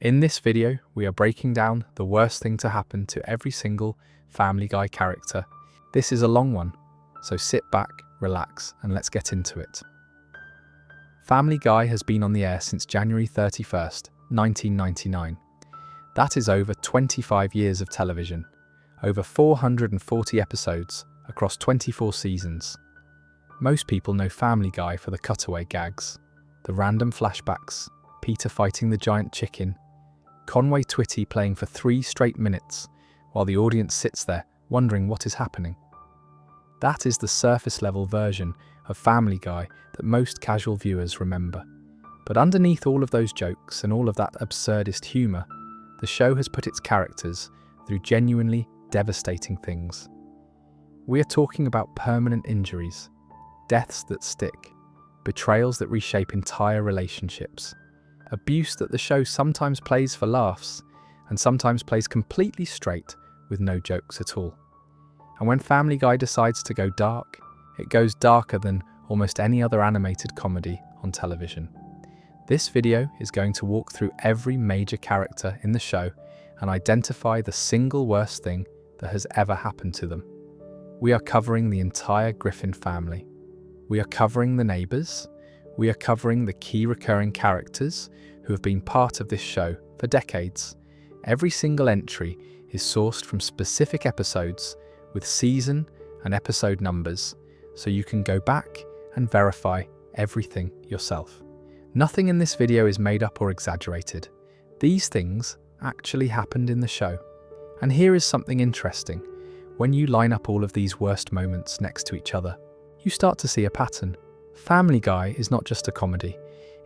In this video, we are breaking down the worst thing to happen to every single Family Guy character. This is a long one, so sit back, relax, and let's get into it. Family Guy has been on the air since January 31st, 1999. That is over 25 years of television, over 440 episodes across 24 seasons. Most people know Family Guy for the cutaway gags, the random flashbacks, Peter fighting the giant chicken, Conway Twitty playing for 3 straight minutes while the audience sits there wondering what is happening. That is the surface-level version of Family Guy that most casual viewers remember. But underneath all of those jokes and all of that absurdist humour, the show has put its characters through genuinely devastating things. We are talking about permanent injuries, deaths that stick, betrayals that reshape entire relationships, abuse that the show sometimes plays for laughs and sometimes plays completely straight with no jokes at all. And when Family Guy decides to go dark, it goes darker than almost any other animated comedy on television. This video is going to walk through every major character in the show and identify the single worst thing that has ever happened to them. We are covering the entire Griffin family. We are covering the neighbours. We are covering the key recurring characters who have been part of this show for decades. Every single entry is sourced from specific episodes with season and episode numbers, so you can go back and verify everything yourself. Nothing in this video is made up or exaggerated. These things actually happened in the show. And here is something interesting. When you line up all of these worst moments next to each other, you start to see a pattern. Family Guy is not just a comedy.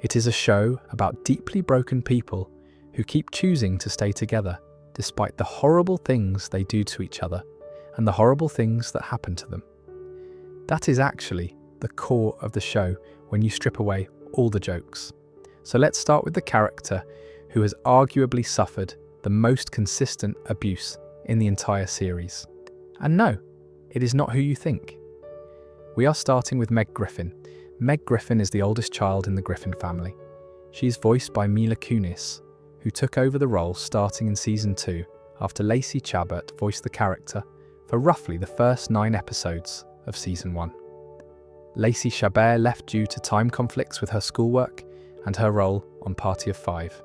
It is a show about deeply broken people who keep choosing to stay together despite the horrible things they do to each other and the horrible things that happen to them. That is actually the core of the show when you strip away all the jokes. So let's start with the character who has arguably suffered the most consistent abuse in the entire series. And no, it is not who you think. We are starting with Meg Griffin. Meg Griffin is the oldest child in the Griffin family. She is voiced by Mila Kunis, who took over the role starting in season 2 after Lacey Chabert voiced the character for roughly the first 9 episodes of season 1. Lacey Chabert left due to time conflicts with her schoolwork and her role on Party of 5.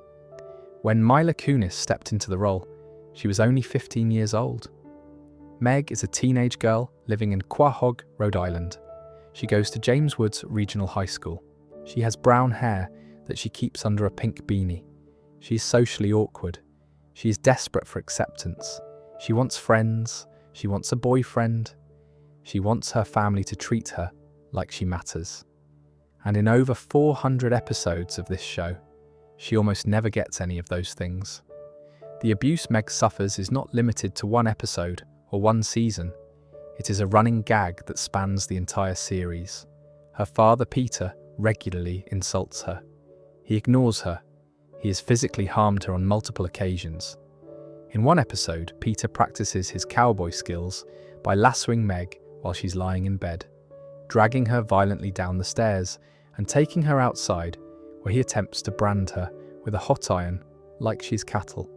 When Mila Kunis stepped into the role, she was only 15 years old. Meg is a teenage girl living in Quahog, Rhode Island. She goes to James Woods Regional High School. She has brown hair that she keeps under a pink beanie. She is socially awkward. She is desperate for acceptance. She wants friends. She wants a boyfriend. She wants her family to treat her like she matters. And in over 400 episodes of this show, she almost never gets any of those things. The abuse Meg suffers is not limited to one episode or one season. It is a running gag that spans the entire series. Her father, Peter, regularly insults her. He ignores her. He has physically harmed her on multiple occasions. In one episode, Peter practices his cowboy skills by lassoing Meg while she's lying in bed, dragging her violently down the stairs and taking her outside, where he attempts to brand her with a hot iron like she's cattle.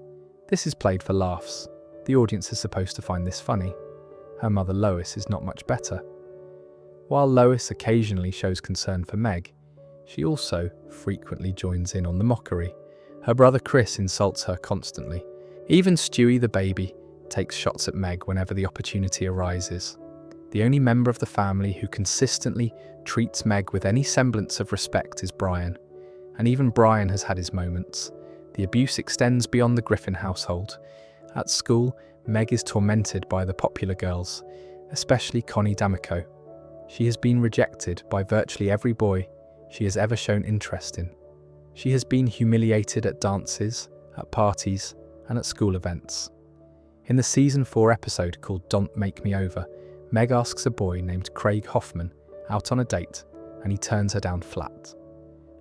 This is played for laughs. The audience is supposed to find this funny. Her mother Lois is not much better. While Lois occasionally shows concern for Meg, she also frequently joins in on the mockery. Her brother Chris insults her constantly. Even Stewie the baby takes shots at Meg whenever the opportunity arises. The only member of the family who consistently treats Meg with any semblance of respect is Brian. And even Brian has had his moments. The abuse extends beyond the Griffin household. At school, Meg is tormented by the popular girls, especially Connie D'Amico. She has been rejected by virtually every boy she has ever shown interest in. She has been humiliated at dances, at parties, and at school events. In the season 4 episode called Don't Make Me Over, Meg asks a boy named Craig Hoffman out on a date, and he turns her down flat.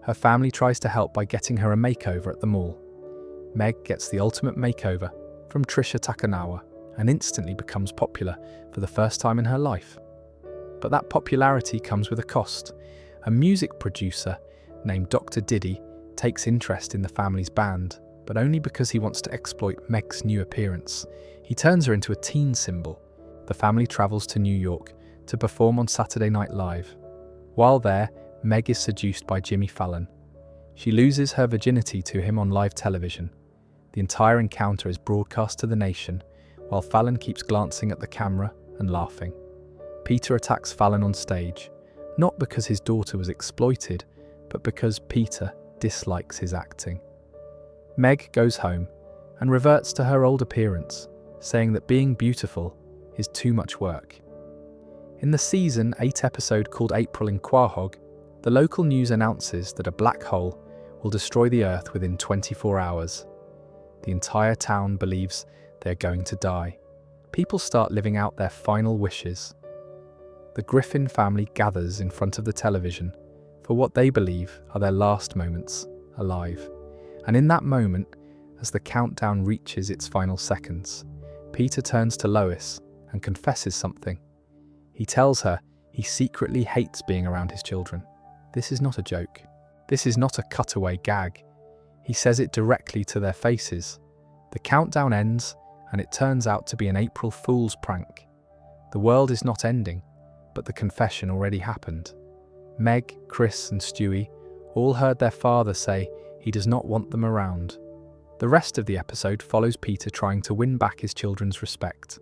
Her family tries to help by getting her a makeover at the mall. Meg gets the ultimate makeover from Trisha Takanawa and instantly becomes popular for the first time in her life. But that popularity comes with a cost. A music producer named Dr. Diddy takes interest in the family's band but only because he wants to exploit Meg's new appearance. He turns her into a teen symbol. The family travels to New York to perform on Saturday Night Live. While there, Meg is seduced by Jimmy Fallon. She loses her virginity to him on live television. The entire encounter is broadcast to the nation, while Fallon keeps glancing at the camera and laughing. Peter attacks Fallon on stage, not because his daughter was exploited, but because Peter dislikes his acting. Meg goes home and reverts to her old appearance, saying that being beautiful is too much work. In the season 8 episode called April in Quahog, the local news announces that a black hole will destroy the Earth within 24 hours. The entire town believes they're going to die. People start living out their final wishes. The Griffin family gathers in front of the television for what they believe are their last moments alive. And in that moment, as the countdown reaches its final seconds, Peter turns to Lois and confesses something. He tells her he secretly hates being around his children. This is not a joke. This is not a cutaway gag. He says it directly to their faces. The countdown ends, and it turns out to be an April Fool's prank. The world is not ending, but the confession already happened. Meg, Chris, and Stewie all heard their father say he does not want them around. The rest of the episode follows Peter trying to win back his children's respect.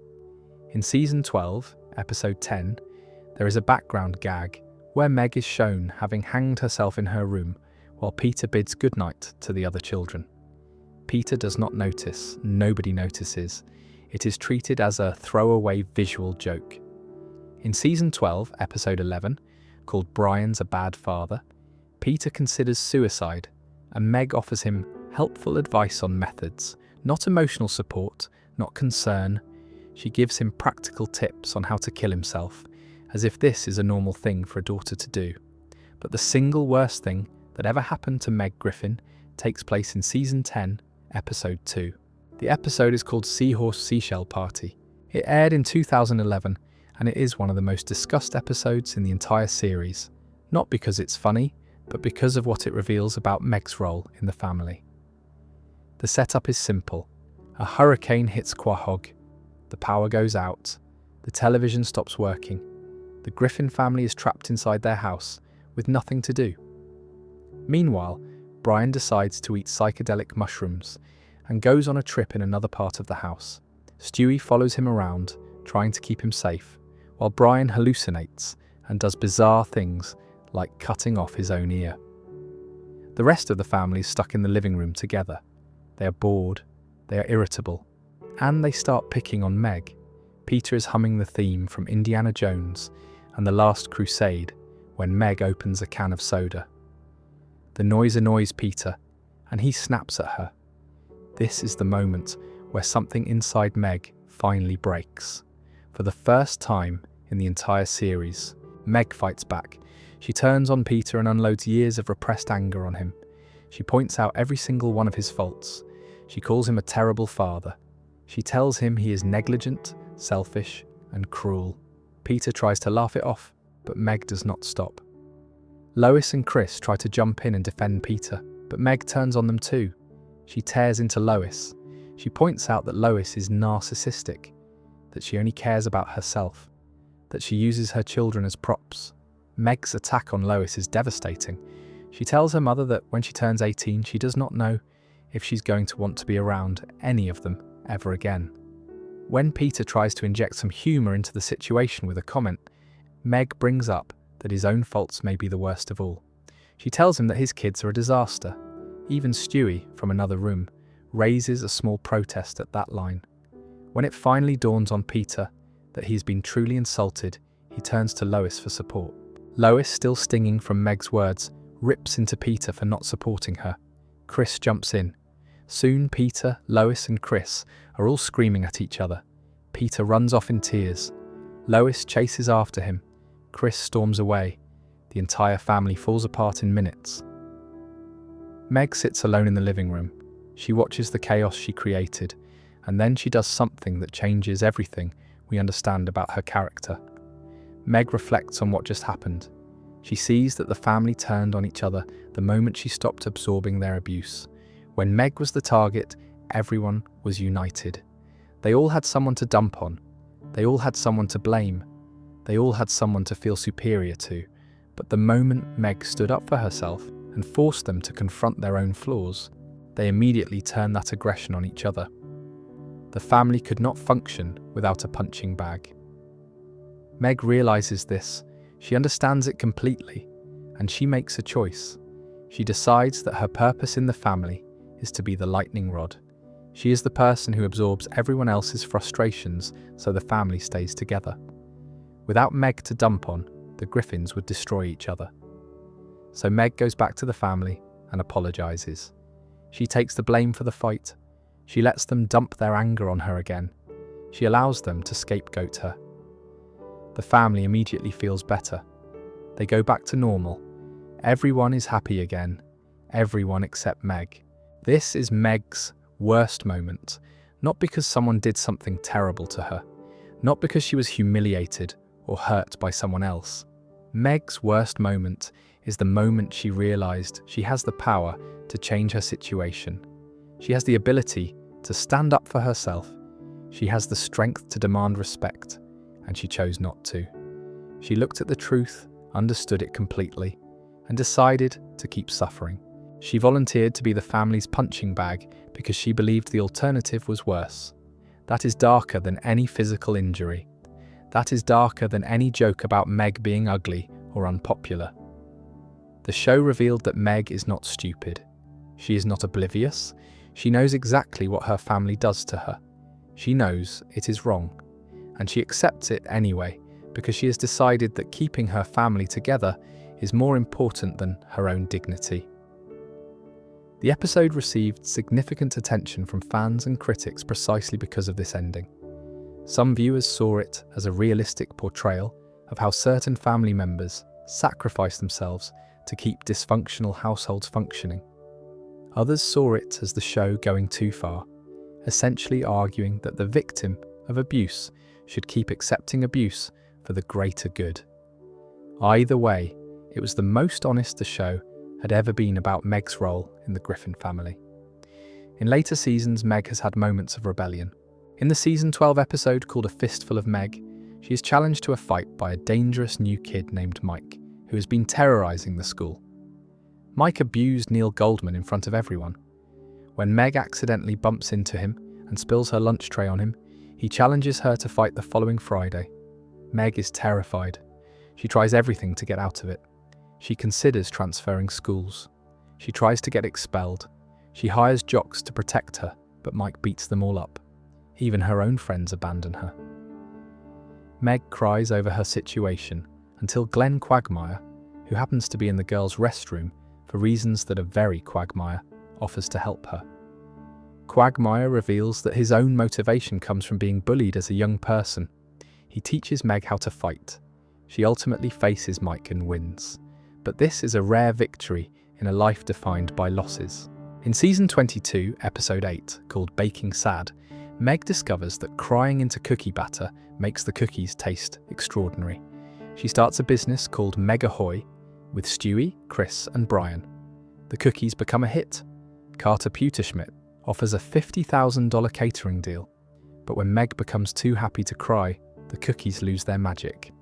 In Season 12, Episode 10, there is a background gag where Meg is shown having hanged herself in her room while Peter bids goodnight to the other children. Peter does not notice, nobody notices. It is treated as a throwaway visual joke. In Season 12, Episode 11, called Brian's a Bad Father, Peter considers suicide, and Meg offers him helpful advice on methods, not emotional support, not concern. She gives him practical tips on how to kill himself, as if this is a normal thing for a daughter to do. But the single worst thing that ever happened to Meg Griffin takes place in Season 10, Episode 2. The episode is called Seahorse Seashell Party. It aired in 2011, and it is one of the most discussed episodes in the entire series, not because it's funny, but because of what it reveals about Meg's role in the family. The setup is simple. A hurricane hits Quahog, the power goes out, the television stops working, the Griffin family is trapped inside their house with nothing to do. Meanwhile, Brian decides to eat psychedelic mushrooms and goes on a trip in another part of the house. Stewie follows him around, trying to keep him safe, while Brian hallucinates and does bizarre things like cutting off his own ear. The rest of the family is stuck in the living room together. They are bored, they are irritable, and they start picking on Meg. Peter is humming the theme from Indiana Jones and The Last Crusade when Meg opens a can of soda. The noise annoys Peter, and he snaps at her. This is the moment where something inside Meg finally breaks. For the first time in the entire series, Meg fights back. She turns on Peter and unloads years of repressed anger on him. She points out every single one of his faults. She calls him a terrible father. She tells him he is negligent, selfish, and cruel. Peter tries to laugh it off, but Meg does not stop. Lois and Chris try to jump in and defend Peter, but Meg turns on them too. She tears into Lois. She points out that Lois is narcissistic, that she only cares about herself, that she uses her children as props. Meg's attack on Lois is devastating. She tells her mother that when she turns 18, she does not know if she's going to want to be around any of them ever again. When Peter tries to inject some humour into the situation with a comment, Meg brings up that his own faults may be the worst of all. She tells him that his kids are a disaster. Even Stewie, from another room, raises a small protest at that line. When it finally dawns on Peter that he's been truly insulted, he turns to Lois for support. Lois, still stinging from Meg's words, rips into Peter for not supporting her. Chris jumps in. Soon Peter, Lois and Chris are all screaming at each other. Peter runs off in tears. Lois chases after him. Chris storms away. The entire family falls apart in minutes. Meg sits alone in the living room. She watches the chaos she created, and then she does something that changes everything we understand about her character. Meg reflects on what just happened. She sees that the family turned on each other the moment she stopped absorbing their abuse. When Meg was the target, everyone was united. They all had someone to dump on. They all had someone to blame. They all had someone to feel superior to. But the moment Meg stood up for herself and forced them to confront their own flaws, they immediately turned that aggression on each other. The family could not function without a punching bag. Meg realizes this. She understands it completely, and she makes a choice. She decides that her purpose in the family is to be the lightning rod. She is the person who absorbs everyone else's frustrations so the family stays together. Without Meg to dump on, the Griffins would destroy each other. So Meg goes back to the family and apologizes. She takes the blame for the fight. She lets them dump their anger on her again. She allows them to scapegoat her. The family immediately feels better. They go back to normal. Everyone is happy again. Everyone except Meg. This is Meg's worst moment, not because someone did something terrible to her, not because she was humiliated or hurt by someone else. Meg's worst moment is the moment she realized she has the power to change her situation. She has the ability to stand up for herself. She has the strength to demand respect, and she chose not to. She looked at the truth, understood it completely, and decided to keep suffering. She volunteered to be the family's punching bag because she believed the alternative was worse. That is darker than any physical injury. That is darker than any joke about Meg being ugly or unpopular. The show revealed that Meg is not stupid. She is not oblivious. She knows exactly what her family does to her. She knows it is wrong, and she accepts it anyway because she has decided that keeping her family together is more important than her own dignity. The episode received significant attention from fans and critics precisely because of this ending. Some viewers saw it as a realistic portrayal of how certain family members sacrifice themselves to keep dysfunctional households functioning. Others saw it as the show going too far, essentially arguing that the victim of abuse should keep accepting abuse for the greater good. Either way, it was the most honest the show had ever been about Meg's role in the Griffin family. In later seasons, Meg has had moments of rebellion. In the season 12 episode called A Fistful of Meg, she is challenged to a fight by a dangerous new kid named Mike, who has been terrorizing the school. Mike abused Neil Goldman in front of everyone. When Meg accidentally bumps into him and spills her lunch tray on him, he challenges her to fight the following Friday. Meg is terrified. She tries everything to get out of it. She considers transferring schools. She tries to get expelled. She hires jocks to protect her, but Mike beats them all up. Even her own friends abandon her. Meg cries over her situation until Glenn Quagmire, who happens to be in the girls' restroom for reasons that are very Quagmire, offers to help her. Quagmire reveals that his own motivation comes from being bullied as a young person. He teaches Meg how to fight. She ultimately faces Mike and wins. But this is a rare victory in a life defined by losses. In season 22, episode 8, called Baking Sad, Meg discovers that crying into cookie batter makes the cookies taste extraordinary. She starts a business called Meg Ahoy with Stewie, Chris and Brian. The cookies become a hit. Carter Pewterschmidt offers a $50,000 catering deal. But when Meg becomes too happy to cry, the cookies lose their magic.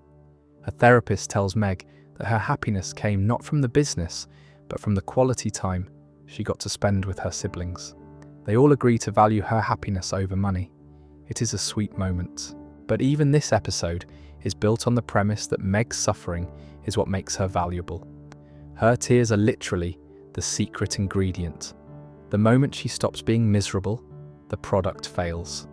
A therapist tells Meg that her happiness came not from the business, but from the quality time she got to spend with her siblings. They all agree to value her happiness over money. It is a sweet moment. But even this episode is built on the premise that Meg's suffering is what makes her valuable. Her tears are literally the secret ingredient. The moment she stops being miserable, the product fails.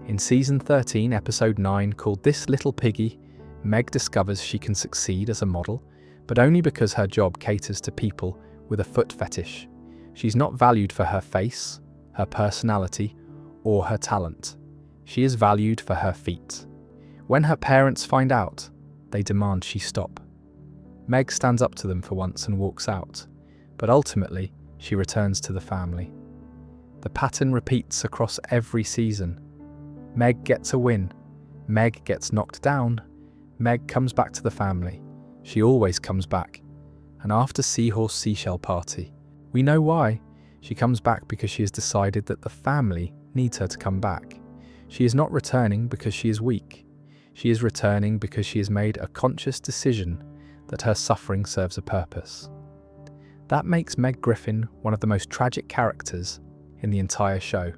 In season 13, episode 9, called This Little Piggy, Meg discovers she can succeed as a model, but only because her job caters to people with a foot fetish. She's not valued for her face, her personality, or her talent. She is valued for her feet. When her parents find out, they demand she stop. Meg stands up to them for once and walks out, but ultimately, she returns to the family. The pattern repeats across every season. Meg gets a win. Meg gets knocked down. Meg comes back to the family. She always comes back. And after Seahorse Seashell Party, we know why. She comes back because she has decided that the family needs her to come back. She is not returning because she is weak. She is returning because she has made a conscious decision that her suffering serves a purpose. That makes Meg Griffin one of the most tragic characters in the entire show.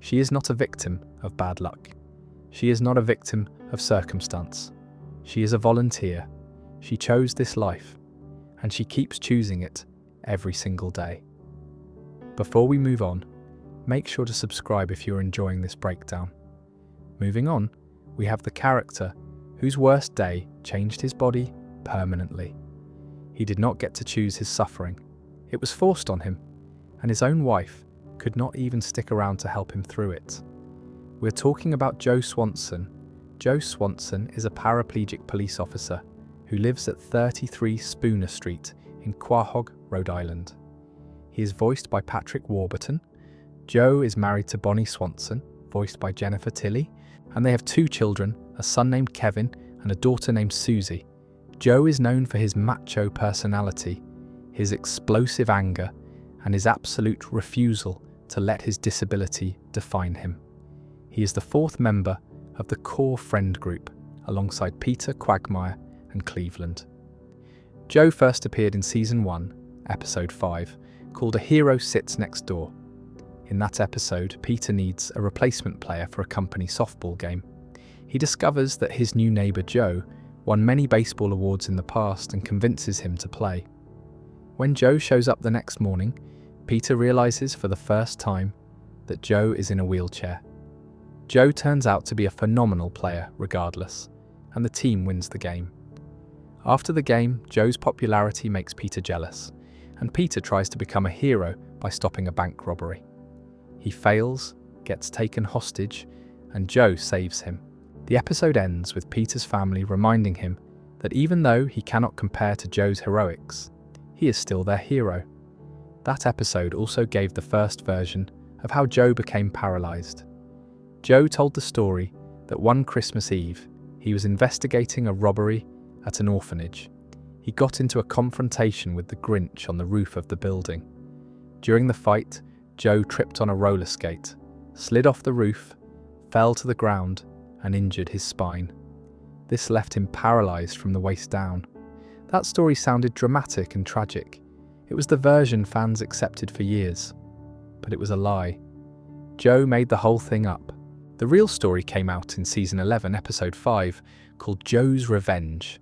She is not a victim of bad luck. She is not a victim of circumstance. She is a volunteer. She chose this life, and she keeps choosing it every single day. Before we move on, make sure to subscribe if you're enjoying this breakdown. Moving on, we have the character whose worst day changed his body permanently. He did not get to choose his suffering. It was forced on him, and his own wife could not even stick around to help him through it. We're talking about Joe Swanson. Joe Swanson is a paraplegic police officer who lives at 33 Spooner Street in Quahog, Rhode Island. He is voiced by Patrick Warburton. Joe is married to Bonnie Swanson, voiced by Jennifer Tilly, and they have 2 children, a son named Kevin and a daughter named Susie. Joe is known for his macho personality, his explosive anger, and his absolute refusal to let his disability define him. He is the 4th member of the core friend group, alongside Peter, Quagmire, and Cleveland. Joe first appeared in Season 1, Episode 5, called A Hero Sits Next Door. In that episode, Peter needs a replacement player for a company softball game. He discovers that his new neighbour Joe won many baseball awards in the past and convinces him to play. When Joe shows up the next morning, Peter realises for the first time that Joe is in a wheelchair. Joe turns out to be a phenomenal player regardless, and the team wins the game. After the game, Joe's popularity makes Peter jealous, and Peter tries to become a hero by stopping a bank robbery. He fails, gets taken hostage, and Joe saves him. The episode ends with Peter's family reminding him that even though he cannot compare to Joe's heroics, he is still their hero. That episode also gave the first version of how Joe became paralysed. Joe told the story that one Christmas Eve, he was investigating a robbery at an orphanage. He got into a confrontation with the Grinch on the roof of the building. During the fight, Joe tripped on a roller skate, slid off the roof, fell to the ground, and injured his spine. This left him paralysed from the waist down. That story sounded dramatic and tragic. It was the version fans accepted for years. But it was a lie. Joe made the whole thing up. The real story came out in Season 11, Episode 5, called Joe's Revenge.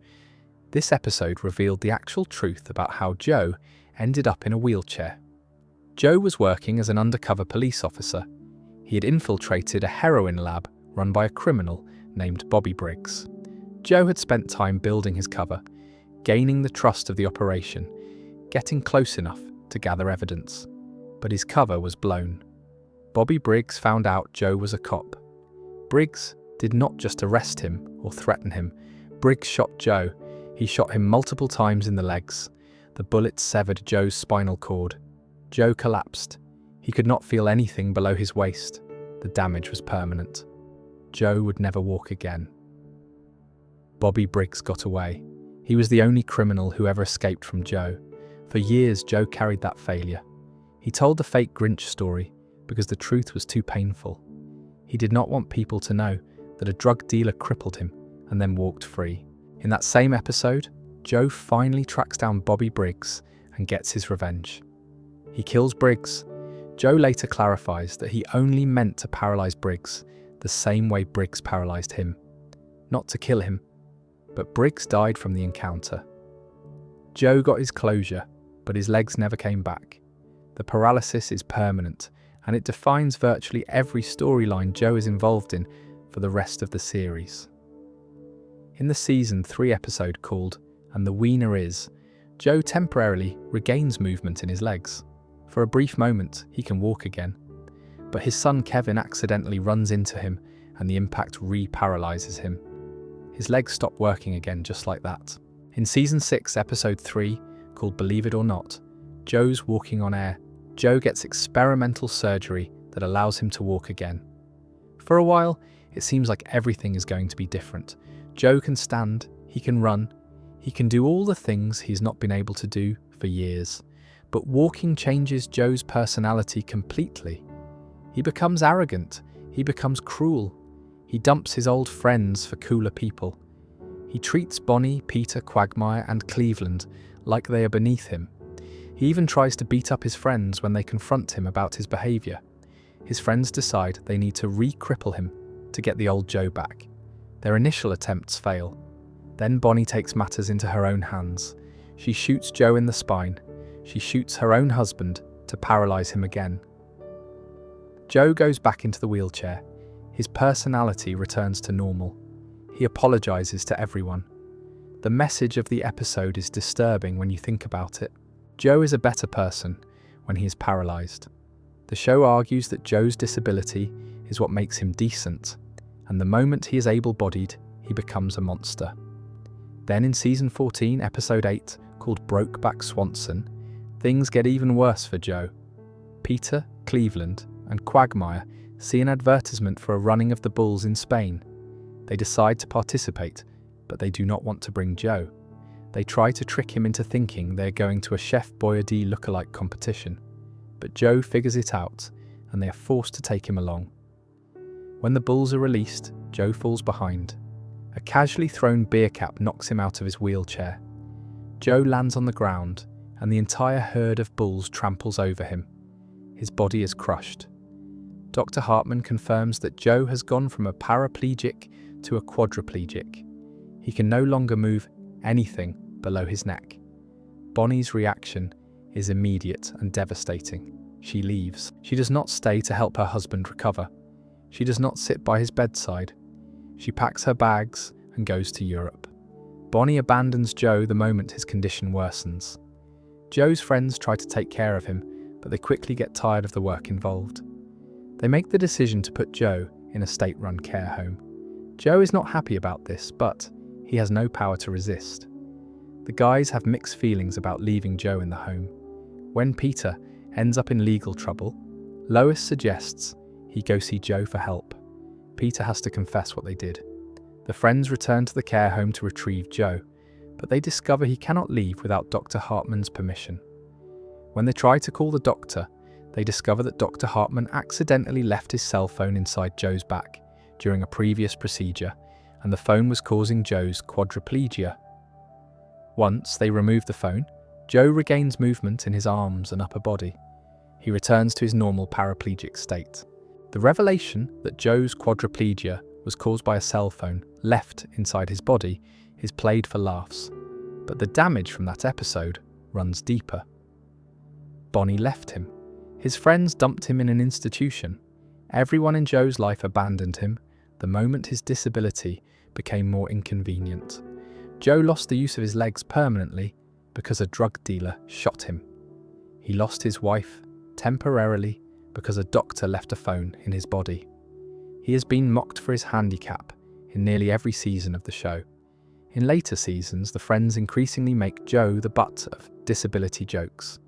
This episode revealed the actual truth about how Joe ended up in a wheelchair. Joe was working as an undercover police officer. He had infiltrated a heroin lab run by a criminal named Bobby Briggs. Joe had spent time building his cover, gaining the trust of the operation, getting close enough to gather evidence. But his cover was blown. Bobby Briggs found out Joe was a cop. Briggs did not just arrest him or threaten him. Briggs shot Joe. He shot him multiple times in the legs. The bullets severed Joe's spinal cord. Joe collapsed. He could not feel anything below his waist. The damage was permanent. Joe would never walk again. Bobby Briggs got away. He was the only criminal who ever escaped from Joe. For years, Joe carried that failure. He told the fake Grinch story because the truth was too painful. He did not want people to know that a drug dealer crippled him and then walked free. In that same episode, Joe finally tracks down Bobby Briggs and gets his revenge. He kills Briggs. Joe later clarifies that he only meant to paralyze Briggs the same way Briggs paralyzed him. Not to kill him, but Briggs died from the encounter. Joe got his closure, but his legs never came back. The paralysis is permanent, and it defines virtually every storyline Joe is involved in for the rest of the series. In the Season 3 episode called And the Wiener Is, Joe temporarily regains movement in his legs. For a brief moment, he can walk again. But his son Kevin accidentally runs into him, and the impact re-paralyzes him. His legs stop working again just like that. In Season 6, Episode 3, called Believe It or Not, Joe's walking on air. Joe gets experimental surgery that allows him to walk again. For a while, it seems like everything is going to be different. Joe can stand, he can run, he can do all the things he's not been able to do for years. But walking changes Joe's personality completely. He becomes arrogant, he becomes cruel, he dumps his old friends for cooler people. He treats Bonnie, Peter, Quagmire and Cleveland like they are beneath him. He even tries to beat up his friends when they confront him about his behaviour. His friends decide they need to re-cripple him to get the old Joe back. Their initial attempts fail. Then Bonnie takes matters into her own hands. She shoots Joe in the spine. She shoots her own husband to paralyse him again. Joe goes back into the wheelchair. His personality returns to normal. He apologises to everyone. The message of the episode is disturbing when you think about it. Joe is a better person when he is paralysed. The show argues that Joe's disability is what makes him decent, and the moment he is able-bodied, he becomes a monster. Then in Season 14, Episode 8, called Brokeback Swanson, things get even worse for Joe. Peter, Cleveland, and Quagmire see an advertisement for a running of the bulls in Spain. They decide to participate, but they do not want to bring Joe. They try to trick him into thinking they are going to a Chef Boyardee lookalike competition, but Joe figures it out, and they are forced to take him along. When the bulls are released, Joe falls behind. A casually thrown beer cap knocks him out of his wheelchair. Joe lands on the ground, and the entire herd of bulls tramples over him. His body is crushed. Dr. Hartman confirms that Joe has gone from a paraplegic to a quadriplegic. He can no longer move anything below his neck. Bonnie's reaction is immediate and devastating. She leaves. She does not stay to help her husband recover. She does not sit by his bedside. She packs her bags and goes to Europe. Bonnie abandons Joe the moment his condition worsens. Joe's friends try to take care of him, but they quickly get tired of the work involved. They make the decision to put Joe in a state-run care home. Joe is not happy about this, but he has no power to resist. The guys have mixed feelings about leaving Joe in the home. When Peter ends up in legal trouble, Lois suggests he go see Joe for help. Peter has to confess what they did. The friends return to the care home to retrieve Joe, but they discover he cannot leave without Dr. Hartman's permission. When they try to call the doctor, they discover that Dr. Hartman accidentally left his cell phone inside Joe's back during a previous procedure, and the phone was causing Joe's quadriplegia. Once they remove the phone, Joe regains movement in his arms and upper body. He returns to his normal paraplegic state. The revelation that Joe's quadriplegia was caused by a cell phone left inside his body is played for laughs, but the damage from that episode runs deeper. Bonnie left him. His friends dumped him in an institution. Everyone in Joe's life abandoned him the moment his disability became more inconvenient. Joe lost the use of his legs permanently because a drug dealer shot him. He lost his wife temporarily because a doctor left a phone in his body. He has been mocked for his handicap in nearly every season of the show. In later seasons, the friends increasingly make Joe the butt of disability jokes.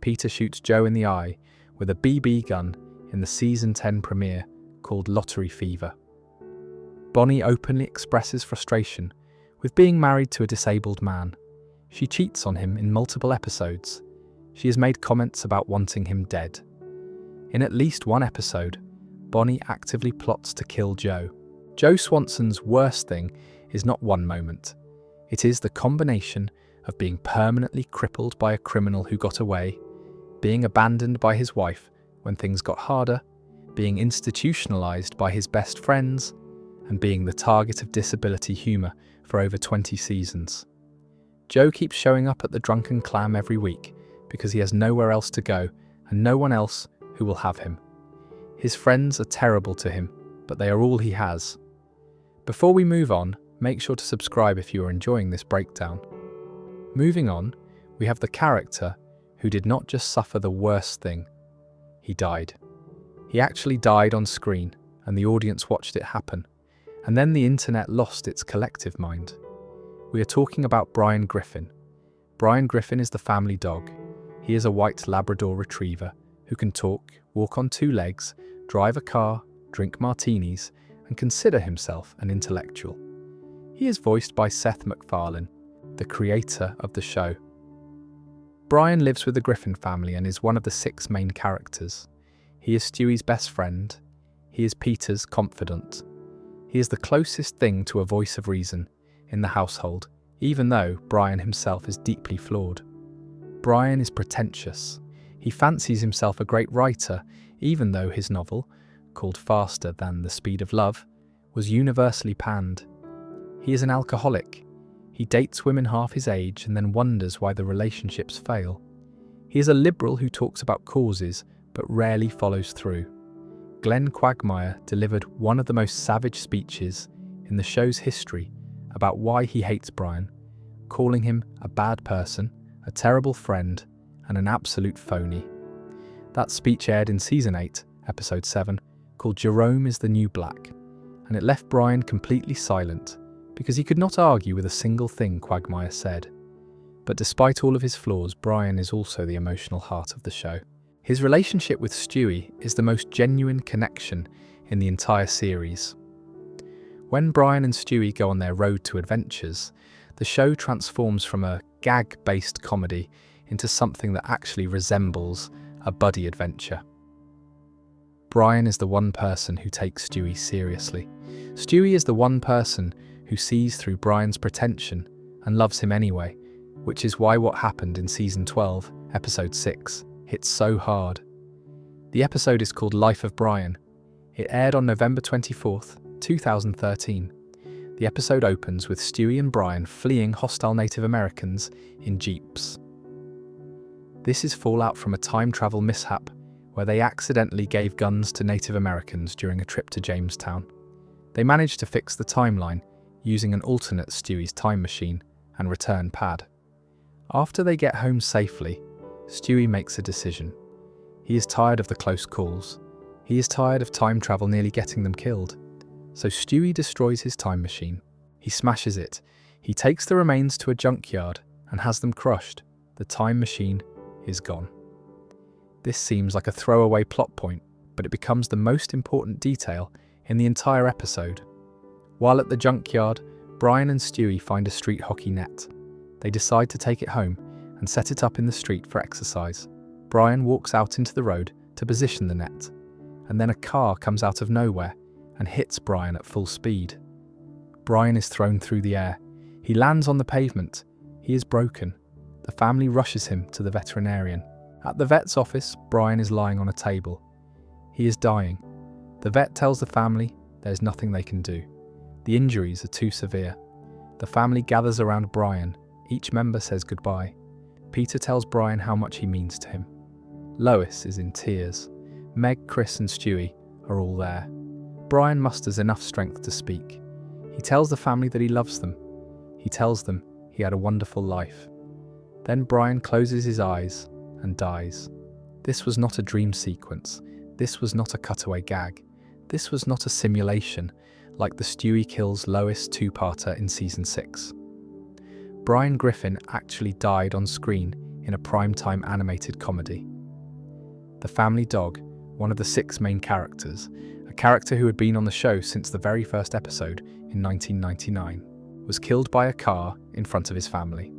Peter shoots Joe in the eye with a BB gun in the Season 10 premiere called Lottery Fever. Bonnie openly expresses frustration with being married to a disabled man. She cheats on him in multiple episodes. She has made comments about wanting him dead. In at least one episode, Bonnie actively plots to kill Joe. Joe Swanson's worst thing is not one moment. It is the combination of being permanently crippled by a criminal who got away, being abandoned by his wife when things got harder, being institutionalized by his best friends, and being the target of disability humor for over 20 seasons. Joe keeps showing up at the Drunken Clam every week because he has nowhere else to go and no one else who will have him. His friends are terrible to him, but they are all he has. Before we move on, make sure to subscribe if you are enjoying this breakdown. Moving on, we have the character who did not just suffer the worst thing, he died. He actually died on screen, and the audience watched it happen, and then the internet lost its collective mind. We are talking about Brian Griffin. Brian Griffin is the family dog. He is a white Labrador retriever who can talk, walk on two legs, drive a car, drink martinis, and consider himself an intellectual. He is voiced by Seth MacFarlane, the creator of the show. Brian lives with the Griffin family and is one of the 6 main characters. He is Stewie's best friend. He is Peter's confidant. He is the closest thing to a voice of reason in the household, even though Brian himself is deeply flawed. Brian is pretentious. He fancies himself a great writer, even though his novel, called Faster Than the Speed of Love, was universally panned. He is an alcoholic. He dates women half his age and then wonders why the relationships fail. He is a liberal who talks about causes but rarely follows through. Glenn Quagmire delivered one of the most savage speeches in the show's history about why he hates Brian, calling him a bad person, a terrible friend, and an absolute phony. That speech aired in Season 8, Episode 7, called Jerome is the New Black, and it left Brian completely silent because he could not argue with a single thing Quagmire said. But despite all of his flaws, Brian is also the emotional heart of the show. His relationship with Stewie is the most genuine connection in the entire series. When Brian and Stewie go on their road to adventures, the show transforms from a gag-based comedy into something that actually resembles a buddy adventure. Brian is the one person who takes Stewie seriously. Stewie is the one person who sees through Brian's pretension and loves him anyway, which is why what happened in Season 12, Episode 6, hits so hard. The episode is called Life of Brian. It aired on November 24th, 2013. The episode opens with Stewie and Brian fleeing hostile Native Americans in jeeps. This is fallout from a time travel mishap where they accidentally gave guns to Native Americans during a trip to Jamestown. They managed to fix the timeline using an alternate Stewie's time machine and return pad. After they get home safely, Stewie makes a decision. He is tired of the close calls. He is tired of time travel nearly getting them killed. So Stewie destroys his time machine. He smashes it. He takes the remains to a junkyard and has them crushed. The time machine is gone. This seems like a throwaway plot point, but it becomes the most important detail in the entire episode. While at the junkyard, Brian and Stewie find a street hockey net. They decide to take it home and set it up in the street for exercise. Brian walks out into the road to position the net, and then a car comes out of nowhere and hits Brian at full speed. Brian is thrown through the air. He lands on the pavement. He is broken. The family rushes him to the veterinarian. At the vet's office, Brian is lying on a table. He is dying. The vet tells the family there's nothing they can do. The injuries are too severe. The family gathers around Brian. Each member says goodbye. Peter tells Brian how much he means to him. Lois is in tears. Meg, Chris and Stewie are all there. Brian musters enough strength to speak. He tells the family that he loves them. He tells them he had a wonderful life. Then Brian closes his eyes and dies. This was not a dream sequence. This was not a cutaway gag. This was not a simulation like the Stewie kills Lois two-parter in Season 6. Brian Griffin actually died on screen in a primetime animated comedy. The family dog, one of the 6 main characters, a character who had been on the show since the very first episode in 1999, was killed by a car in front of his family.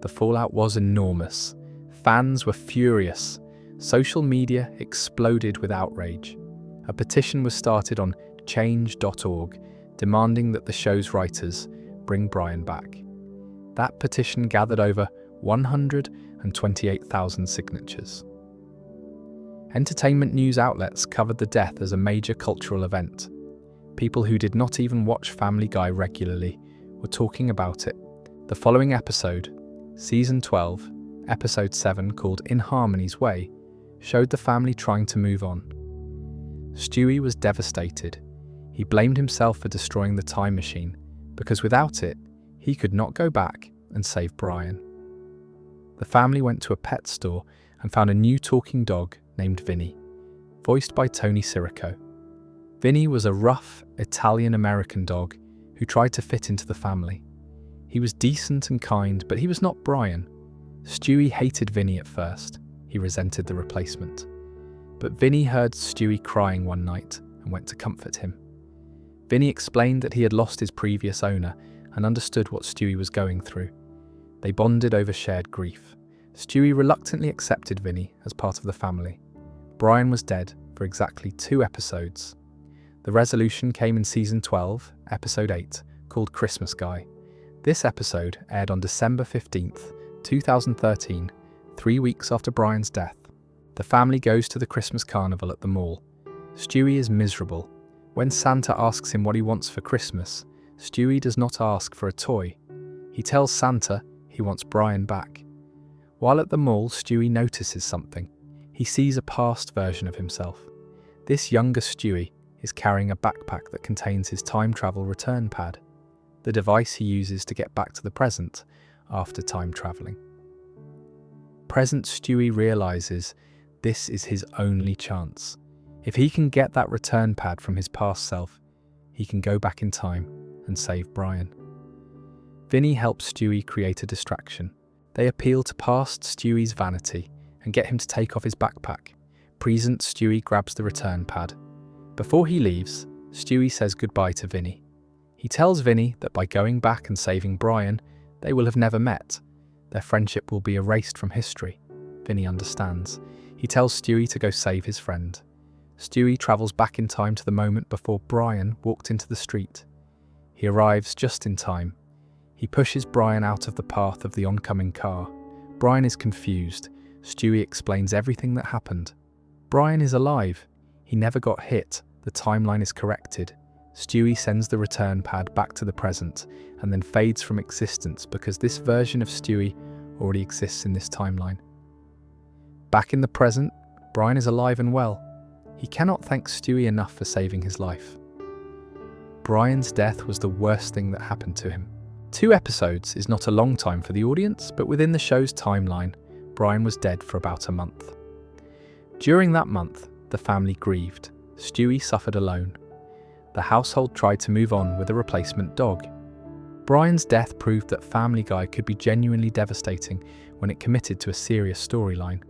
The fallout was enormous. Fans were furious. Social media exploded with outrage. A petition was started on change.org demanding that the show's writers bring Brian back. That petition gathered over 128,000 signatures. Entertainment news outlets covered the death as a major cultural event. People who did not even watch Family Guy regularly were talking about it. The following episode, Season 12, Episode 7, called In Harmony's Way, showed the family trying to move on. Stewie was devastated. He blamed himself for destroying the time machine, because without it, he could not go back and save Brian. The family went to a pet store and found a new talking dog named Vinny, voiced by Tony Sirico. Vinny was a rough Italian-American dog who tried to fit into the family. He was decent and kind, but he was not Brian. Stewie hated Vinny at first. He resented the replacement. But Vinny heard Stewie crying one night and went to comfort him. Vinny explained that he had lost his previous owner and understood what Stewie was going through. They bonded over shared grief. Stewie reluctantly accepted Vinny as part of the family. Brian was dead for exactly 2 episodes. The resolution came in season 12, episode 8, called Christmas Guy. This episode aired on December 15th, 2013, 3 weeks after Brian's death. The family goes to the Christmas carnival at the mall. Stewie is miserable. When Santa asks him what he wants for Christmas, Stewie does not ask for a toy. He tells Santa he wants Brian back. While at the mall, Stewie notices something. He sees a past version of himself. This younger Stewie is carrying a backpack that contains his time travel return pad, the device he uses to get back to the present after time traveling. Present Stewie realizes this is his only chance. If he can get that return pad from his past self, he can go back in time and save Brian. Vinny helps Stewie create a distraction. They appeal to past Stewie's vanity and get him to take off his backpack. Present Stewie grabs the return pad. Before he leaves, Stewie says goodbye to Vinny. He tells Vinny that by going back and saving Brian, they will have never met. Their friendship will be erased from history. Vinny understands. He tells Stewie to go save his friend. Stewie travels back in time to the moment before Brian walked into the street. He arrives just in time. He pushes Brian out of the path of the oncoming car. Brian is confused. Stewie explains everything that happened. Brian is alive. He never got hit. The timeline is corrected. Stewie sends the return pad back to the present and then fades from existence because this version of Stewie already exists in this timeline. Back in the present, Brian is alive and well. He cannot thank Stewie enough for saving his life. Brian's death was the worst thing that happened to him. 2 episodes is not a long time for the audience, but within the show's timeline, Brian was dead for about a month. During that month, the family grieved. Stewie suffered alone. The household tried to move on with a replacement dog. Brian's death proved that Family Guy could be genuinely devastating when it committed to a serious storyline.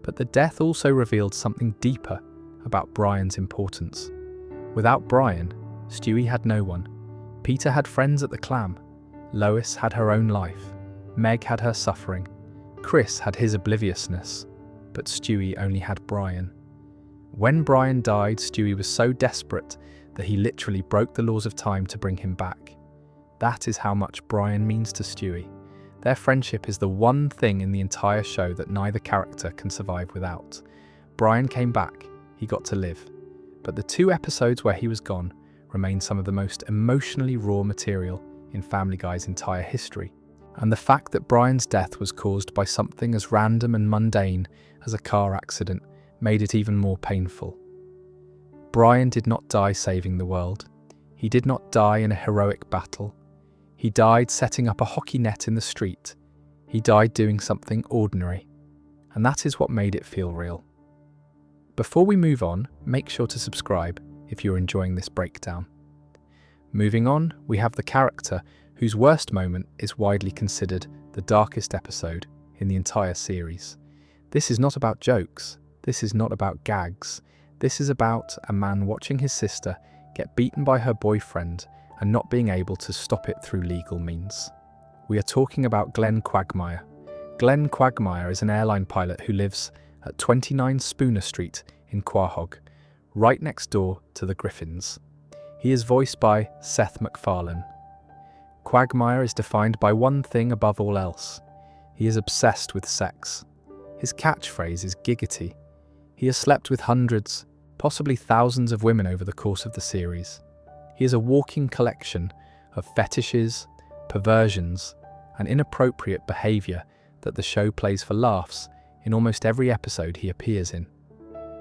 But the death also revealed something deeper about Brian's importance. Without Brian, Stewie had no one. Peter had friends at the Clam. Lois had her own life. Meg had her suffering. Chris had his obliviousness. But Stewie only had Brian. When Brian died, Stewie was so desperate that he literally broke the laws of time to bring him back. That is how much Brian means to Stewie. Their friendship is the one thing in the entire show that neither character can survive without. Brian came back, he got to live. But the 2 episodes where he was gone remain some of the most emotionally raw material in Family Guy's entire history. And the fact that Brian's death was caused by something as random and mundane as a car accident made it even more painful. Brian did not die saving the world. He did not die in a heroic battle. He died setting up a hockey net in the street. He died doing something ordinary. And that is what made it feel real. Before we move on, make sure to subscribe if you're enjoying this breakdown. Moving on, we have the character whose worst moment is widely considered the darkest episode in the entire series. This is not about jokes. This is not about gags. This is about a man watching his sister get beaten by her boyfriend and not being able to stop it through legal means. We are talking about Glenn Quagmire. Glenn Quagmire is an airline pilot who lives at 29 Spooner Street in Quahog, right next door to the Griffins. He is voiced by Seth MacFarlane. Quagmire is defined by one thing above all else. He is obsessed with sex. His catchphrase is giggity. He has slept with hundreds, possibly thousands of women over the course of the series. He is a walking collection of fetishes, perversions, and inappropriate behaviour that the show plays for laughs in almost every episode he appears in.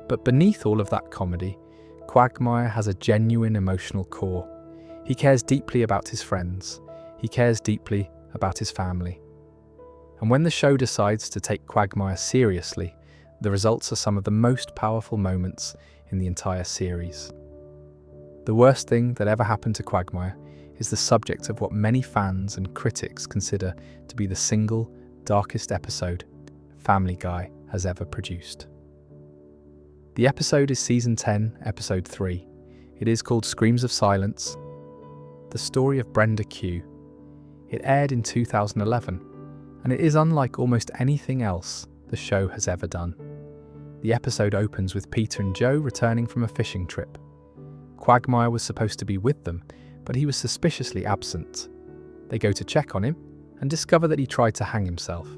But beneath all of that comedy, Quagmire has a genuine emotional core. He cares deeply about his friends. He cares deeply about his family. And when the show decides to take Quagmire seriously, the results are some of the most powerful moments in the entire series. The worst thing that ever happened to Quagmire is the subject of what many fans and critics consider to be the single darkest episode Family Guy has ever produced. The episode is Season 10, Episode 3. It is called Screams of Silence, the story of Brenda Q. It aired in 2011, and it is unlike almost anything else the show has ever done. The episode opens with Peter and Joe returning from a fishing trip. Quagmire was supposed to be with them, but he was suspiciously absent. They go to check on him and discover that he tried to hang himself.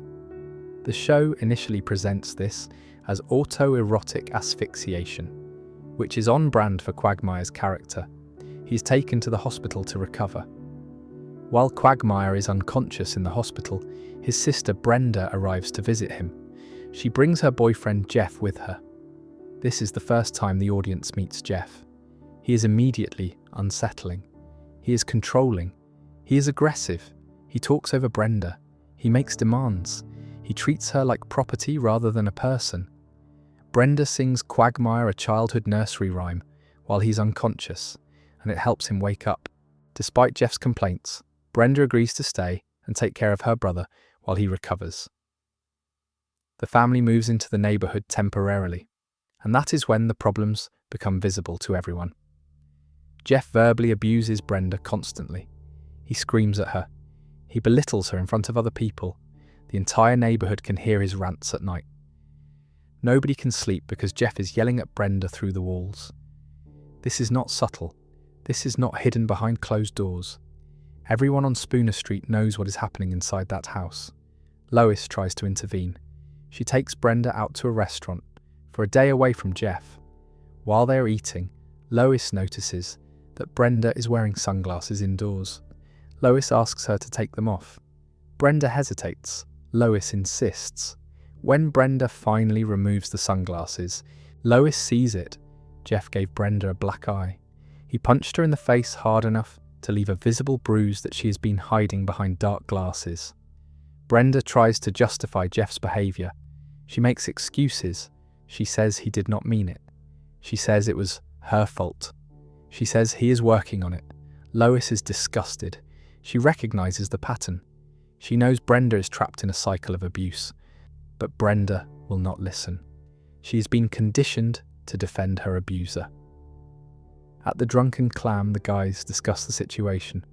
The show initially presents this as autoerotic asphyxiation, which is on brand for Quagmire's character. He is taken to the hospital to recover. While Quagmire is unconscious in the hospital, his sister Brenda arrives to visit him. She brings her boyfriend Jeff with her. This is the first time the audience meets Jeff. He is immediately unsettling. He is controlling. He is aggressive. He talks over Brenda. He makes demands. He treats her like property rather than a person. Brenda sings Quagmire a childhood nursery rhyme while he's unconscious, and it helps him wake up. Despite Jeff's complaints, Brenda agrees to stay and take care of her brother while he recovers. The family moves into the neighborhood temporarily, and that is when the problems become visible to everyone. Jeff verbally abuses Brenda constantly. He screams at her. He belittles her in front of other people. The entire neighborhood can hear his rants at night. Nobody can sleep because Jeff is yelling at Brenda through the walls. This is not subtle. This is not hidden behind closed doors. Everyone on Spooner Street knows what is happening inside that house. Lois tries to intervene. She takes Brenda out to a restaurant for a day away from Jeff. While they are eating, Lois notices that Brenda is wearing sunglasses indoors. Lois asks her to take them off. Brenda hesitates. Lois insists. When Brenda finally removes the sunglasses, Lois sees it. Jeff gave Brenda a black eye. He punched her in the face hard enough to leave a visible bruise that she has been hiding behind dark glasses. Brenda tries to justify Jeff's behaviour. She makes excuses. She says he did not mean it. She says it was her fault. She says he is working on it. Lois is disgusted. She recognises the pattern. She knows Brenda is trapped in a cycle of abuse. But Brenda will not listen. She has been conditioned to defend her abuser. At the Drunken Clam, the guys discuss the situation.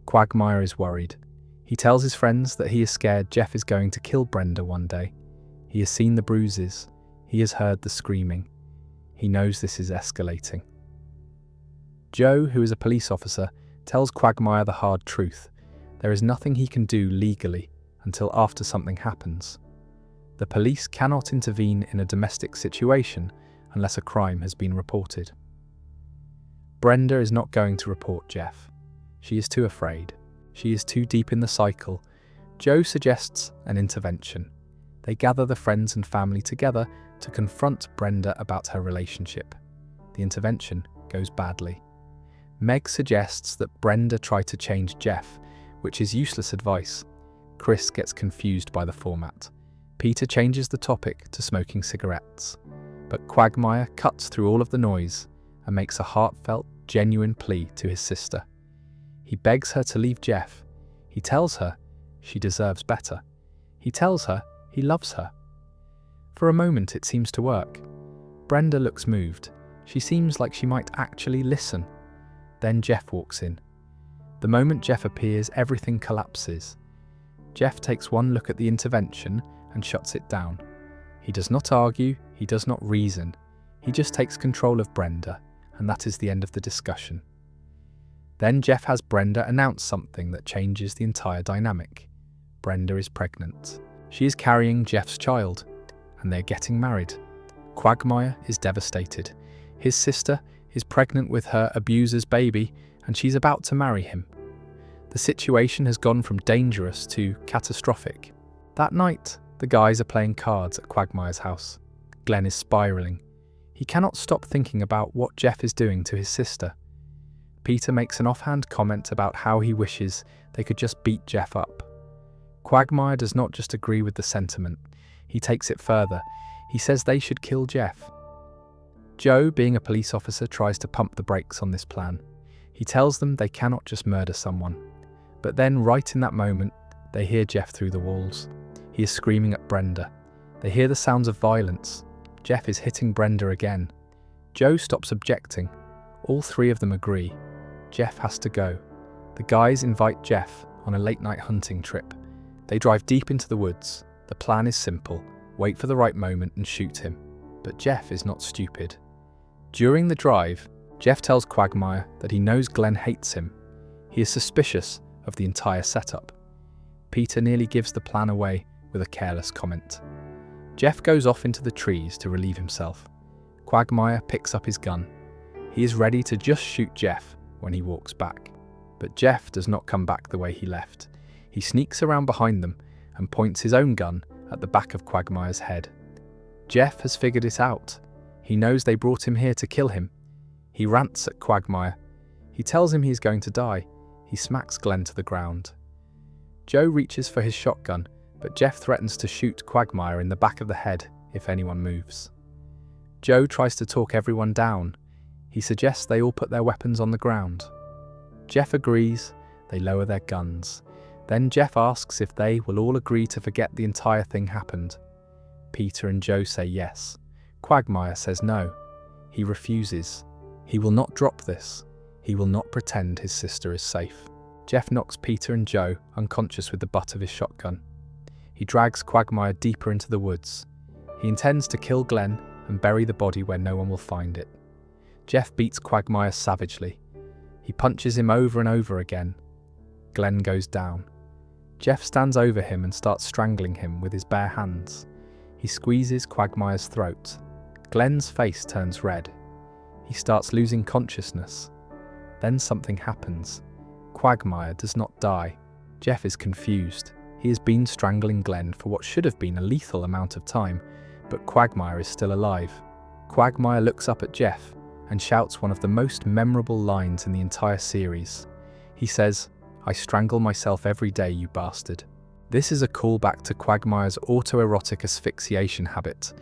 Quagmire is worried. He tells his friends that he is scared Jeff is going to kill Brenda one day. He has seen the bruises. He has heard the screaming. He knows this is escalating. Joe, who is a police officer, tells Quagmire the hard truth. There is nothing he can do legally until after something happens. The police cannot intervene in a domestic situation unless a crime has been reported. Brenda is not going to report Jeff. She is too afraid. She is too deep in the cycle. Joe suggests an intervention. They gather the friends and family together to confront Brenda about her relationship. The intervention goes badly. Meg suggests that Brenda try to change Jeff, which is useless advice. Chris gets confused by the format. Peter changes the topic to smoking cigarettes. But Quagmire cuts through all of the noise and makes a heartfelt, genuine plea to his sister. He begs her to leave Jeff. He tells her she deserves better. He tells her he loves her. For a moment it seems to work. Brenda looks moved. She seems like she might actually listen. Then Jeff walks in. The moment Jeff appears, everything collapses. Jeff takes one look at the intervention and shuts it down. He does not argue, he does not reason. He just takes control of Brenda, and that is the end of the discussion. Then Jeff has Brenda announce something that changes the entire dynamic. Brenda is pregnant. She is carrying Jeff's child, and they're getting married. Quagmire is devastated. His sister is pregnant with her abuser's baby, and she's about to marry him. The situation has gone from dangerous to catastrophic. That night, the guys are playing cards at Quagmire's house. Glenn is spiralling. He cannot stop thinking about what Jeff is doing to his sister. Peter makes an offhand comment about how he wishes they could just beat Jeff up. Quagmire does not just agree with the sentiment, he takes it further. He says they should kill Jeff. Joe, being a police officer, tries to pump the brakes on this plan. He tells them they cannot just murder someone. But then, right in that moment, they hear Jeff through the walls. He is screaming at Brenda. They hear the sounds of violence. Jeff is hitting Brenda again. Joe stops objecting. All three of them agree. Jeff has to go. The guys invite Jeff on a late-night hunting trip. They drive deep into the woods. The plan is simple: wait for the right moment and shoot him. But Jeff is not stupid. During the drive, Jeff tells Quagmire that he knows Glenn hates him. He is suspicious of the entire setup. Peter nearly gives the plan away with a careless comment. Jeff goes off into the trees to relieve himself. Quagmire picks up his gun. He is ready to just shoot Jeff when he walks back. But Jeff does not come back the way he left. He sneaks around behind them and points his own gun at the back of Quagmire's head. Jeff has figured it out. He knows they brought him here to kill him. He rants at Quagmire. He tells him he's going to die. He smacks Glenn to the ground. Joe reaches for his shotgun, but Jeff threatens to shoot Quagmire in the back of the head if anyone moves. Joe tries to talk everyone down. He suggests they all put their weapons on the ground. Jeff agrees. They lower their guns. Then Jeff asks if they will all agree to forget the entire thing happened. Peter and Joe say yes. Quagmire says no. He refuses. He will not drop this. He will not pretend his sister is safe. Jeff knocks Peter and Joe unconscious with the butt of his shotgun. He drags Quagmire deeper into the woods. He intends to kill Glenn and bury the body where no one will find it. Jeff beats Quagmire savagely. He punches him over and over again. Glenn goes down. Jeff stands over him and starts strangling him with his bare hands. He squeezes Quagmire's throat. Glenn's face turns red. He starts losing consciousness. Then something happens. Quagmire does not die. Jeff is confused. He has been strangling Glenn for what should have been a lethal amount of time, but Quagmire is still alive. Quagmire looks up at Jeff and shouts one of the most memorable lines in the entire series. He says, "I strangle myself every day, you bastard." This is a callback to Quagmire's autoerotic asphyxiation habit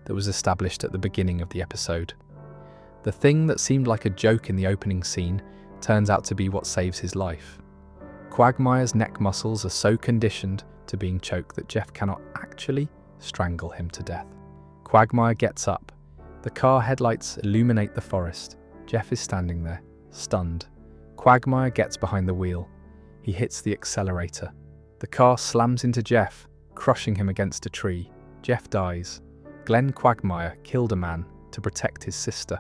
that was established at the beginning of the episode. The thing that seemed like a joke in the opening scene turns out to be what saves his life. Quagmire's neck muscles are so conditioned to being choked that Jeff cannot actually strangle him to death. Quagmire gets up. The car headlights illuminate the forest. Jeff is standing there, stunned. Quagmire gets behind the wheel. He hits the accelerator. The car slams into Jeff, crushing him against a tree. Jeff dies. Glenn Quagmire killed a man to protect his sister.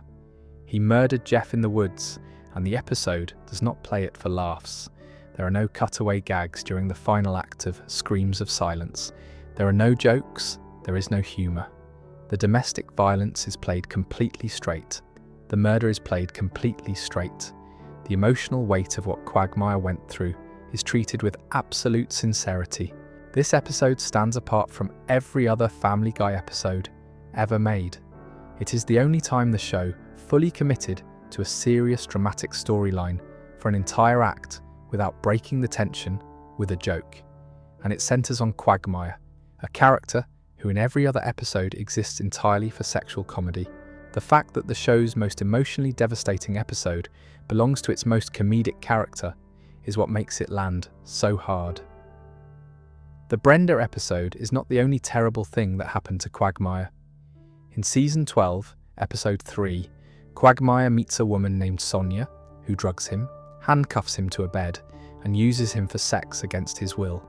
He murdered Jeff in the woods, and the episode does not play it for laughs. There are no cutaway gags during the final act of Screams of Silence. There are no jokes, there is no humour. The domestic violence is played completely straight. The murder is played completely straight. The emotional weight of what Quagmire went through is treated with absolute sincerity. This episode stands apart from every other Family Guy episode ever made. It is the only time the show fully committed to a serious dramatic storyline for an entire act without breaking the tension with a joke. And it centres on Quagmire, a character who in every other episode exists entirely for sexual comedy. The fact that the show's most emotionally devastating episode belongs to its most comedic character is what makes it land so hard. The Brenda episode is not the only terrible thing that happened to Quagmire. In Season 12, Episode 3, Quagmire meets a woman named Sonia, who drugs him, handcuffs him to a bed, and uses him for sex against his will.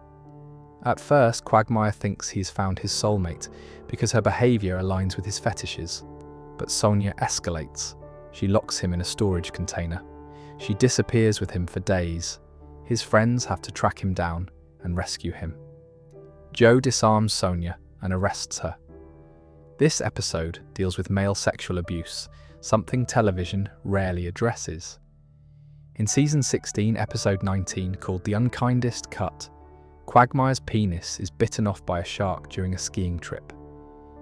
At first, Quagmire thinks he's found his soulmate because her behaviour aligns with his fetishes. But Sonia escalates. She locks him in a storage container. She disappears with him for days. His friends have to track him down and rescue him. Joe disarms Sonia and arrests her. This episode deals with male sexual abuse, something television rarely addresses. In Season 16, Episode 19, called The Unkindest Cut, Quagmire's penis is bitten off by a shark during a skiing trip.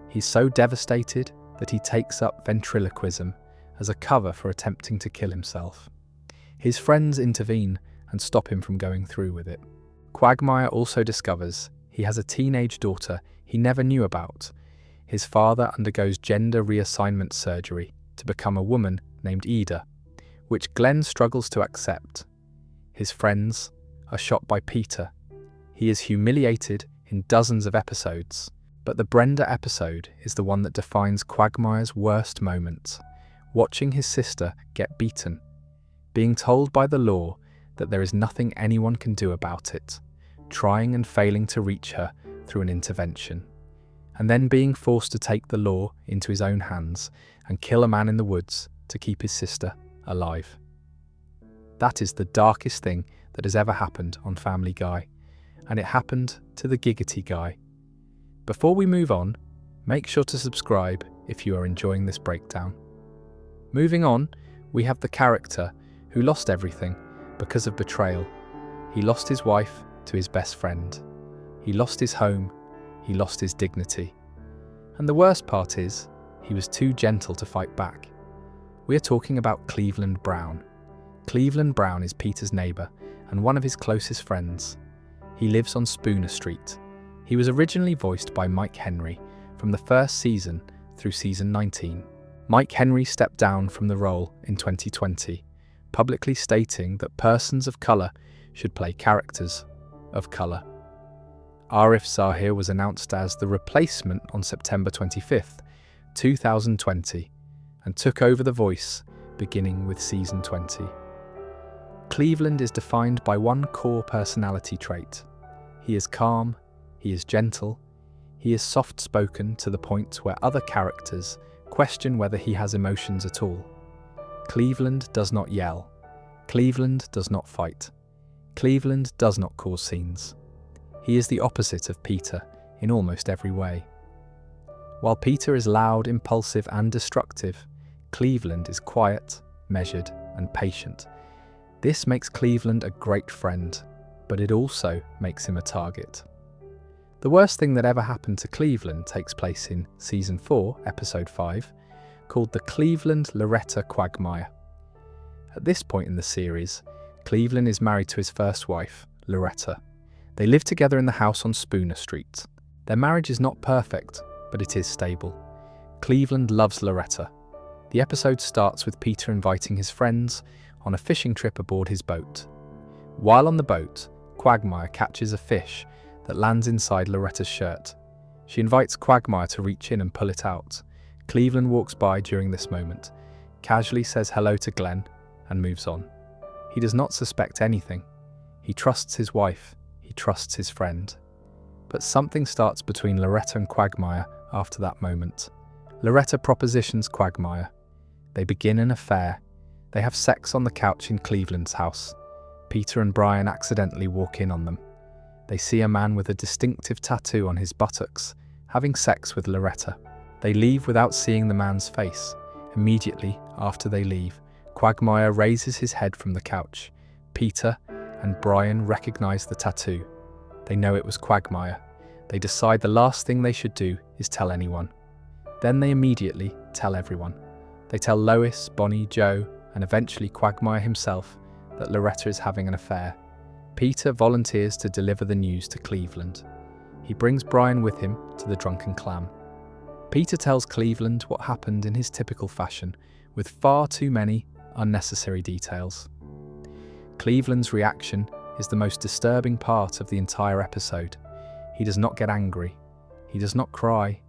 He's so devastated that he takes up ventriloquism as a cover for attempting to kill himself. His friends intervene and stop him from going through with it. Quagmire also discovers he has a teenage daughter he never knew about. His father undergoes gender reassignment surgery to become a woman named Ida, which Glenn struggles to accept. His friends are shot by Peter. He is humiliated in dozens of episodes, but the Brenda episode is the one that defines Quagmire's worst moment. Watching his sister get beaten, being told by the law that there is nothing anyone can do about it, trying and failing to reach her through an intervention, and then being forced to take the law into his own hands and kill a man in the woods to keep his sister alive. That is the darkest thing that has ever happened on Family Guy, and it happened to the Giggity guy. Before we move on, make sure to subscribe if you are enjoying this breakdown. Moving on, we have the character who lost everything because of betrayal. He lost his wife to his best friend. He lost his home. He lost his dignity. And the worst part is, he was too gentle to fight back. We are talking about Cleveland Brown. Cleveland Brown is Peter's neighbour and one of his closest friends. He lives on Spooner Street. He was originally voiced by Mike Henry from the first season through season 19. Mike Henry stepped down from the role in 2020, publicly stating that persons of colour should play characters of colour. Arif Zahir was announced as the replacement on September 25th, 2020, and took over the voice beginning with season 20. Cleveland is defined by one core personality trait. He is calm, he is gentle, he is soft-spoken to the point where other characters question whether he has emotions at all. Cleveland does not yell. Cleveland does not fight. Cleveland does not cause scenes. He is the opposite of Peter in almost every way. While Peter is loud, impulsive and destructive, Cleveland is quiet, measured and patient. This makes Cleveland a great friend, but it also makes him a target. The worst thing that ever happened to Cleveland takes place in Season 4, Episode 5, called the Cleveland-Loretta Quagmire. At this point in the series, Cleveland is married to his first wife, Loretta. They live together in the house on Spooner Street. Their marriage is not perfect, but it is stable. Cleveland loves Loretta. The episode starts with Peter inviting his friends on a fishing trip aboard his boat. While on the boat, Quagmire catches a fish that lands inside Loretta's shirt. She invites Quagmire to reach in and pull it out. Cleveland walks by during this moment, casually says hello to Glenn, and moves on. He does not suspect anything. He trusts his wife. He trusts his friend. But something starts between Loretta and Quagmire after that moment. Loretta propositions Quagmire. They begin an affair. They have sex on the couch in Cleveland's house. Peter and Brian accidentally walk in on them. They see a man with a distinctive tattoo on his buttocks having sex with Loretta. They leave without seeing the man's face. Immediately after they leave, Quagmire raises his head from the couch. Peter and Brian recognize the tattoo. They know it was Quagmire. They decide the last thing they should do is tell anyone. Then they immediately tell everyone. They tell Lois, Bonnie, Joe, and eventually Quagmire himself that Loretta is having an affair. Peter volunteers to deliver the news to Cleveland. He brings Brian with him to the Drunken Clam. Peter tells Cleveland what happened in his typical fashion, with far too many unnecessary details. Cleveland's reaction is the most disturbing part of the entire episode. He does not get angry. He does not cry.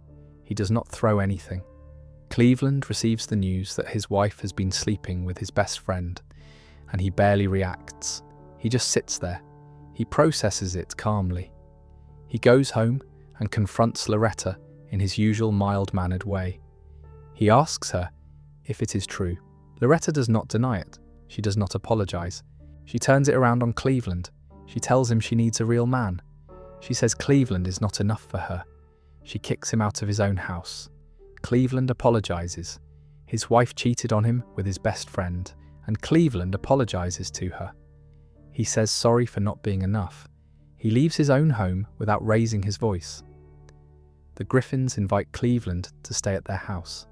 He does not throw anything. Cleveland receives the news that his wife has been sleeping with his best friend, and he barely reacts. He just sits there. He processes it calmly. He goes home and confronts Loretta in his usual mild-mannered way. He asks her if it is true. Loretta does not deny it. She does not apologize. She turns it around on Cleveland. She tells him she needs a real man. She says Cleveland is not enough for her. She kicks him out of his own house. Cleveland apologizes. His wife cheated on him with his best friend, and Cleveland apologizes to her. He says sorry for not being enough. He leaves his own home without raising his voice. The Griffins invite Cleveland to stay at their house.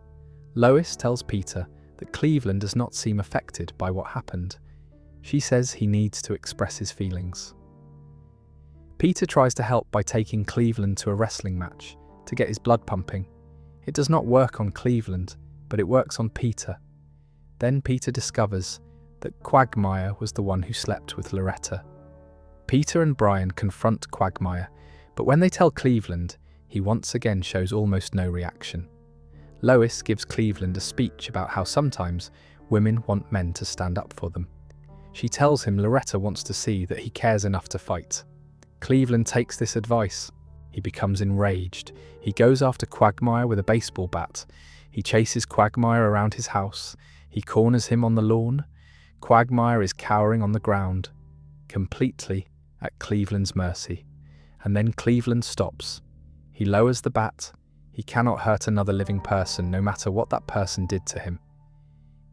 Lois tells Peter that Cleveland does not seem affected by what happened. She says he needs to express his feelings. Peter tries to help by taking Cleveland to a wrestling match to get his blood pumping. It does not work on Cleveland, but it works on Peter. Then Peter discovers that Quagmire was the one who slept with Loretta. Peter and Brian confront Quagmire, but when they tell Cleveland, he once again shows almost no reaction. Lois gives Cleveland a speech about how sometimes women want men to stand up for them. She tells him Loretta wants to see that he cares enough to fight. Cleveland takes this advice. He becomes enraged. He goes after Quagmire with a baseball bat. He chases Quagmire around his house. He corners him on the lawn. Quagmire is cowering on the ground, completely at Cleveland's mercy. And then Cleveland stops. He lowers the bat. He cannot hurt another living person, no matter what that person did to him.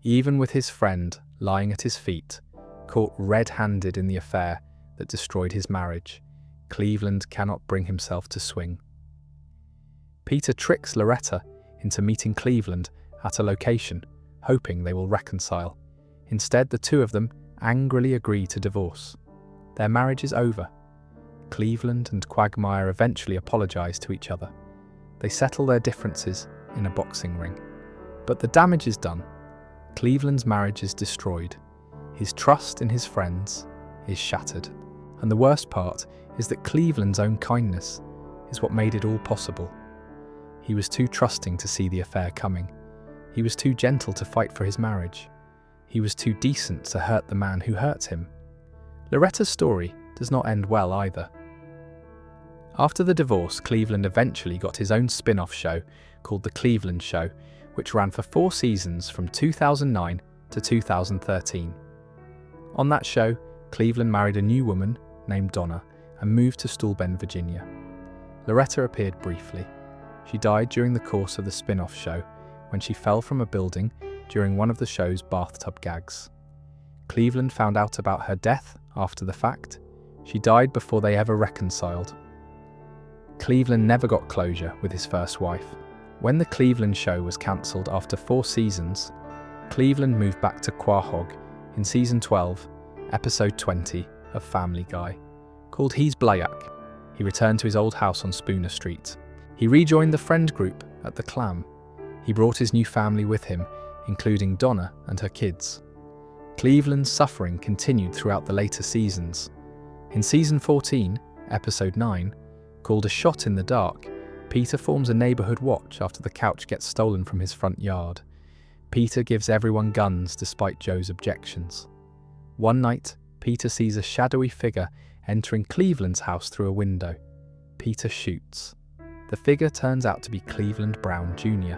Even with his friend lying at his feet, caught red-handed in the affair that destroyed his marriage, Cleveland cannot bring himself to swing. Peter tricks Loretta into meeting Cleveland at a location, hoping they will reconcile. Instead, the two of them angrily agree to divorce. Their marriage is over. Cleveland and Quagmire eventually apologize to each other. They settle their differences in a boxing ring. But the damage is done. Cleveland's marriage is destroyed. His trust in his friends is shattered. And the worst part is that Cleveland's own kindness is what made it all possible. He was too trusting to see the affair coming. He was too gentle to fight for his marriage. He was too decent to hurt the man who hurt him. Loretta's story does not end well either. After the divorce, Cleveland eventually got his own spin-off show called The Cleveland Show, which ran for 4 seasons from 2009 to 2013. On that show, Cleveland married a new woman named Donna and moved to Steuben, Virginia. Loretta appeared briefly. She died during the course of the spin-off show when she fell from a building during one of the show's bathtub gags. Cleveland found out about her death after the fact. She died before they ever reconciled. Cleveland never got closure with his first wife. When the Cleveland show was cancelled after 4 seasons, Cleveland moved back to Quahog in season 12, episode 20 of Family Guy. Called He's Blayak, he returned to his old house on Spooner Street. He rejoined the friend group at the Clam. He brought his new family with him, including Donna and her kids. Cleveland's suffering continued throughout the later seasons. In season 14, episode 9, called A Shot in the Dark, Peter forms a neighbourhood watch after the couch gets stolen from his front yard. Peter gives everyone guns despite Joe's objections. One night, Peter sees a shadowy figure entering Cleveland's house through a window. Peter shoots. The figure turns out to be Cleveland Brown Jr.,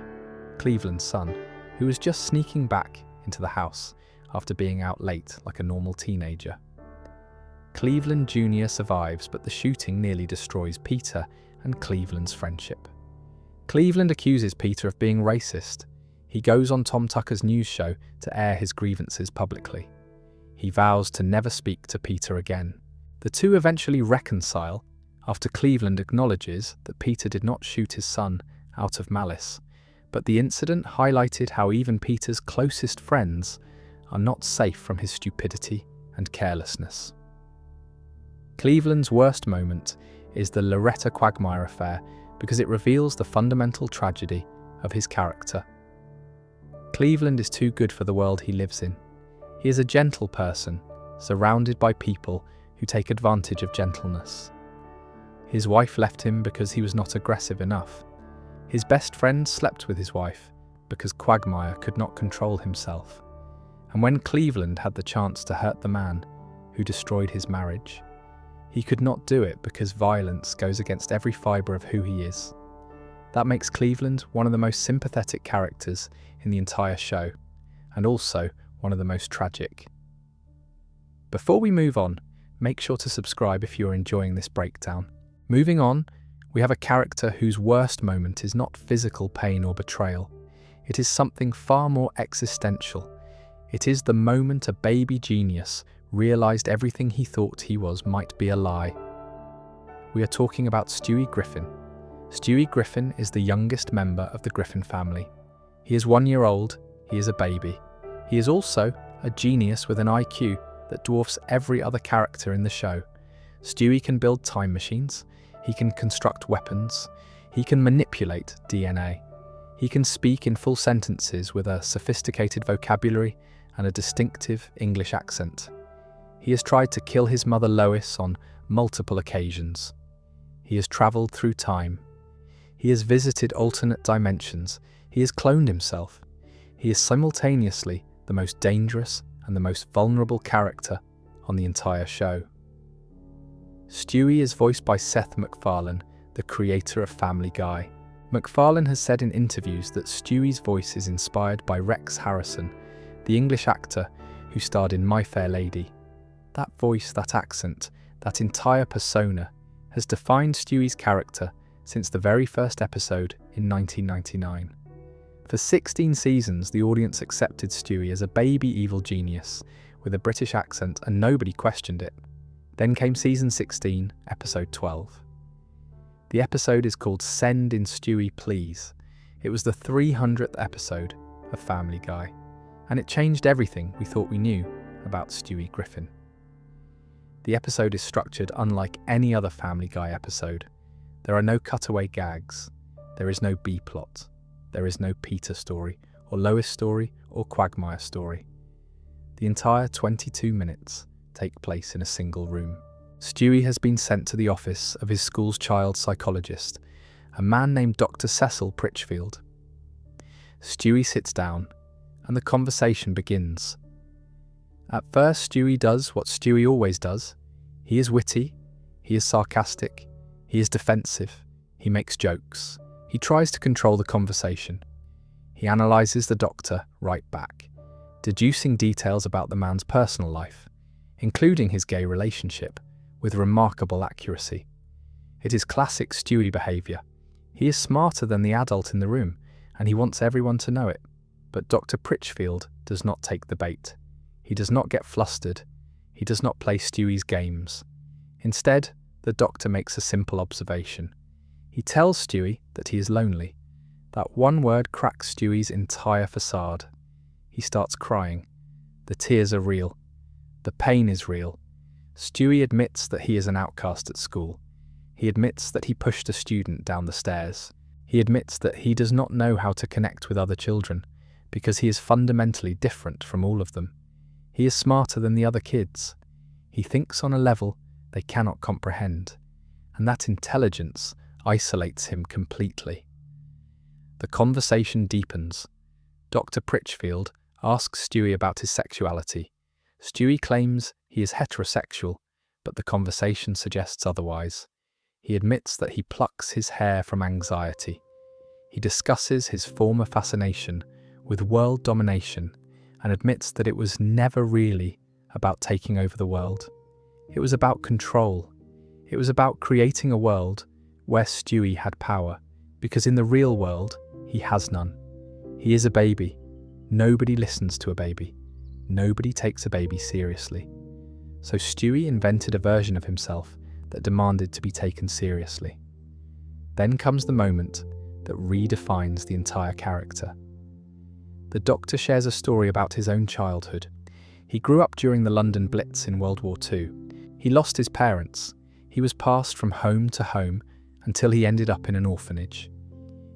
Cleveland's son, who was just sneaking back into the house after being out late like a normal teenager. Cleveland Jr. survives, but the shooting nearly destroys Peter and Cleveland's friendship. Cleveland accuses Peter of being racist. He goes on Tom Tucker's news show to air his grievances publicly. He vows to never speak to Peter again. The two eventually reconcile after Cleveland acknowledges that Peter did not shoot his son out of malice, but the incident highlighted how even Peter's closest friends are not safe from his stupidity and carelessness. Cleveland's worst moment is the Loretta Quagmire affair because it reveals the fundamental tragedy of his character. Cleveland is too good for the world he lives in. He is a gentle person, surrounded by people who take advantage of gentleness. His wife left him because he was not aggressive enough. His best friend slept with his wife because Quagmire could not control himself. And when Cleveland had the chance to hurt the man who destroyed his marriage, he could not do it because violence goes against every fibre of who he is. That makes Cleveland one of the most sympathetic characters in the entire show, and also one of the most tragic. Before we move on, make sure to subscribe if you are enjoying this breakdown. Moving on, we have a character whose worst moment is not physical pain or betrayal. It is something far more existential. It is the moment a baby genius realised everything he thought he was might be a lie. We are talking about Stewie Griffin. Stewie Griffin is the youngest member of the Griffin family. He is 1 year old, he is a baby. He is also a genius with an IQ that dwarfs every other character in the show. Stewie can build time machines, he can construct weapons, he can manipulate DNA. He can speak in full sentences with a sophisticated vocabulary and a distinctive English accent. He has tried to kill his mother Lois on multiple occasions. He has travelled through time. He has visited alternate dimensions. He has cloned himself. He is simultaneously the most dangerous and the most vulnerable character on the entire show. Stewie is voiced by Seth MacFarlane, the creator of Family Guy. MacFarlane has said in interviews that Stewie's voice is inspired by Rex Harrison, the English actor who starred in My Fair Lady. That voice, that accent, that entire persona has defined Stewie's character since the very first episode in 1999. For 16 seasons, the audience accepted Stewie as a baby evil genius with a British accent, and nobody questioned it. Then came season 16, episode 12. The episode is called Send in Stewie Please. It was the 300th episode of Family Guy, and it changed everything we thought we knew about Stewie Griffin. The episode is structured unlike any other Family Guy episode. There are no cutaway gags. There is no B-plot. There is no Peter story, or Lois story, or Quagmire story. The entire 22 minutes take place in a single room. Stewie has been sent to the office of his school's child psychologist, a man named Dr. Cecil Pritchfield. Stewie sits down, and the conversation begins. At first, Stewie does what Stewie always does. He is witty, he is sarcastic, he is defensive, he makes jokes. He tries to control the conversation. He analyses the doctor right back, deducing details about the man's personal life, including his gay relationship, with remarkable accuracy. It is classic Stewie behaviour. He is smarter than the adult in the room, and he wants everyone to know it. But Dr. Pritchfield does not take the bait. He does not get flustered. He does not play Stewie's games. Instead, the doctor makes a simple observation. He tells Stewie that he is lonely. That one word cracks Stewie's entire facade. He starts crying. The tears are real. The pain is real. Stewie admits that he is an outcast at school. He admits that he pushed a student down the stairs. He admits that he does not know how to connect with other children because he is fundamentally different from all of them. He is smarter than the other kids. He thinks on a level they cannot comprehend, and that intelligence isolates him completely. The conversation deepens. Dr. Pritchfield asks Stewie about his sexuality. Stewie claims he is heterosexual, but the conversation suggests otherwise. He admits that he plucks his hair from anxiety. He discusses his former fascination with world domination and admits that it was never really about taking over the world. It was about control. It was about creating a world where Stewie had power, because in the real world, he has none. He is a baby. Nobody listens to a baby. Nobody takes a baby seriously. So Stewie invented a version of himself that demanded to be taken seriously. Then comes the moment that redefines the entire character. The Doctor shares a story about his own childhood. He grew up during the London Blitz in World War II. He lost his parents. He was passed from home to home until he ended up in an orphanage.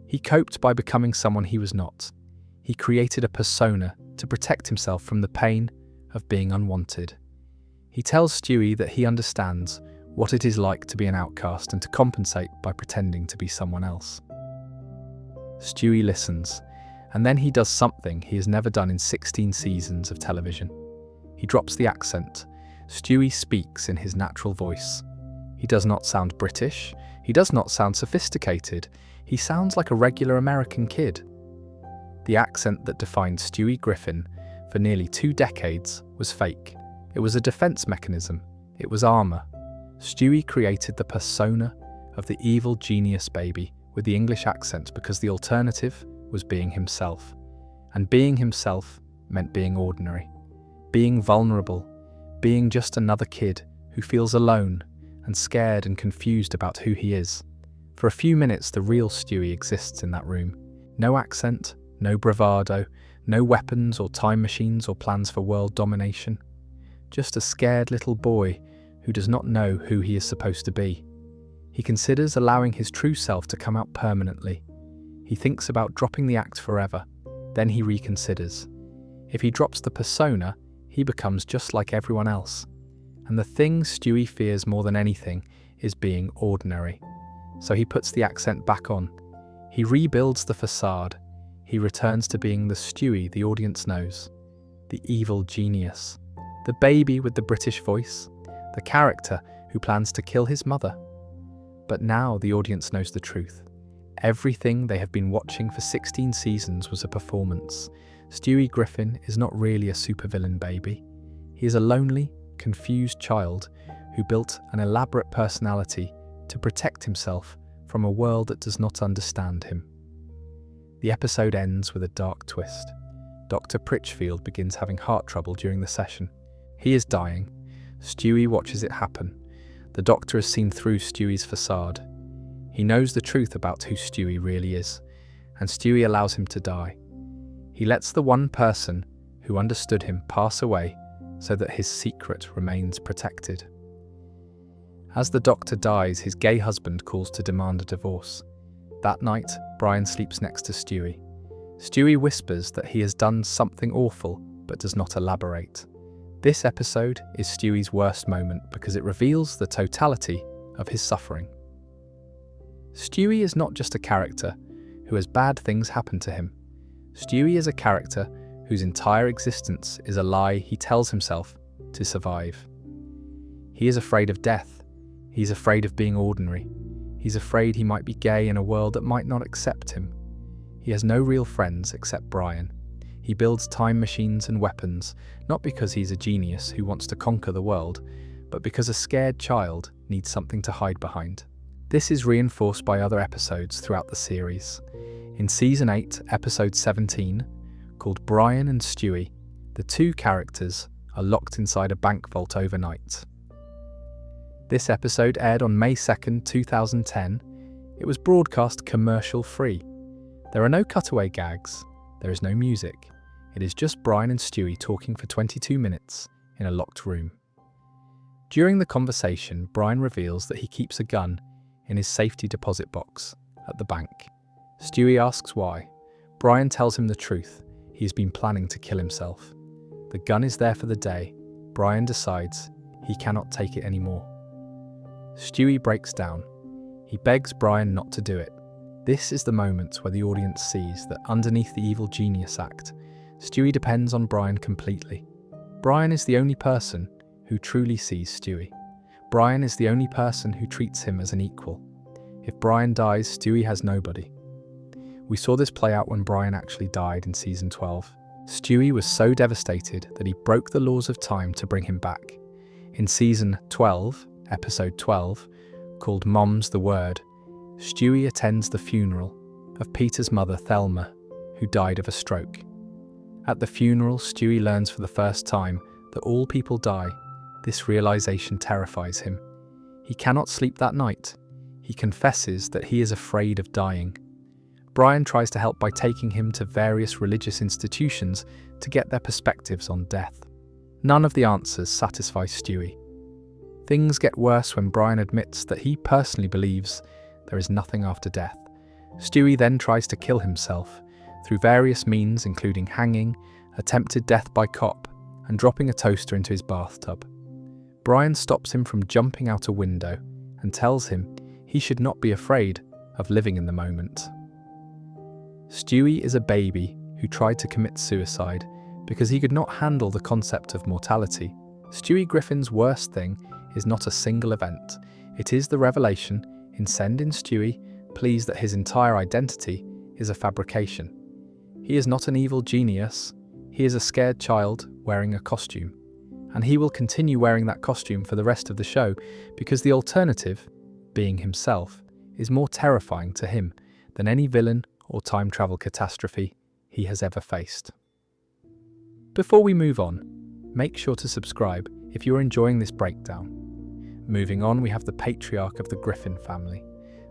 He coped by becoming someone he was not. He created a persona to protect himself from the pain of being unwanted. He tells Stewie that he understands what it is like to be an outcast and to compensate by pretending to be someone else. Stewie listens, and then he does something he has never done in 16 seasons of television. He drops the accent. Stewie speaks in his natural voice. He does not sound British. He does not sound sophisticated. He sounds like a regular American kid. The accent that defined Stewie Griffin for nearly 2 decades was fake. It was a defense mechanism. It was armor. Stewie created the persona of the evil genius baby with the English accent because the alternative was being himself. And being himself meant being ordinary, being vulnerable, being just another kid who feels alone and scared and confused about who he is. For a few minutes, the real Stewie exists in that room. No accent, no bravado, no weapons or time machines or plans for world domination. Just a scared little boy who does not know who he is supposed to be. He considers allowing his true self to come out permanently. He thinks about dropping the act forever. Then he reconsiders. If he drops the persona, he becomes just like everyone else. And the thing Stewie fears more than anything is being ordinary. So he puts the accent back on. He rebuilds the facade. He returns to being the Stewie the audience knows. The evil genius. The baby with the British voice. The character who plans to kill his mother. But now the audience knows the truth. Everything they have been watching for 16 seasons was a performance. Stewie Griffin is not really a supervillain baby. He is a lonely, confused child who built an elaborate personality to protect himself from a world that does not understand him. The episode ends with a dark twist. Dr. Pritchfield begins having heart trouble during the session. He is dying. Stewie watches it happen. The doctor has seen through Stewie's facade. He knows the truth about who Stewie really is, and Stewie allows him to die. He lets the one person who understood him pass away so that his secret remains protected. As the doctor dies, his gay husband calls to demand a divorce. That night, Brian sleeps next to Stewie. Stewie whispers that he has done something awful, but does not elaborate. This episode is Stewie's worst moment because it reveals the totality of his suffering. Stewie is not just a character who has bad things happen to him. Stewie is a character whose entire existence is a lie he tells himself to survive. He is afraid of death. He's afraid of being ordinary. He's afraid he might be gay in a world that might not accept him. He has no real friends except Brian. He builds time machines and weapons, not because he's a genius who wants to conquer the world, but because a scared child needs something to hide behind. This is reinforced by other episodes throughout the series. In Season 8, Episode 17, called Brian and Stewie, the two characters are locked inside a bank vault overnight. This episode aired on May 2nd, 2010. It was broadcast commercial-free. There are no cutaway gags. There is no music. It is just Brian and Stewie talking for 22 minutes in a locked room. During the conversation, Brian reveals that he keeps a gun in his safety deposit box at the bank. Stewie asks why. Brian tells him the truth. He has been planning to kill himself. The gun is there for the day. Brian decides he cannot take it anymore. Stewie breaks down. He begs Brian not to do it. This is the moment where the audience sees that underneath the evil genius act, Stewie depends on Brian completely. Brian is the only person who truly sees Stewie. Brian is the only person who treats him as an equal. If Brian dies, Stewie has nobody. We saw this play out when Brian actually died in Season 12. Stewie was so devastated that he broke the laws of time to bring him back. In Season 12, Episode 12, called Mom's the Word, Stewie attends the funeral of Peter's mother Thelma, who died of a stroke. At the funeral, Stewie learns for the first time that all people die. This realization terrifies him. He cannot sleep that night. He confesses that he is afraid of dying. Brian tries to help by taking him to various religious institutions to get their perspectives on death. None of the answers satisfy Stewie. Things get worse when Brian admits that he personally believes there is nothing after death. Stewie then tries to kill himself through various means, including hanging, attempted death by cop, and dropping a toaster into his bathtub. Brian stops him from jumping out a window and tells him he should not be afraid of living in the moment. Stewie is a baby who tried to commit suicide because he could not handle the concept of mortality. Stewie Griffin's worst thing is not a single event. It is the revelation in Send in Stewie pleas that his entire identity is a fabrication. He is not an evil genius. He is a scared child wearing a costume. And he will continue wearing that costume for the rest of the show because the alternative, being himself, is more terrifying to him than any villain or time travel catastrophe he has ever faced. Before we move on, make sure to subscribe if you're enjoying this breakdown. Moving on, we have the patriarch of the Griffin family,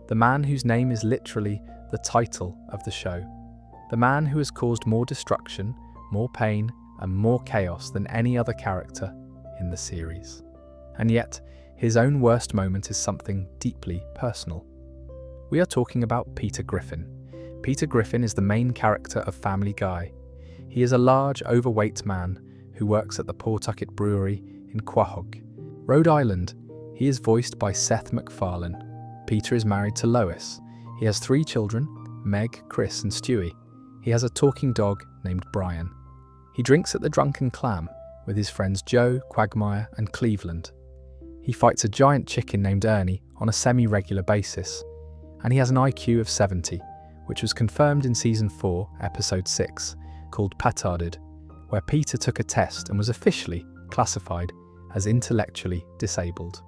the man whose name is literally the title of the show, the man who has caused more destruction, more pain, and more chaos than any other character in the series. And yet, his own worst moment is something deeply personal. We are talking about Peter Griffin. Peter Griffin is the main character of Family Guy. He is a large, overweight man who works at the Pawtucket Brewery in Quahog, Rhode Island. He is voiced by Seth MacFarlane. Peter is married to Lois. He has 3 children, Meg, Chris, and Stewie. He has a talking dog named Brian. He drinks at the Drunken Clam with his friends Joe, Quagmire, and Cleveland. He fights a giant chicken named Ernie on a semi-regular basis, and he has an IQ of 70, which was confirmed in Season 4, Episode 6, called Petarded, where Peter took a test and was officially classified as intellectually disabled.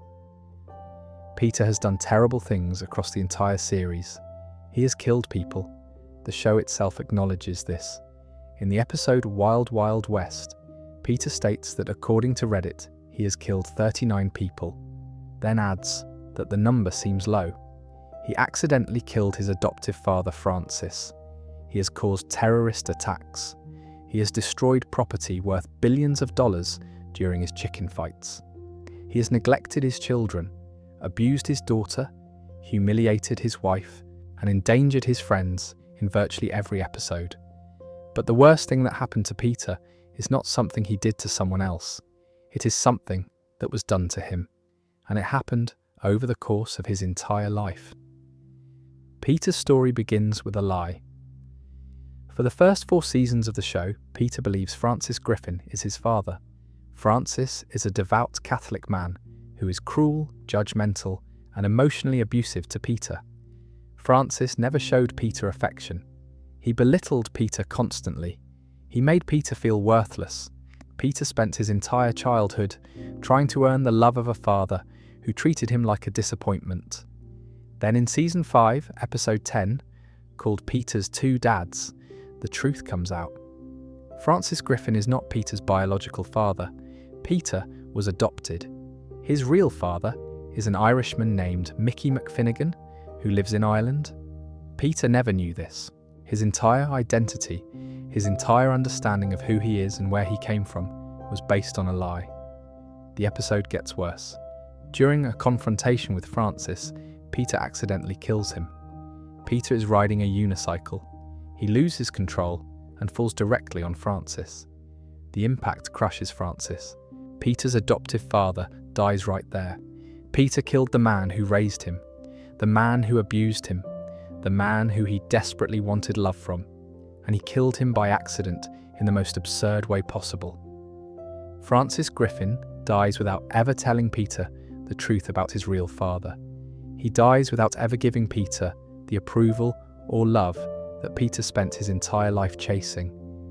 Peter has done terrible things across the entire series. He has killed people. The show itself acknowledges this. In the episode Wild Wild West, Peter states that according to Reddit, he has killed 39 people, then adds that the number seems low. He accidentally killed his adoptive father Francis. He has caused terrorist attacks. He has destroyed property worth billions of dollars during his chicken fights. He has neglected his children, abused his daughter, humiliated his wife, and endangered his friends in virtually every episode. But the worst thing that happened to Peter is not something he did to someone else. It is something that was done to him, and it happened over the course of his entire life. Peter's story begins with a lie. For the first 4 seasons of the show, Peter believes Francis Griffin is his father. Francis is a devout Catholic man who is cruel, judgmental, and emotionally abusive to Peter. Francis never showed Peter affection. He belittled Peter constantly. He made Peter feel worthless. Peter spent his entire childhood trying to earn the love of a father who treated him like a disappointment. Then in Season 5, Episode 10, called Peter's Two Dads, the truth comes out. Francis Griffin is not Peter's biological father. Peter was adopted. His real father is an Irishman named Mickey McFinnigan, who lives in Ireland. Peter never knew this. His entire identity, his entire understanding of who he is and where he came from, was based on a lie. The episode gets worse. During a confrontation with Francis, Peter accidentally kills him. Peter is riding a unicycle. He loses control and falls directly on Francis. The impact crushes Francis. Peter's adoptive father dies right there. Peter killed the man who raised him, the man who abused him, the man who he desperately wanted love from, and he killed him by accident in the most absurd way possible. Francis Griffin dies without ever telling Peter the truth about his real father. He dies without ever giving Peter the approval or love that Peter spent his entire life chasing,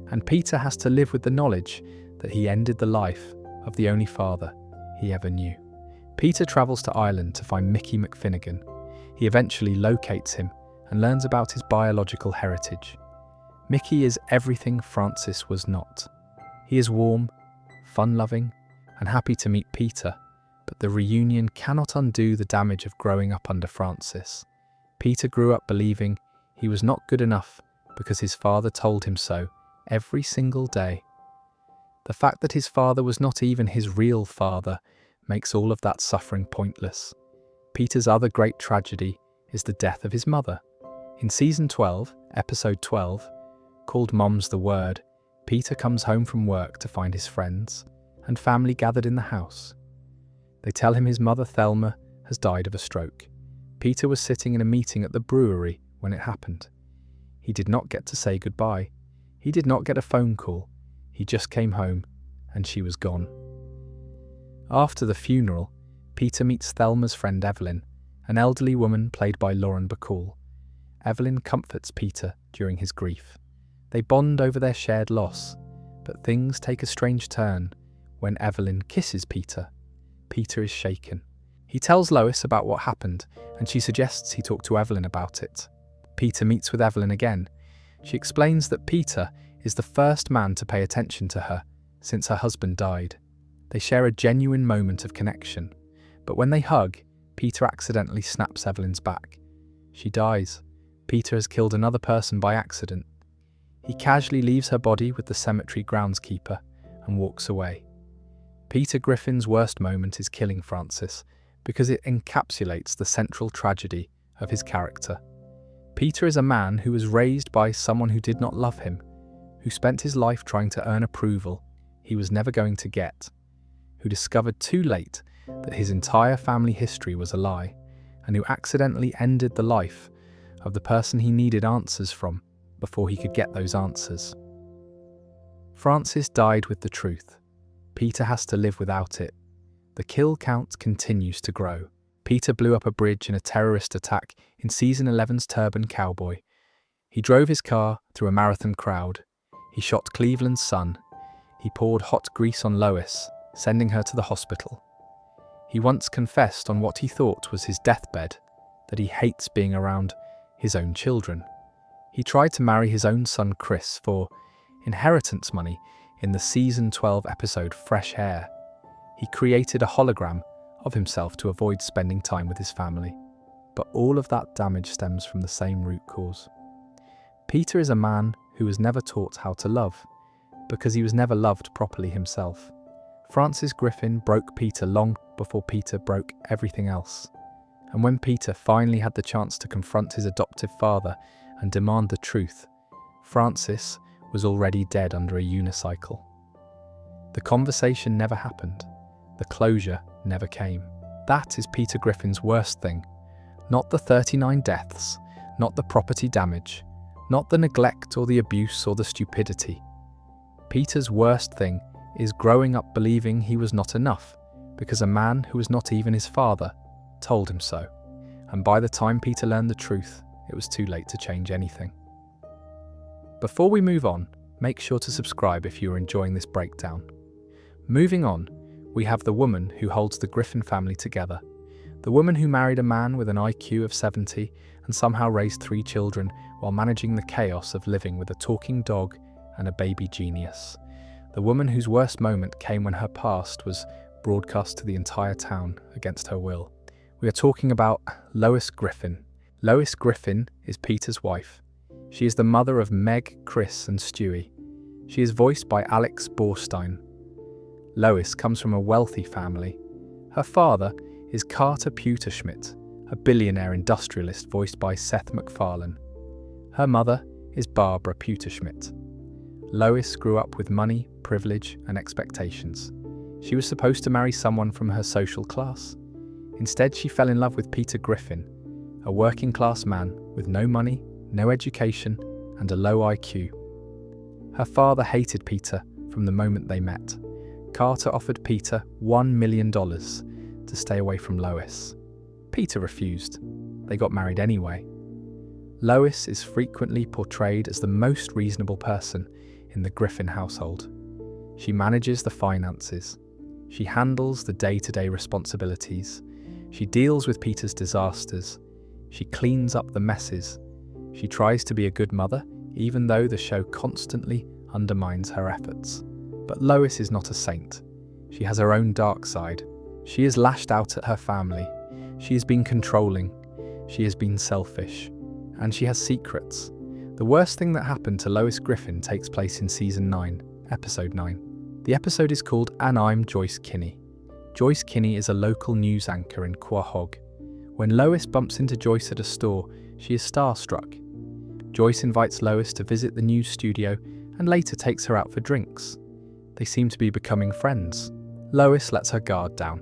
and Peter has to live with the knowledge that he ended the life of the only father he ever knew. Peter travels to Ireland to find Mickey McFinnigan. He eventually locates him and learns about his biological heritage. Mickey is everything Francis was not. He is warm, fun-loving, and happy to meet Peter, but the reunion cannot undo the damage of growing up under Francis. Peter grew up believing he was not good enough because his father told him so every single day. The fact that his father was not even his real father makes all of that suffering pointless. Peter's other great tragedy is the death of his mother. In Season 12, Episode 12, called Mom's the Word, Peter comes home from work to find his friends and family gathered in the house. They tell him his mother Thelma has died of a stroke. Peter was sitting in a meeting at the brewery when it happened. He did not get to say goodbye. He did not get a phone call. He just came home and she was gone. After the funeral, Peter meets Thelma's friend Evelyn, an elderly woman played by Lauren Bacall. Evelyn comforts Peter during his grief. They bond over their shared loss, but things take a strange turn when Evelyn kisses Peter. Peter is shaken. He tells Lois about what happened, and she suggests he talk to Evelyn about it. Peter meets with Evelyn again. She explains that Peter is the first man to pay attention to her since her husband died. They share a genuine moment of connection, but when they hug, Peter accidentally snaps Evelyn's back. She dies. Peter has killed another person by accident. He casually leaves her body with the cemetery groundskeeper and walks away. Peter Griffin's worst moment is killing Francis because it encapsulates the central tragedy of his character. Peter is a man who was raised by someone who did not love him, who spent his life trying to earn approval he was never going to get, who discovered too late that his entire family history was a lie, and who accidentally ended the life of the person he needed answers from before he could get those answers. Francis died with the truth. Peter has to live without it. The kill count continues to grow. Peter blew up a bridge in a terrorist attack in Season 11's Turban Cowboy. He drove his car through a marathon crowd. He shot Cleveland's son. He poured hot grease on Lois, sending her to the hospital. He once confessed on what he thought was his deathbed that he hates being around his own children. He tried to marry his own son Chris for inheritance money in the Season 12 episode Fresh Air. He created a hologram of himself to avoid spending time with his family. But all of that damage stems from the same root cause. Peter is a man who was never taught how to love, because he was never loved properly himself. Francis Griffin broke Peter long before Peter broke everything else. And when Peter finally had the chance to confront his adoptive father and demand the truth, Francis was already dead under a unicycle. The conversation never happened. The closure never came. That is Peter Griffin's worst thing. Not the 39 deaths, not the property damage, not the neglect or the abuse or the stupidity. Peter's worst thing is growing up believing he was not enough, because a man who was not even his father told him so. And by the time Peter learned the truth, it was too late to change anything. Before we move on, make sure to subscribe if you are enjoying this breakdown. Moving on, we have the woman who holds the Griffin family together. The woman who married a man with an IQ of 70 and somehow raised 3 children while managing the chaos of living with a talking dog and a baby genius. The woman whose worst moment came when her past was broadcast to the entire town against her will. We are talking about Lois Griffin. Lois Griffin is Peter's wife. She is the mother of Meg, Chris and Stewie. She is voiced by Alex Borstein. Lois comes from a wealthy family. Her father is Carter Pewterschmidt, a billionaire industrialist voiced by Seth MacFarlane. Her mother is Barbara Pewterschmidt. Lois grew up with money, privilege, and expectations. She was supposed to marry someone from her social class. Instead, she fell in love with Peter Griffin, a working-class man with no money, no education, and a low IQ. Her father hated Peter from the moment they met. Carter offered Peter $1 million to stay away from Lois. Peter refused. They got married anyway. Lois is frequently portrayed as the most reasonable person in the Griffin household. She manages the finances. She handles the day-to-day responsibilities. She deals with Peter's disasters. She cleans up the messes. She tries to be a good mother, even though the show constantly undermines her efforts. But Lois is not a saint. She has her own dark side. She is lashed out at her family. She has been controlling. She has been selfish. And she has secrets. The worst thing that happened to Lois Griffin takes place in Season 9, Episode 9. The episode is called And I'm Joyce Kinney. Joyce Kinney is a local news anchor in Quahog. When Lois bumps into Joyce at a store, she is starstruck. Joyce invites Lois to visit the news studio and later takes her out for drinks. They seem to be becoming friends. Lois lets her guard down.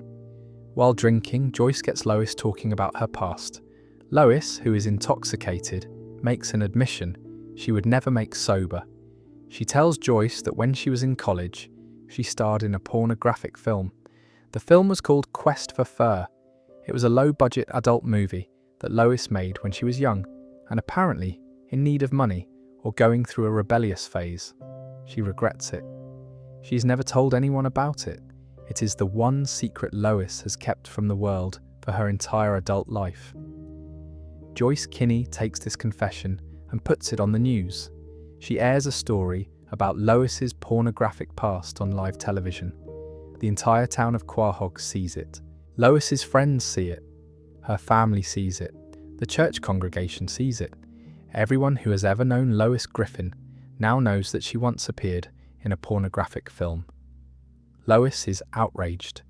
While drinking, Joyce gets Lois talking about her past. Lois, who is intoxicated, makes an admission she would never make sober. She tells Joyce that when she was in college, she starred in a pornographic film. The film was called Quest for Fur. It was a low-budget adult movie that Lois made when she was young and apparently in need of money or going through a rebellious phase. She regrets it. She's never told anyone about it. It is the one secret Lois has kept from the world for her entire adult life. Joyce Kinney takes this confession and puts it on the news. She airs a story about Lois's pornographic past on live television. The entire town of Quahog sees it. Lois's friends see it. Her family sees it. The church congregation sees it. Everyone who has ever known Lois Griffin now knows that she once appeared in a pornographic film. Lois is outraged.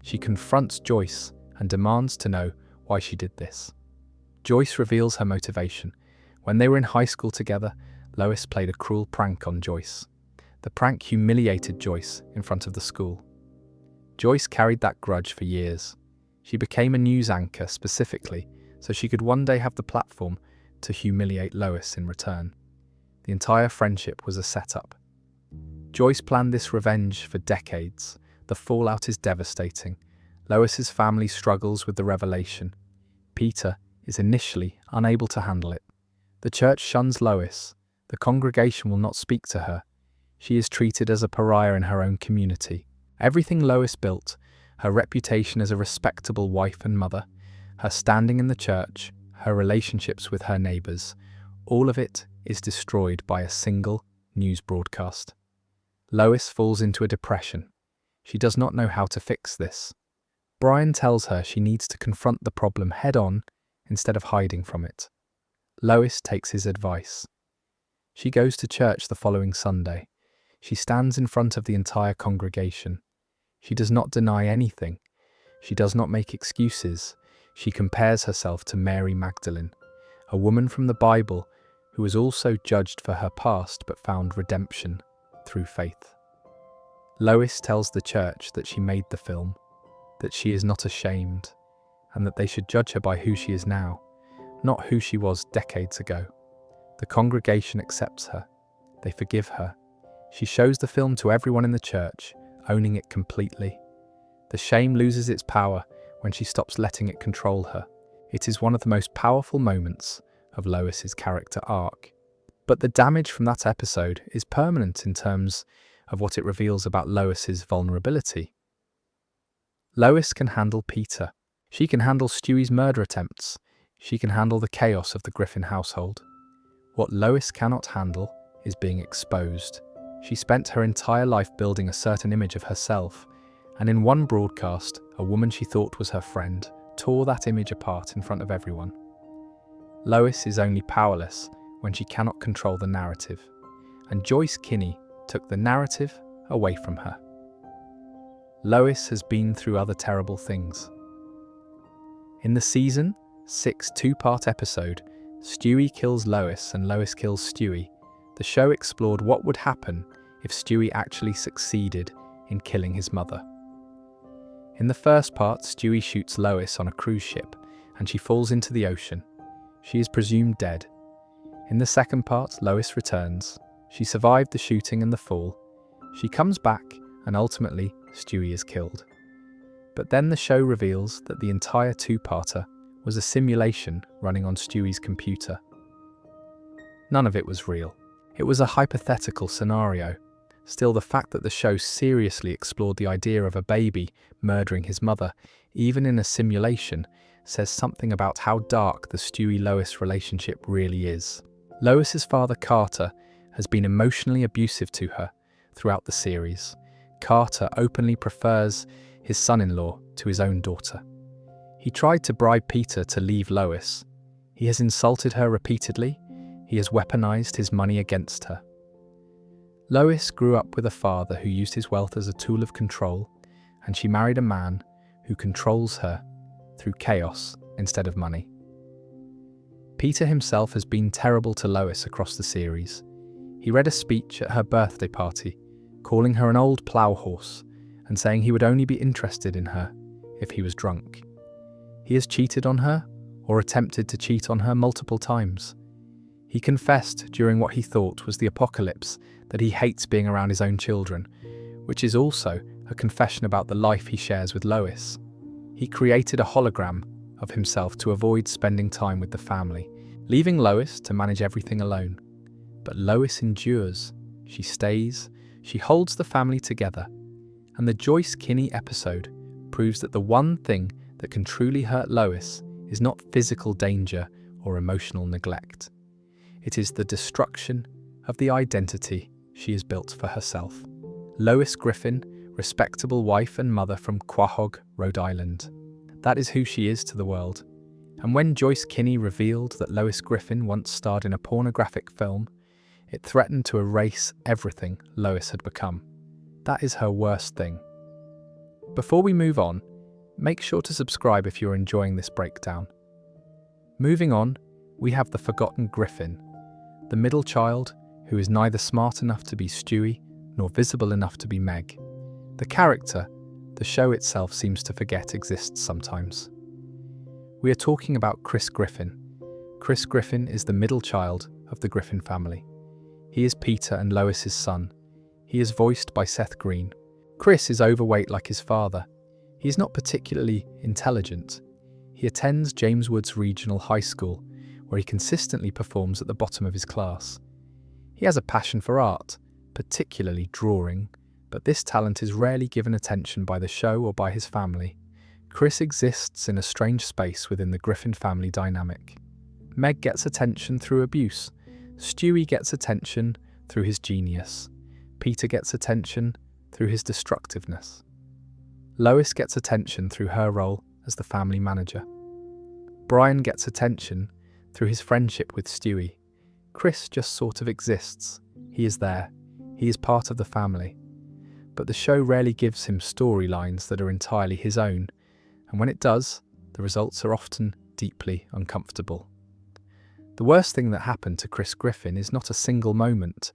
She confronts Joyce and demands to know why she did this. Joyce reveals her motivation. When they were in high school together, Lois played a cruel prank on Joyce. The prank humiliated Joyce in front of the school. Joyce carried that grudge for years. She became a news anchor specifically so she could one day have the platform to humiliate Lois in return. The entire friendship was a setup. Joyce planned this revenge for decades. The fallout is devastating, Lois's family struggles with the revelation. Peter is initially unable to handle it. The church shuns Lois. The congregation will not speak to her. She is treated as a pariah in her own community. Everything Lois built, her reputation as a respectable wife and mother, her standing in the church, her relationships with her neighbours, all of it is destroyed by a single news broadcast. Lois falls into a depression. She does not know how to fix this. Brian tells her she needs to confront the problem head-on instead of hiding from it. Lois takes his advice. She goes to church the following Sunday. She stands in front of the entire congregation. She does not deny anything. She does not make excuses. She compares herself to Mary Magdalene, a woman from the Bible who was also judged for her past but found redemption through faith. Lois tells the church that she made the film, that she is not ashamed, and that they should judge her by who she is now, not who she was decades ago. The congregation accepts her. They forgive her. She shows the film to everyone in the church, owning it completely. The shame loses its power when she stops letting it control her. It is one of the most powerful moments of Lois's character arc. But the damage from that episode is permanent in terms of what it reveals about Lois's vulnerability. Lois can handle Peter. She can handle Stewie's murder attempts. She can handle the chaos of the Griffin household. What Lois cannot handle is being exposed. She spent her entire life building a certain image of herself, and in one broadcast, a woman she thought was her friend tore that image apart in front of everyone. Lois is only powerless when she cannot control the narrative, and Joyce Kinney took the narrative away from her. Lois has been through other terrible things. In the season 6 two-part episode, Stewie kills Lois and Lois kills Stewie, the show explored what would happen if Stewie actually succeeded in killing his mother. In the first part, Stewie shoots Lois on a cruise ship and she falls into the ocean. She is presumed dead. In the second part, Lois returns. She survived the shooting and the fall. She comes back and ultimately Stewie is killed. But then the show reveals that the entire two-parter was a simulation running on Stewie's computer. None of it was real. It was a hypothetical scenario. Still, the fact that the show seriously explored the idea of a baby murdering his mother, even in a simulation, says something about how dark the Stewie-Lois relationship really is. Lois's father, Carter, has been emotionally abusive to her throughout the series. Carter openly prefers his son-in-law to his own daughter. He tried to bribe Peter to leave Lois. He has insulted her repeatedly. He has weaponized his money against her. Lois grew up with a father who used his wealth as a tool of control, and she married a man who controls her through chaos instead of money. Peter himself has been terrible to Lois across the series. He read a speech at her birthday party, calling her an old plough horse and saying he would only be interested in her if he was drunk. He has cheated on her or attempted to cheat on her multiple times. He confessed during what he thought was the apocalypse that he hates being around his own children, which is also a confession about the life he shares with Lois. He created a hologram of himself to avoid spending time with the family, leaving Lois to manage everything alone. But Lois endures. She stays. She holds the family together. And the Joyce Kinney episode proves that the one thing that can truly hurt Lois is not physical danger or emotional neglect. It is the destruction of the identity she has built for herself. Lois Griffin, respectable wife and mother from Quahog, Rhode Island. That is who she is to the world. And when Joyce Kinney revealed that Lois Griffin once starred in a pornographic film, it threatened to erase everything Lois had become. That is her worst thing. Before we move on, make sure to subscribe if you're enjoying this breakdown. Moving on, we have the forgotten Griffin, the middle child who is neither smart enough to be Stewie nor visible enough to be Meg. The character the show itself seems to forget exists sometimes. We are talking about Chris Griffin. Chris Griffin is the middle child of the Griffin family. He is Peter and Lois's son. He is voiced by Seth Green. Chris is overweight like his father. He is not particularly intelligent. He attends James Woods Regional High School, where he consistently performs at the bottom of his class. He has a passion for art, particularly drawing, but this talent is rarely given attention by the show or by his family. Chris exists in a strange space within the Griffin family dynamic. Meg gets attention through abuse. Stewie gets attention through his genius. Peter gets attention through his destructiveness. Lois gets attention through her role as the family manager. Brian gets attention through his friendship with Stewie. Chris just sort of exists. He is there. He is part of the family. But the show rarely gives him storylines that are entirely his own, and when it does, the results are often deeply uncomfortable. The worst thing that happened to Chris Griffin is not a single moment.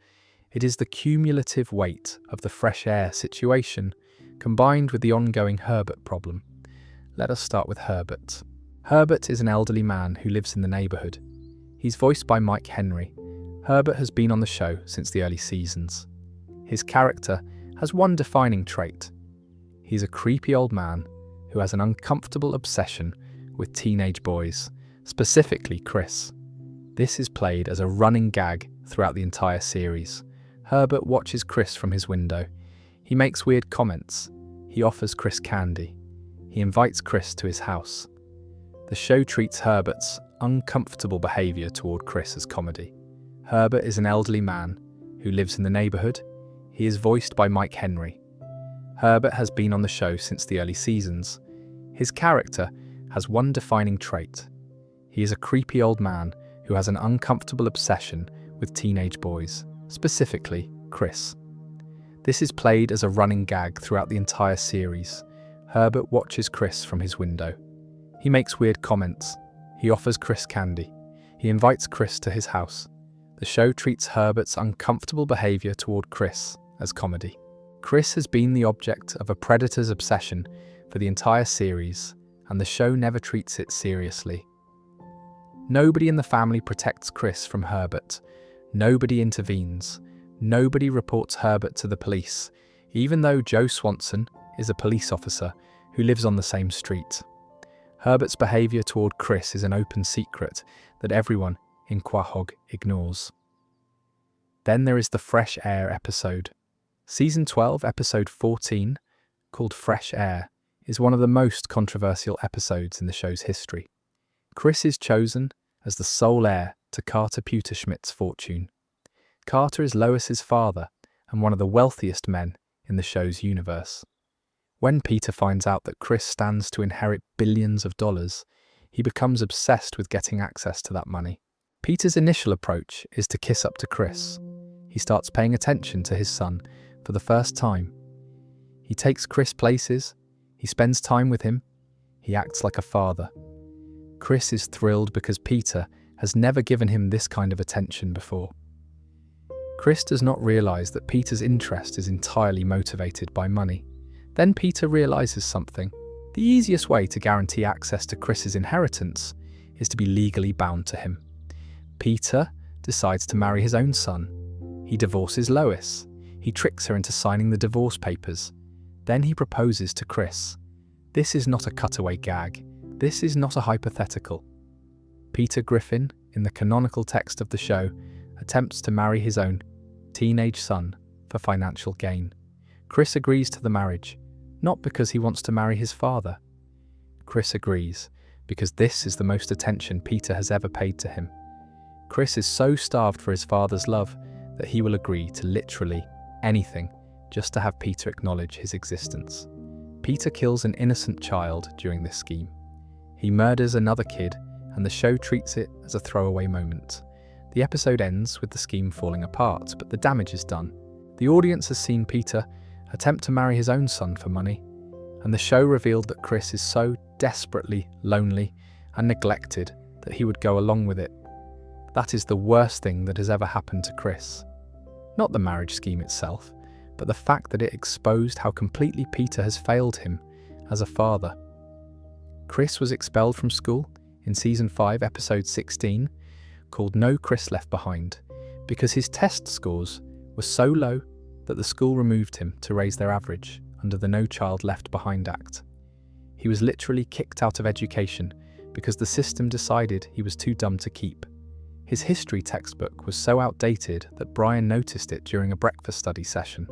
It is the cumulative weight of the fresh air situation, combined with the ongoing Herbert problem. Let us start with Herbert. Herbert is an elderly man who lives in the neighbourhood. He's voiced by Mike Henry. Herbert has been on the show since the early seasons. His character has one defining trait. He's a creepy old man who has an uncomfortable obsession with teenage boys, specifically Chris. This is played as a running gag throughout the entire series. Herbert watches Chris from his window. He makes weird comments. He offers Chris candy. He invites Chris to his house. The show treats Herbert's uncomfortable behaviour toward Chris as comedy. Herbert is an elderly man who lives in the neighbourhood. He is voiced by Mike Henry. Herbert has been on the show since the early seasons. His character has one defining trait. He is a creepy old man who has an uncomfortable obsession with teenage boys, specifically Chris. This is played as a running gag throughout the entire series. Herbert watches Chris from his window. He makes weird comments. He offers Chris candy. He invites Chris to his house. The show treats Herbert's uncomfortable behaviour toward Chris as comedy. Chris has been the object of a predator's obsession for the entire series, and the show never treats it seriously. Nobody in the family protects Chris from Herbert. Nobody intervenes. Nobody reports Herbert to the police, even though Joe Swanson is a police officer who lives on the same street. Herbert's behaviour toward Chris is an open secret that everyone in Quahog ignores. Then there is the Fresh Air episode. Season 12, episode 14, called Fresh Air, is one of the most controversial episodes in the show's history. Chris is chosen as the sole heir to Carter Pewterschmidt's fortune. Carter is Lois's father and one of the wealthiest men in the show's universe. When Peter finds out that Chris stands to inherit billions of dollars, he becomes obsessed with getting access to that money. Peter's initial approach is to kiss up to Chris. He starts paying attention to his son for the first time. He takes Chris places, he spends time with him, he acts like a father. Chris is thrilled because Peter has never given him this kind of attention before. Chris does not realise that Peter's interest is entirely motivated by money. Then Peter realises something. The easiest way to guarantee access to Chris's inheritance is to be legally bound to him. Peter decides to marry his own son. He divorces Lois. He tricks her into signing the divorce papers. Then he proposes to Chris. This is not a cutaway gag. This is not a hypothetical. Peter Griffin, in the canonical text of the show, attempts to marry his own teenage son for financial gain. Chris agrees to the marriage, not because he wants to marry his father. Chris agrees because this is the most attention Peter has ever paid to him. Chris is so starved for his father's love that he will agree to literally anything just to have Peter acknowledge his existence. Peter kills an innocent child during this scheme. He murders another kid, and the show treats it as a throwaway moment. The episode ends with the scheme falling apart, but the damage is done. The audience has seen Peter attempt to marry his own son for money, and the show revealed that Chris is so desperately lonely and neglected that he would go along with it. That is the worst thing that has ever happened to Chris. Not the marriage scheme itself, but the fact that it exposed how completely Peter has failed him as a father. Chris was expelled from school in Season 5, Episode 16, called No Chris Left Behind, because his test scores were so low that the school removed him to raise their average under the No Child Left Behind Act. He was literally kicked out of education because the system decided he was too dumb to keep. His history textbook was so outdated that Brian noticed it during a breakfast study session.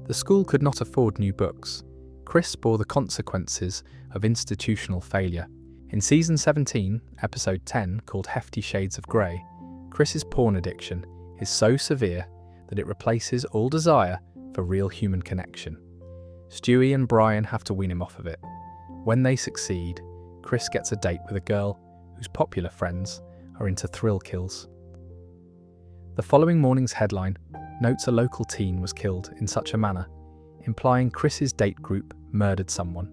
The school could not afford new books. Chris bore the consequences of institutional failure. In Season 17, Episode 10, called Hefty Shades of Grey, Chris's porn addiction is so severe that it replaces all desire for real human connection. Stewie and Brian have to wean him off of it. When they succeed, Chris gets a date with a girl whose popular friends are into thrill kills. The following morning's headline notes a local teen was killed in such a manner, implying Chris's date group murdered someone.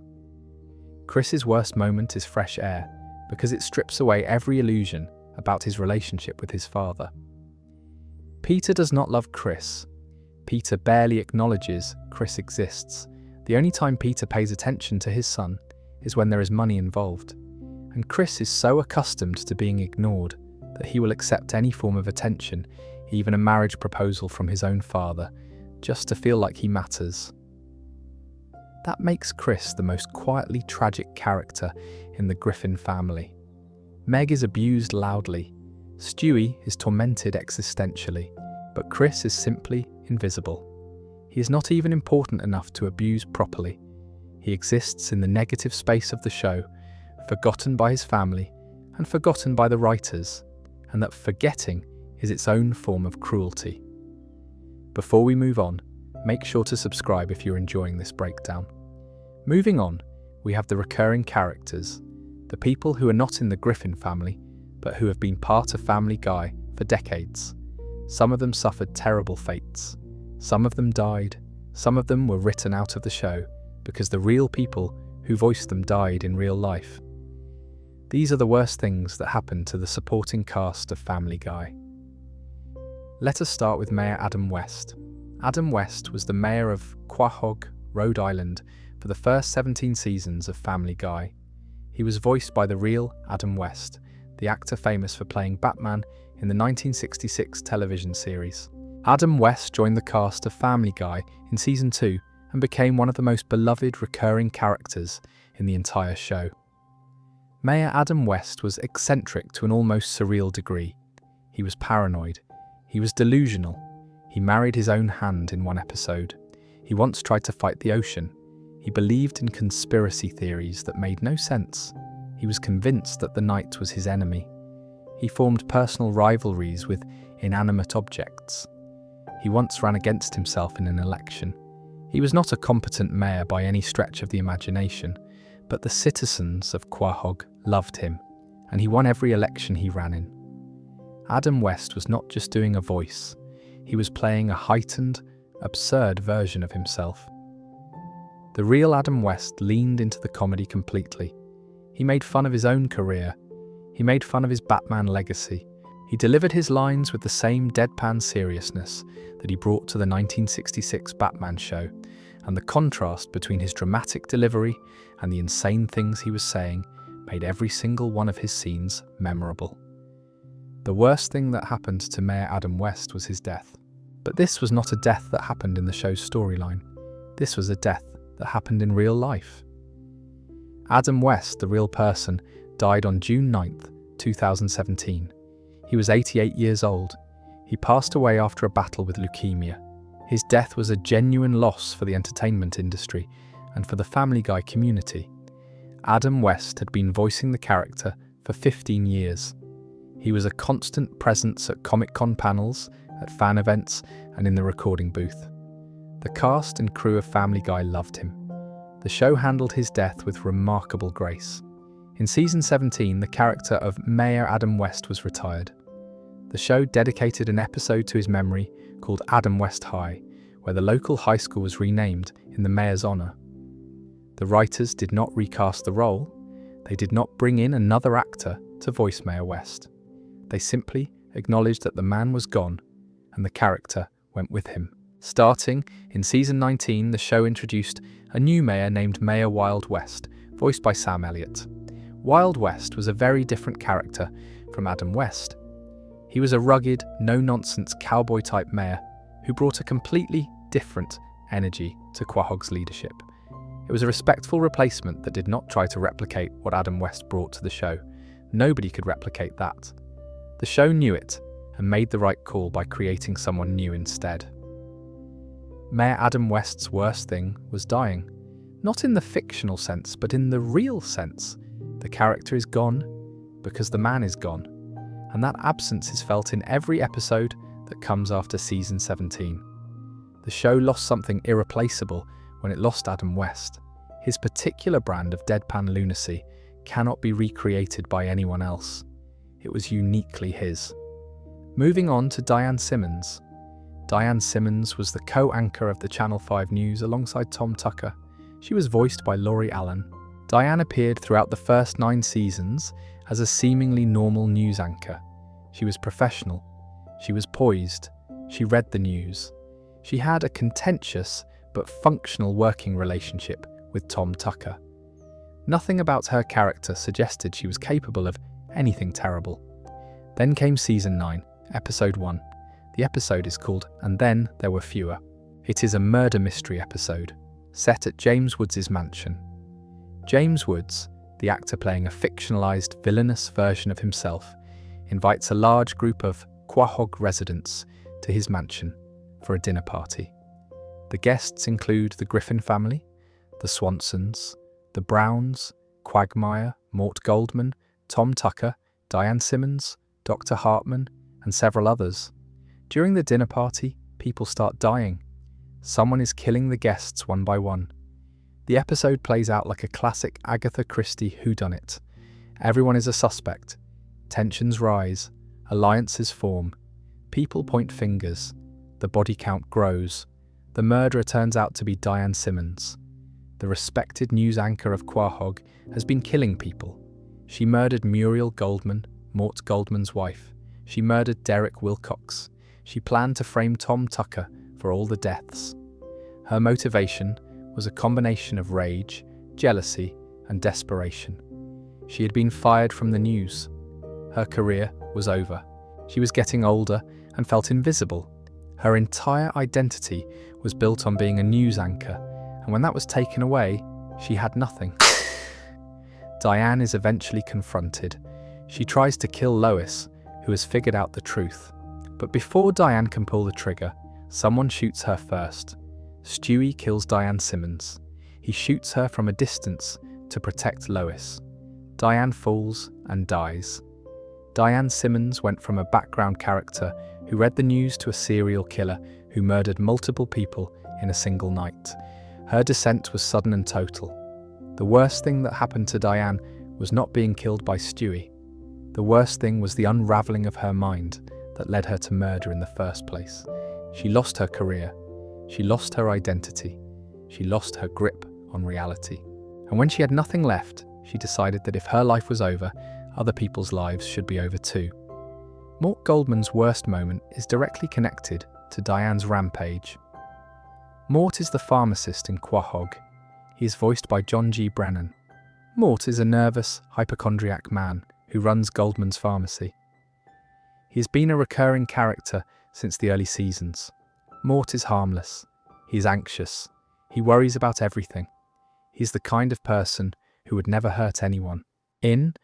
Chris's worst moment is fresh air because it strips away every illusion about his relationship with his father. Peter does not love Chris. Peter barely acknowledges Chris exists. The only time Peter pays attention to his son is when there is money involved. And Chris is so accustomed to being ignored that he will accept any form of attention, even a marriage proposal from his own father, just to feel like he matters. That makes Chris the most quietly tragic character in the Griffin family. Meg is abused loudly. Stewie is tormented existentially, but Chris is simply invisible. He is not even important enough to abuse properly. He exists in the negative space of the show, forgotten by his family and forgotten by the writers, and that forgetting is its own form of cruelty. Before we move on, make sure to subscribe if you're enjoying this breakdown. Moving on, we have the recurring characters, the people who are not in the Griffin family, but who have been part of Family Guy for decades. Some of them suffered terrible fates. Some of them died. Some of them were written out of the show because the real people who voiced them died in real life. These are the worst things that happened to the supporting cast of Family Guy. Let us start with Mayor Adam West. Adam West was the mayor of Quahog, Rhode Island, for the first 17 seasons of Family Guy. He was voiced by the real Adam West, the actor famous for playing Batman in the 1966 television series. Adam West joined the cast of Family Guy in Season 2 and became one of the most beloved recurring characters in the entire show. Mayor Adam West was eccentric to an almost surreal degree. He was paranoid. He was delusional. He married his own hand in one episode. He once tried to fight the ocean. He believed in conspiracy theories that made no sense. He was convinced that the night was his enemy. He formed personal rivalries with inanimate objects. He once ran against himself in an election. He was not a competent mayor by any stretch of the imagination, but the citizens of Quahog loved him, and he won every election he ran in. Adam West was not just doing a voice, he was playing a heightened, absurd version of himself. The real Adam West leaned into the comedy completely. He made fun of his own career. He made fun of his Batman legacy. He delivered his lines with the same deadpan seriousness that he brought to the 1966 Batman show, and the contrast between his dramatic delivery and the insane things he was saying made every single one of his scenes memorable. The worst thing that happened to Mayor Adam West was his death. But this was not a death that happened in the show's storyline. This was a death that happened in real life. Adam West, the real person, died on June 9th, 2017. He was 88 years old. He passed away after a battle with leukemia. His death was a genuine loss for the entertainment industry and for the Family Guy community. Adam West had been voicing the character for 15 years. He was a constant presence at Comic-Con panels, at fan events, and in the recording booth. The cast and crew of Family Guy loved him. The show handled his death with remarkable grace. In Season 17, the character of Mayor Adam West was retired. The show dedicated an episode to his memory called Adam West High, where the local high school was renamed in the mayor's honor. The writers did not recast the role. They did not bring in another actor to voice Mayor West. They simply acknowledged that the man was gone and the character went with him. Starting in Season 19, the show introduced a new mayor named Mayor Wild West, voiced by Sam Elliott. Wild West was a very different character from Adam West. He was a rugged, no-nonsense cowboy-type mayor who brought a completely different energy to Quahog's leadership. It was a respectful replacement that did not try to replicate what Adam West brought to the show. Nobody could replicate that. The show knew it and made the right call by creating someone new instead. Mayor Adam West's worst thing was dying. Not in the fictional sense, but in the real sense. The character is gone because the man is gone. And that absence is felt in every episode that comes after season 17. The show lost something irreplaceable when it lost Adam West. His particular brand of deadpan lunacy cannot be recreated by anyone else. It was uniquely his. Moving on to Diane Simmons. Diane Simmons was the co-anchor of the Channel 5 News alongside Tom Tucker. She was voiced by Laurie Allen. Diane appeared throughout the first 9 seasons as a seemingly normal news anchor. She was professional. She was poised. She read the news. She had a contentious but functional working relationship with Tom Tucker. Nothing about her character suggested she was capable of anything terrible. Then came season 9, episode 1. The episode is called And Then There Were Fewer. It is a murder mystery episode, set at James Woods' mansion. James Woods, the actor playing a fictionalized villainous version of himself, invites a large group of Quahog residents to his mansion for a dinner party. The guests include the Griffin family, the Swansons, the Browns, Quagmire, Mort Goldman, Tom Tucker, Diane Simmons, Dr. Hartman, and several others. During the dinner party, people start dying. Someone is killing the guests one by one. The episode plays out like a classic Agatha Christie whodunit. Everyone is a suspect. Tensions rise. Alliances form. People point fingers. The body count grows. The murderer turns out to be Diane Simmons. The respected news anchor of Quahog has been killing people. She murdered Muriel Goldman, Mort Goldman's wife. She murdered Derek Wilcox. She planned to frame Tom Tucker for all the deaths. Her motivation was a combination of rage, jealousy, and desperation. She had been fired from the news. Her career was over. She was getting older and felt invisible. Her entire identity was built on being a news anchor, and when that was taken away, she had nothing. Diane is eventually confronted. She tries to kill Lois, who has figured out the truth. But before Diane can pull the trigger, someone shoots her first. Stewie kills Diane Simmons. He shoots her from a distance to protect Lois. Diane falls and dies. Diane Simmons went from a background character who read the news to a serial killer who murdered multiple people in a single night. Her descent was sudden and total. The worst thing that happened to Diane was not being killed by Stewie. The worst thing was the unraveling of her mind that led her to murder in the first place. She lost her career. She lost her identity. She lost her grip on reality. And when she had nothing left, she decided that if her life was over, other people's lives should be over too. Mort Goldman's worst moment is directly connected to Diane's rampage. Mort is the pharmacist in Quahog. He is voiced by John G. Brennan. Mort is a nervous, hypochondriac man who runs Goldman's pharmacy. He has been a recurring character since the early seasons. Mort is harmless. He is anxious. He worries about everything. He's the kind of person who would never hurt anyone. And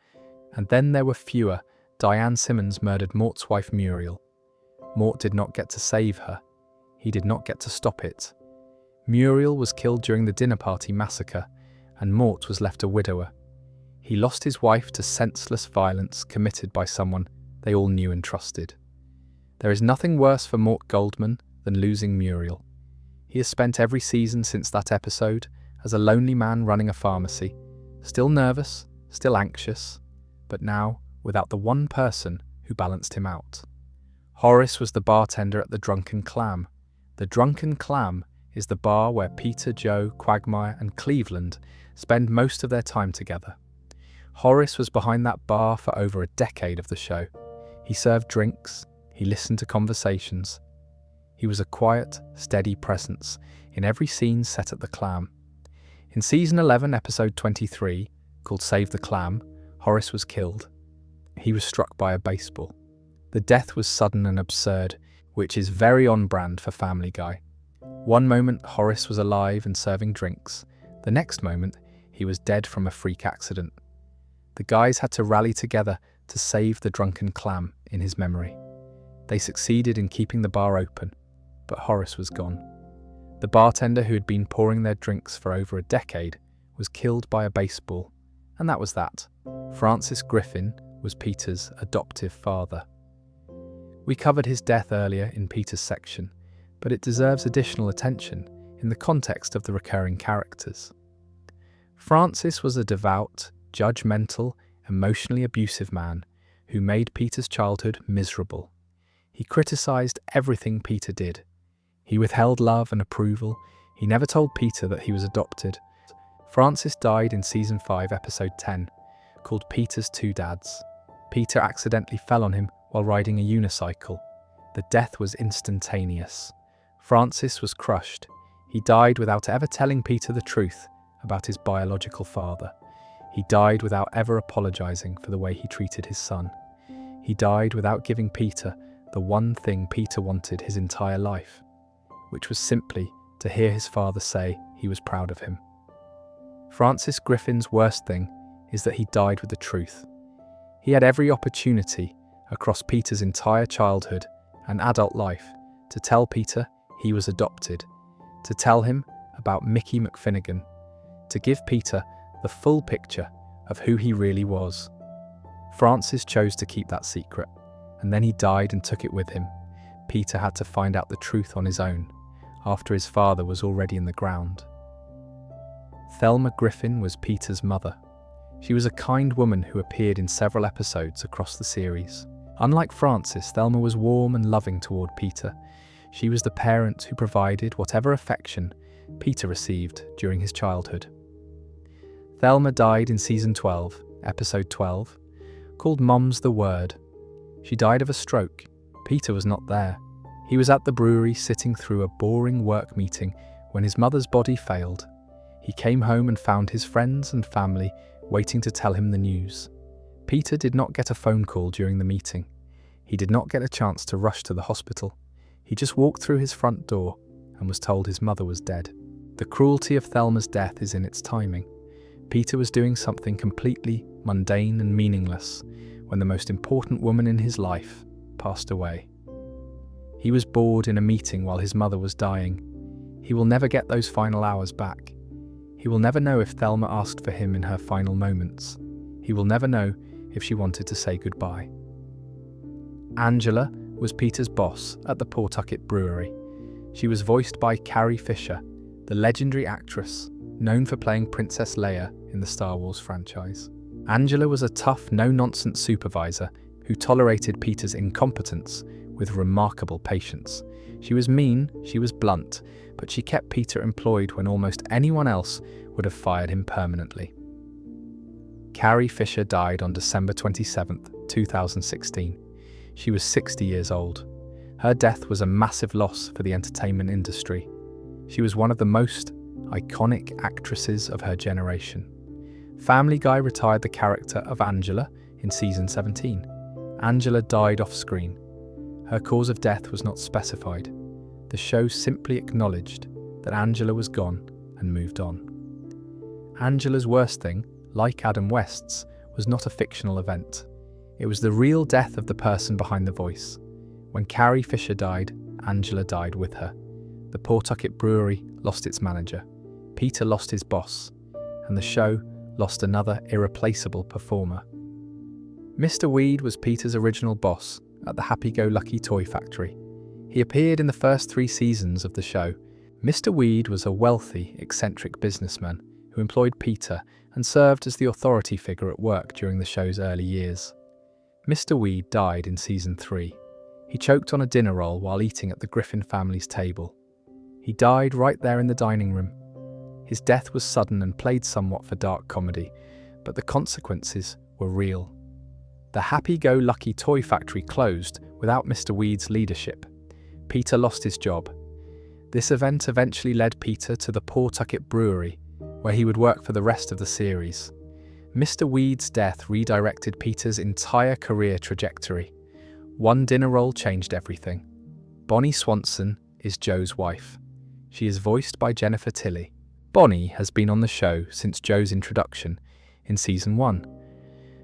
Then There Were Fewer, Diane Simmons murdered Mort's wife Muriel. Mort did not get to save her. He did not get to stop it. Muriel was killed during the dinner party massacre, and Mort was left a widower. He lost his wife to senseless violence committed by someone they all knew and trusted. There is nothing worse for Mort Goldman than losing Muriel. He has spent every season since that episode as a lonely man running a pharmacy, still nervous, still anxious, but now without the one person who balanced him out. Horace was the bartender at the Drunken Clam. The Drunken Clam is the bar where Peter, Joe, Quagmire, and Cleveland spend most of their time together. Horace was behind that bar for over a decade of the show. He served drinks, he listened to conversations. He was a quiet, steady presence in every scene set at the Clam. In season 11, episode 23, called Save the Clam, Horace was killed. He was struck by a baseball. The death was sudden and absurd, which is very on brand for Family Guy. One moment Horace was alive and serving drinks, The next moment, he was dead from a freak accident. The guys had to rally together to save the drunken clam in his memory. They succeeded in keeping the bar open, but Horace was gone. The bartender who had been pouring their drinks for over a decade was killed by a baseball, and that was that. Francis Griffin was Peter's adoptive father. We covered his death earlier in Peter's section, but it deserves additional attention in the context of the recurring characters. Francis was a devout, judgmental, emotionally abusive man who made Peter's childhood miserable. He criticised everything Peter did. He withheld love and approval. He never told Peter that he was adopted. Francis died in Season 5, Episode 10, called Peter's Two Dads. Peter accidentally fell on him while riding a unicycle. The death was instantaneous. Francis was crushed. He died without ever telling Peter the truth about his biological father. He died without ever apologising for the way he treated his son. He died without giving Peter the one thing Peter wanted his entire life, which was simply to hear his father say he was proud of him. Francis Griffin's worst thing is that he died with the truth. He had every opportunity across Peter's entire childhood and adult life to tell Peter he was adopted, to tell him about Mickey McFinnigan, to give Peter the full picture of who he really was. Francis chose to keep that secret, and then he died and took it with him. Peter had to find out the truth on his own, after his father was already in the ground. Thelma Griffin was Peter's mother. She was a kind woman who appeared in several episodes across the series. Unlike Francis, Thelma was warm and loving toward Peter. She was the parent who provided whatever affection Peter received during his childhood. Thelma died in Season 12, Episode 12, called Mom's the Word. She died of a stroke. Peter was not there. He was at the brewery sitting through a boring work meeting when his mother's body failed. He came home and found his friends and family waiting to tell him the news. Peter did not get a phone call during the meeting. He did not get a chance to rush to the hospital. He just walked through his front door and was told his mother was dead. The cruelty of Thelma's death is in its timing. Peter was doing something completely mundane and meaningless when the most important woman in his life passed away. He was bored in a meeting while his mother was dying. He will never get those final hours back. He will never know if Thelma asked for him in her final moments. He will never know if she wanted to say goodbye. Angela was Peter's boss at the Pawtucket Brewery. She was voiced by Carrie Fisher, the legendary actress known for playing Princess Leia in the Star Wars franchise. Angela was a tough, no-nonsense supervisor who tolerated Peter's incompetence with remarkable patience. She was mean, she was blunt, but she kept Peter employed when almost anyone else would have fired him permanently. Carrie Fisher died on December 27, 2016. She was 60 years old. Her death was a massive loss for the entertainment industry. She was one of the most iconic actresses of her generation. Family Guy retired the character of Angela in Season 17. Angela died off screen. Her cause of death was not specified. The show simply acknowledged that Angela was gone and moved on. Angela's worst thing, like Adam West's, was not a fictional event. It was the real death of the person behind the voice. When Carrie Fisher died, Angela died with her. The Pawtucket Brewery lost its manager. Peter lost his boss. And the show lost another irreplaceable performer. Mr. Weed was Peter's original boss at the Happy-Go-Lucky Toy Factory. He appeared in the first 3 seasons of the show. Mr. Weed was a wealthy, eccentric businessman who employed Peter and served as the authority figure at work during the show's early years. Mr. Weed died in Season 3. He choked on a dinner roll while eating at the Griffin family's table. He died right there in the dining room. His death was sudden and played somewhat for dark comedy, but the consequences were real. The Happy-Go-Lucky Toy Factory closed without Mr. Weed's leadership. Peter lost his job. This event eventually led Peter to the Pawtucket Brewery, where he would work for the rest of the series. Mr. Weed's death redirected Peter's entire career trajectory. One dinner roll changed everything. Bonnie Swanson is Joe's wife. She is voiced by Jennifer Tilly. Bonnie has been on the show since Joe's introduction in Season 1.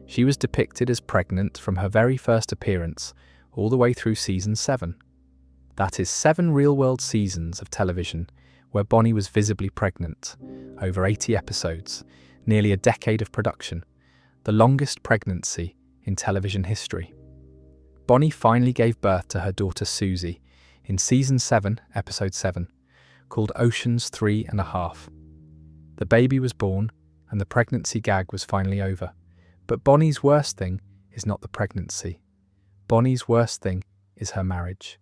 She was depicted as pregnant from her very first appearance all the way through Season 7. That is 7 real-world seasons of television where Bonnie was visibly pregnant, over 80 episodes, nearly a decade of production, the longest pregnancy in television history. Bonnie finally gave birth to her daughter Susie in Season 7, Episode 7, called Ocean's 3.5. The baby was born and the pregnancy gag was finally over. But Bonnie's worst thing is not the pregnancy. Bonnie's worst thing is her marriage.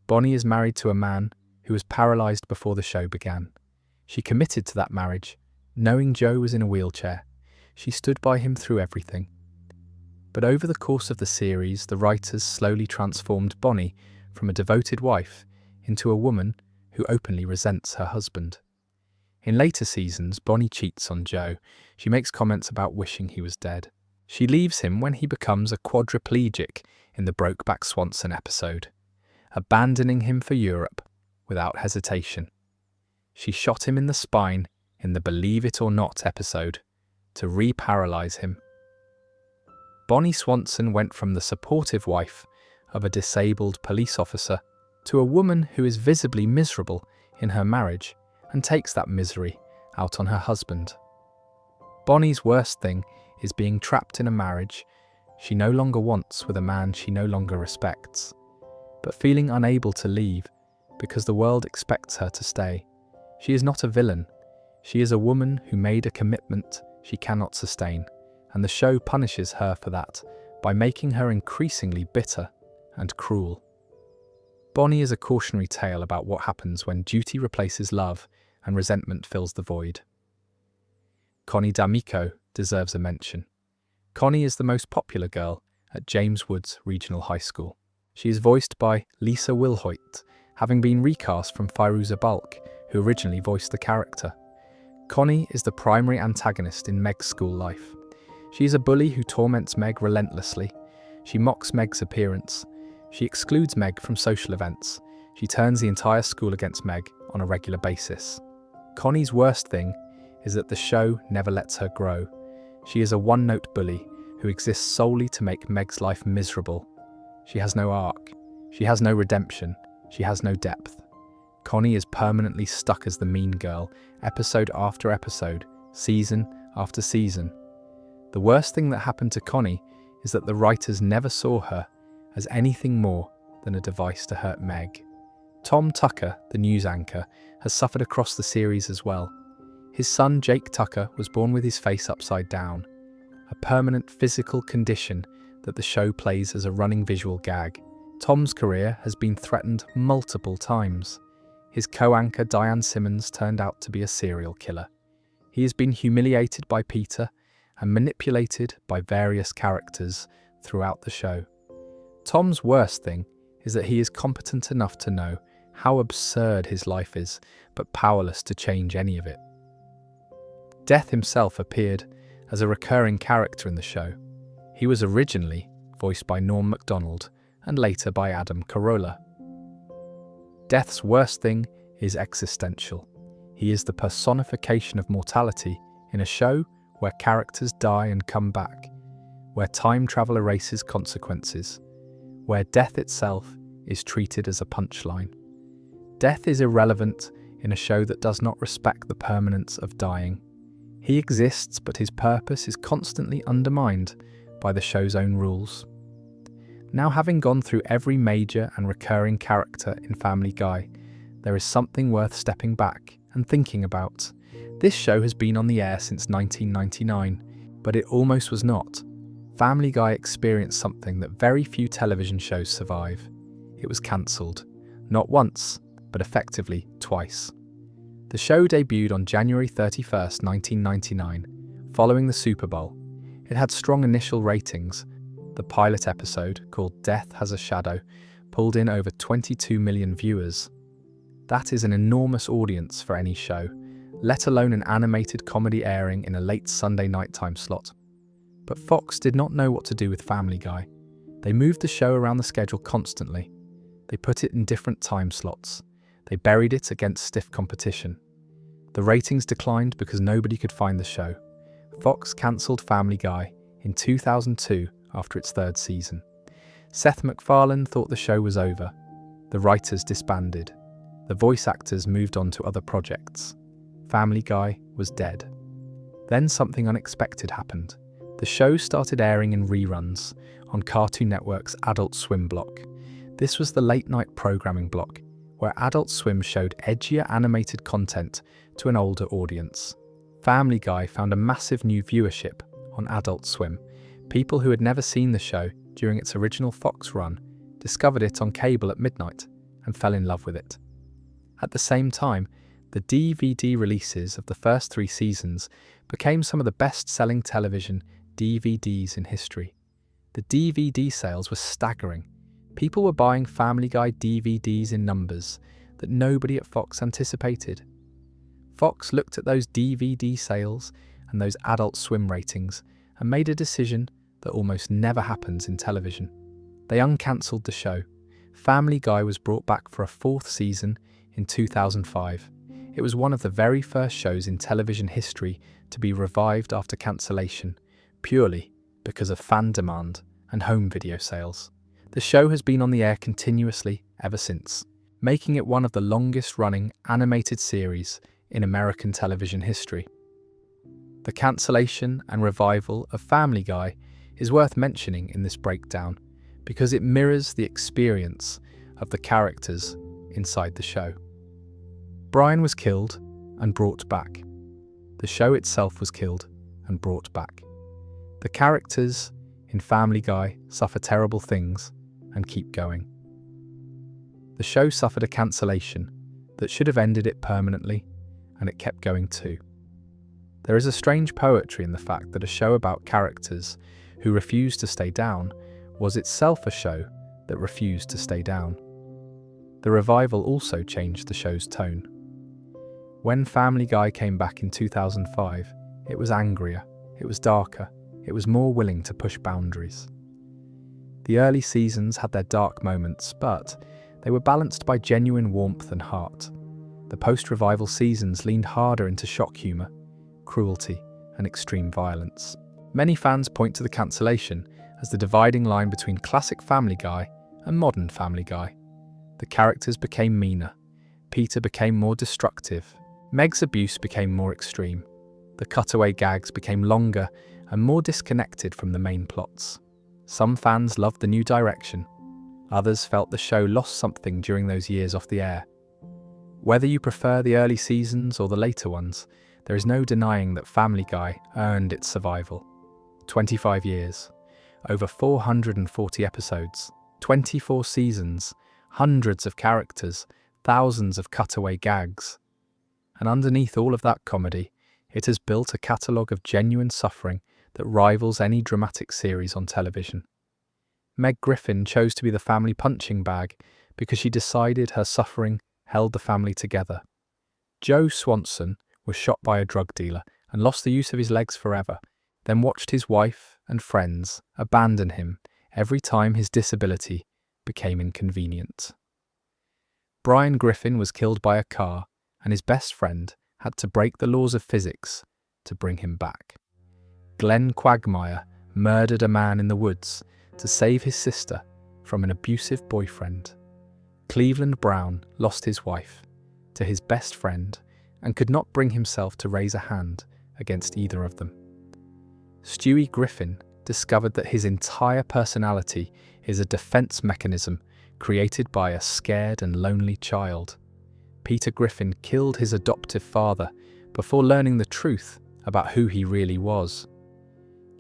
Bonnie is married to a man who was paralysed before the show began. She committed to that marriage, knowing Joe was in a wheelchair. She stood by him through everything. But over the course of the series, the writers slowly transformed Bonnie from a devoted wife into a woman who openly resents her husband. In later seasons, Bonnie cheats on Joe. She makes comments about wishing he was dead. She leaves him when he becomes a quadriplegic in the Brokeback Swanson episode, abandoning him for Europe without hesitation. She shot him in the spine in the Believe It or Not episode to re-paralyze him. Bonnie Swanson went from the supportive wife of a disabled police officer to a woman who is visibly miserable in her marriage and takes that misery out on her husband. Bonnie's worst thing is being trapped in a marriage she no longer wants with a man she no longer respects, but feeling unable to leave because the world expects her to stay. She is not a villain. She is a woman who made a commitment she cannot sustain, and the show punishes her for that by making her increasingly bitter and cruel. Bonnie is a cautionary tale about what happens when duty replaces love and resentment fills the void. Connie D'Amico deserves a mention. Connie is the most popular girl at James Woods Regional High School. She is voiced by Lisa Wilhoit, having been recast from Fairuza Balk, who originally voiced the character. Connie is the primary antagonist in Meg's school life. She is a bully who torments Meg relentlessly. She mocks Meg's appearance. She excludes Meg from social events. She turns the entire school against Meg on a regular basis. Connie's worst thing is that the show never lets her grow. She is a one-note bully who exists solely to make Meg's life miserable. She has no arc. She has no redemption. She has no depth. Connie is permanently stuck as the mean girl, episode after episode, season after season. The worst thing that happened to Connie is that the writers never saw her as anything more than a device to hurt Meg. Tom Tucker, the news anchor, has suffered across the series as well. His son Jake Tucker was born with his face upside down, a permanent physical condition that the show plays as a running visual gag. Tom's career has been threatened multiple times. His co-anchor Diane Simmons turned out to be a serial killer. He has been humiliated by Peter and manipulated by various characters throughout the show. Tom's worst thing is that he is competent enough to know how absurd his life is, but powerless to change any of it. Death himself appeared as a recurring character in the show. He was originally voiced by Norm Macdonald and later by Adam Carolla. Death's worst thing is existential. He is the personification of mortality in a show where characters die and come back, where time travel erases consequences, where death itself is treated as a punchline. Death is irrelevant in a show that does not respect the permanence of dying. He exists, but his purpose is constantly undermined by the show's own rules. Now, having gone through every major and recurring character in Family Guy, there is something worth stepping back and thinking about. This show has been on the air since 1999, but it almost was not. Family Guy experienced something that very few television shows survive. It was cancelled, not once, but effectively twice. The show debuted on January 31st, 1999, following the Super Bowl. It had strong initial ratings. The pilot episode, called Death Has a Shadow, pulled in over 22 million viewers. That is an enormous audience for any show, let alone an animated comedy airing in a late Sunday nighttime slot. But Fox did not know what to do with Family Guy. They moved the show around the schedule constantly. They put it in different time slots. They buried it against stiff competition. The ratings declined because nobody could find the show. Fox cancelled Family Guy in 2002 after its third season. Seth MacFarlane thought the show was over. The writers disbanded. The voice actors moved on to other projects. Family Guy was dead. Then something unexpected happened. The show started airing in reruns on Cartoon Network's Adult Swim block. This was the late-night programming block, where Adult Swim showed edgier animated content to an older audience. Family Guy found a massive new viewership on Adult Swim. People who had never seen the show during its original Fox run discovered it on cable at midnight and fell in love with it. At the same time, the DVD releases of the first 3 seasons became some of the best-selling television DVDs in history. The DVD sales were staggering. People were buying Family Guy DVDs in numbers that nobody at Fox anticipated. Fox looked at those DVD sales and those Adult Swim ratings and made a decision that almost never happens in television. They uncancelled the show. Family Guy was brought back for a 4th season in 2005. It was one of the very first shows in television history to be revived after cancellation, purely because of fan demand and home video sales. The show has been on the air continuously ever since, making it one of the longest-running animated series in American television history. The cancellation and revival of Family Guy is worth mentioning in this breakdown because it mirrors the experience of the characters inside the show. Brian was killed and brought back. The show itself was killed and brought back. The characters in Family Guy suffer terrible things and keep going. The show suffered a cancellation that should have ended it permanently, and it kept going too. There is a strange poetry in the fact that a show about characters who refused to stay down was itself a show that refused to stay down. The revival also changed the show's tone. When Family Guy came back in 2005, it was angrier, it was darker, it was more willing to push boundaries. The early seasons had their dark moments, but they were balanced by genuine warmth and heart. The post-revival seasons leaned harder into shock humour, cruelty, and extreme violence. Many fans point to the cancellation as the dividing line between classic Family Guy and modern Family Guy. The characters became meaner. Peter became more destructive. Meg's abuse became more extreme. The cutaway gags became longer and more disconnected from the main plots. Some fans loved the new direction. Others felt the show lost something during those years off the air. Whether you prefer the early seasons or the later ones, there is no denying that Family Guy earned its survival. 25 years, over 440 episodes, 24 seasons, hundreds of characters, thousands of cutaway gags. And underneath all of that comedy, it has built a catalogue of genuine suffering that rivals any dramatic series on television. Meg Griffin chose to be the family punching bag because she decided her suffering held the family together. Joe Swanson was shot by a drug dealer and lost the use of his legs forever, then watched his wife and friends abandon him every time his disability became inconvenient. Brian Griffin was killed by a car, and his best friend had to break the laws of physics to bring him back. Glenn Quagmire murdered a man in the woods to save his sister from an abusive boyfriend. Cleveland Brown lost his wife to his best friend and could not bring himself to raise a hand against either of them. Stewie Griffin discovered that his entire personality is a defense mechanism created by a scared and lonely child. Peter Griffin killed his adoptive father before learning the truth about who he really was.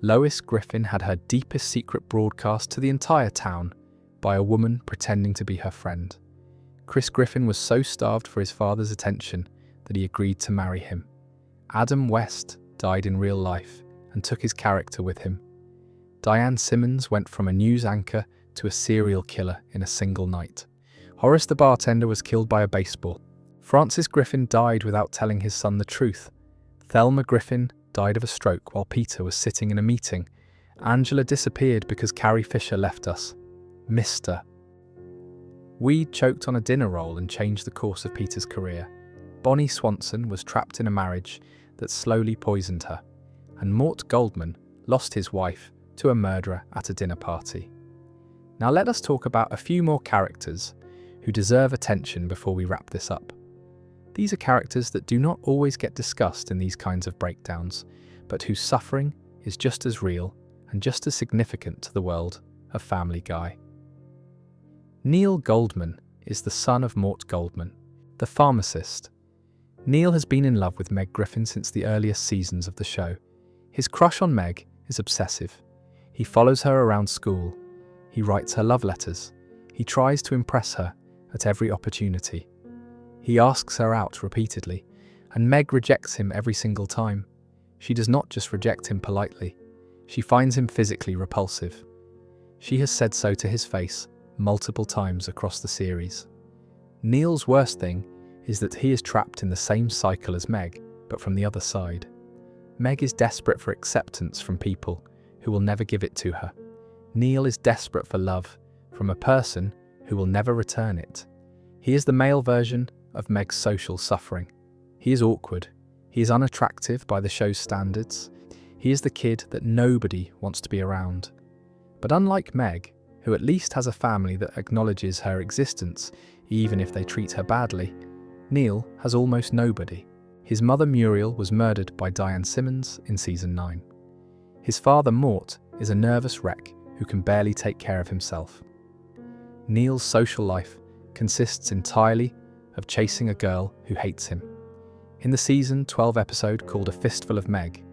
Lois Griffin had her deepest secret broadcast to the entire town by a woman pretending to be her friend. Chris Griffin was so starved for his father's attention that he agreed to marry him. Adam West died in real life and took his character with him. Diane Simmons went from a news anchor to a serial killer in a single night. Horace the bartender was killed by a baseball. Francis Griffin died without telling his son the truth. Thelma Griffin died of a stroke while Peter was sitting in a meeting. Angela disappeared because Carrie Fisher left us. Mr. Weed choked on a dinner roll and changed the course of Peter's career. Bonnie Swanson was trapped in a marriage that slowly poisoned her, and Mort Goldman lost his wife to a murderer at a dinner party. Now let us talk about a few more characters who deserve attention before we wrap this up. These are characters that do not always get discussed in these kinds of breakdowns, but whose suffering is just as real and just as significant to the world of Family Guy. Neil Goldman is the son of Mort Goldman, the pharmacist. Neil has been in love with Meg Griffin since the earliest seasons of the show. His crush on Meg is obsessive. He follows her around school. He writes her love letters. He tries to impress her at every opportunity. He asks her out repeatedly, and Meg rejects him every single time. She does not just reject him politely. She finds him physically repulsive. She has said so to his face multiple times across the series. Neil's worst thing is that he is trapped in the same cycle as Meg, but from the other side. Meg is desperate for acceptance from people who will never give it to her. Neil is desperate for love from a person who will never return it. He is the male version of Meg's social suffering. He is awkward. He is unattractive by the show's standards. He is the kid that nobody wants to be around. But unlike Meg, who at least has a family that acknowledges her existence, even if they treat her badly, Neil has almost nobody. His mother Muriel was murdered by Diane Simmons in season 9. His father Mort is a nervous wreck who can barely take care of himself. Neil's social life consists entirely of chasing a girl who hates him. In the season 12 episode called A Fistful of Meg,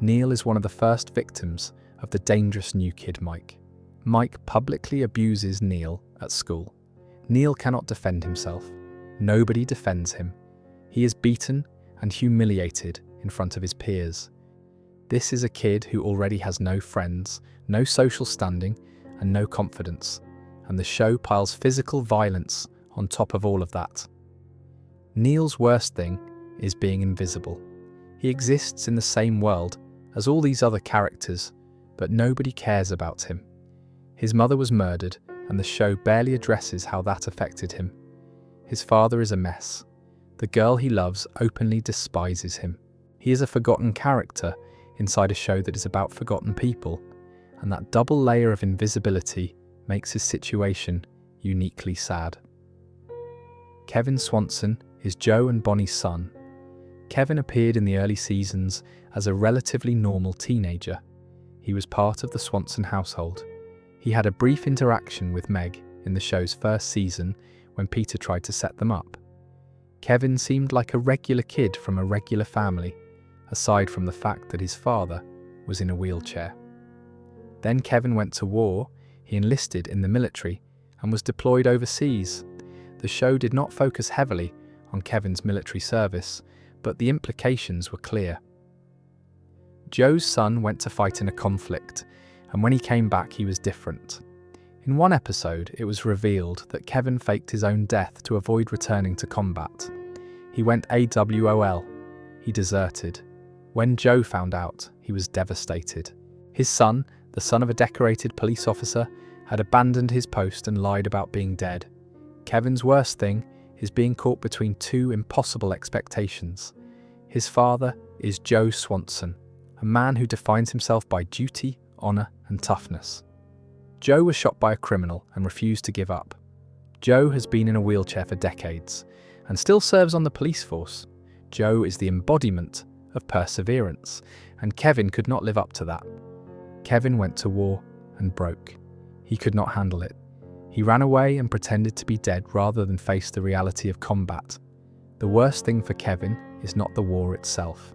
Neil is one of the first victims of the dangerous new kid Mike. Mike publicly abuses Neil at school. Neil cannot defend himself. Nobody defends him. He is beaten and humiliated in front of his peers. This is a kid who already has no friends, no social standing, and no confidence, and the show piles physical violence on top of all of that. Neil's worst thing is being invisible. He exists in the same world as all these other characters, but nobody cares about him. His mother was murdered, and the show barely addresses how that affected him. His father is a mess. The girl he loves openly despises him. He is a forgotten character inside a show that is about forgotten people, and that double layer of invisibility makes his situation uniquely sad. Kevin Swanson is Joe and Bonnie's son. Kevin appeared in the early seasons as a relatively normal teenager. He was part of the Swanson household. He had a brief interaction with Meg in the show's first season when Peter tried to set them up. Kevin seemed like a regular kid from a regular family, aside from the fact that his father was in a wheelchair. Then Kevin went to war. He enlisted in the military and was deployed overseas. The show did not focus heavily on Kevin's military service, but the implications were clear. Joe's son went to fight in a conflict, and when he came back he was different. In one episode, it was revealed that Kevin faked his own death to avoid returning to combat. He went AWOL. He deserted. When Joe found out, he was devastated. His son, the son of a decorated police officer, had abandoned his post and lied about being dead. Kevin's worst thing is being caught between two impossible expectations. His father is Joe Swanson, a man who defines himself by duty, honour and toughness. Joe was shot by a criminal and refused to give up. Joe has been in a wheelchair for decades and still serves on the police force. Joe is the embodiment of perseverance, and Kevin could not live up to that. Kevin went to war and broke. He could not handle it. He ran away and pretended to be dead rather than face the reality of combat. The worst thing for Kevin is not the war itself.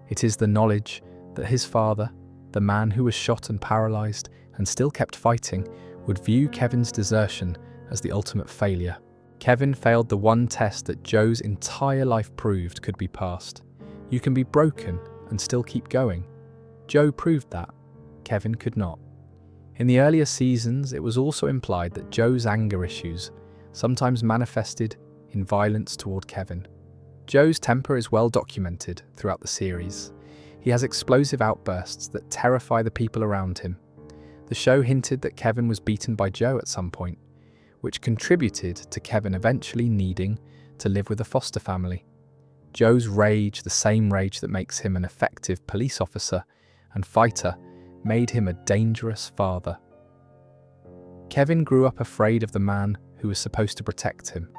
It is the knowledge that his father, the man who was shot and paralysed and still kept fighting, would view Kevin's desertion as the ultimate failure. Kevin failed the one test that Joe's entire life proved could be passed. You can be broken and still keep going. Joe proved that. Kevin could not. In the earlier seasons, it was also implied that Joe's anger issues sometimes manifested in violence toward Kevin. Joe's temper is well documented throughout the series. He has explosive outbursts that terrify the people around him. The show hinted that Kevin was beaten by Joe at some point, which contributed to Kevin eventually needing to live with a foster family. Joe's rage, the same rage that makes him an effective police officer and fighter, made him a dangerous father. Kevin grew up afraid of the man who was supposed to protect him.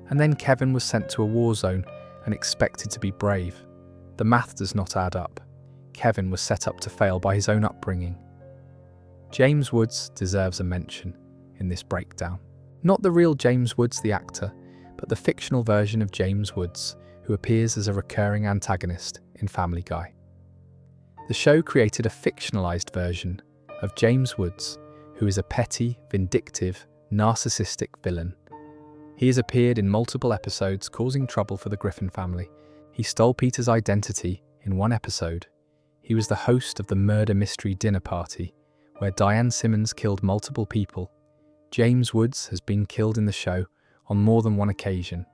And then Kevin was sent to a war zone and expected to be brave. The math does not add up. Kevin was set up to fail by his own upbringing. James Woods deserves a mention in this breakdown. Not the real James Woods, the actor, but the fictional version of James Woods, who appears as a recurring antagonist in Family Guy. The show created a fictionalized version of James Woods, who is a petty, vindictive, narcissistic villain. He has appeared in multiple episodes causing trouble for the Griffin family. He stole Peter's identity in one episode. He was the host of the murder mystery dinner party, where Diane Simmons killed multiple people. James Woods has been killed in the show on more than one occasion.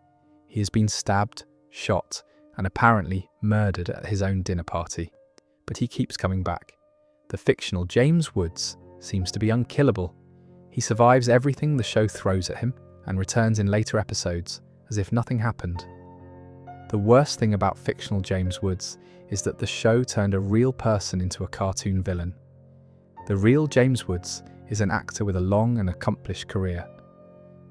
He has been stabbed, shot, and apparently murdered at his own dinner party. But he keeps coming back. The fictional James Woods seems to be unkillable. He survives everything the show throws at him and returns in later episodes as if nothing happened. The worst thing about fictional James Woods is that the show turned a real person into a cartoon villain. The real James Woods is an actor with a long and accomplished career.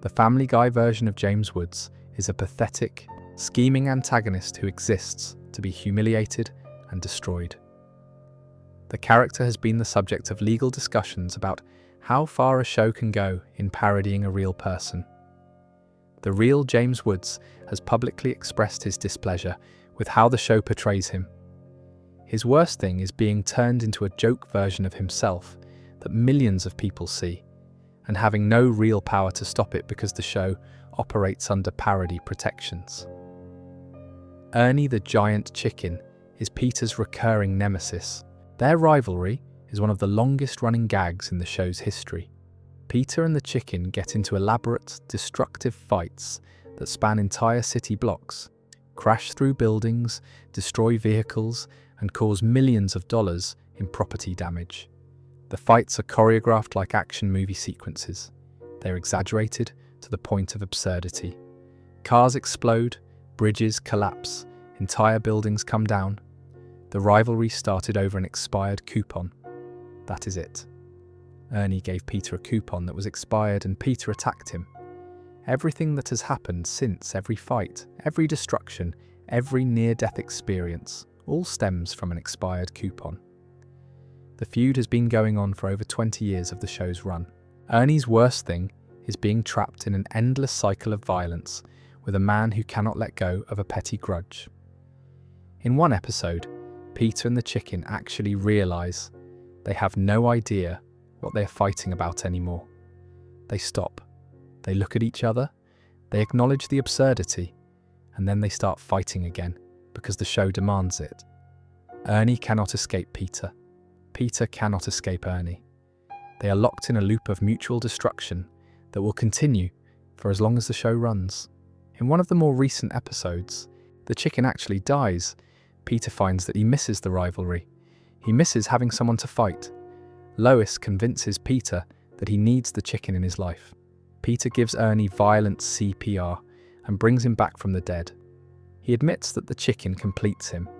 The Family Guy version of James Woods is a pathetic, scheming antagonist who exists to be humiliated and destroyed. The character has been the subject of legal discussions about how far a show can go in parodying a real person. The real James Woods has publicly expressed his displeasure with how the show portrays him. His worst thing is being turned into a joke version of himself that millions of people see, and having no real power to stop it because the show operates under parody protections. Ernie the giant chicken is Peter's recurring nemesis. Their rivalry is one of the longest-running gags in the show's history. Peter and the chicken get into elaborate, destructive fights that span entire city blocks, crash through buildings, destroy vehicles, and cause millions of dollars in property damage. The fights are choreographed like action movie sequences. They're exaggerated to the point of absurdity. Cars explode, bridges collapse, entire buildings come down. The rivalry started over an expired coupon. That is it. Ernie gave Peter a coupon that was expired and Peter attacked him. Everything that has happened since, every fight, every destruction, every near-death experience, all stems from an expired coupon. The feud has been going on for over 20 years of the show's run. Ernie's worst thing is being trapped in an endless cycle of violence with a man who cannot let go of a petty grudge. In one episode, Peter and the chicken actually realise they have no idea what they are fighting about anymore. They stop, they look at each other, they acknowledge the absurdity, and then they start fighting again because the show demands it. Ernie cannot escape Peter. Peter cannot escape Ernie. They are locked in a loop of mutual destruction that will continue for as long as the show runs. In one of the more recent episodes, the chicken actually dies. Peter finds that he misses the rivalry. He misses having someone to fight. Lois convinces Peter that he needs the chicken in his life. Peter gives Ernie violent CPR and brings him back from the dead. He admits that the chicken completes him.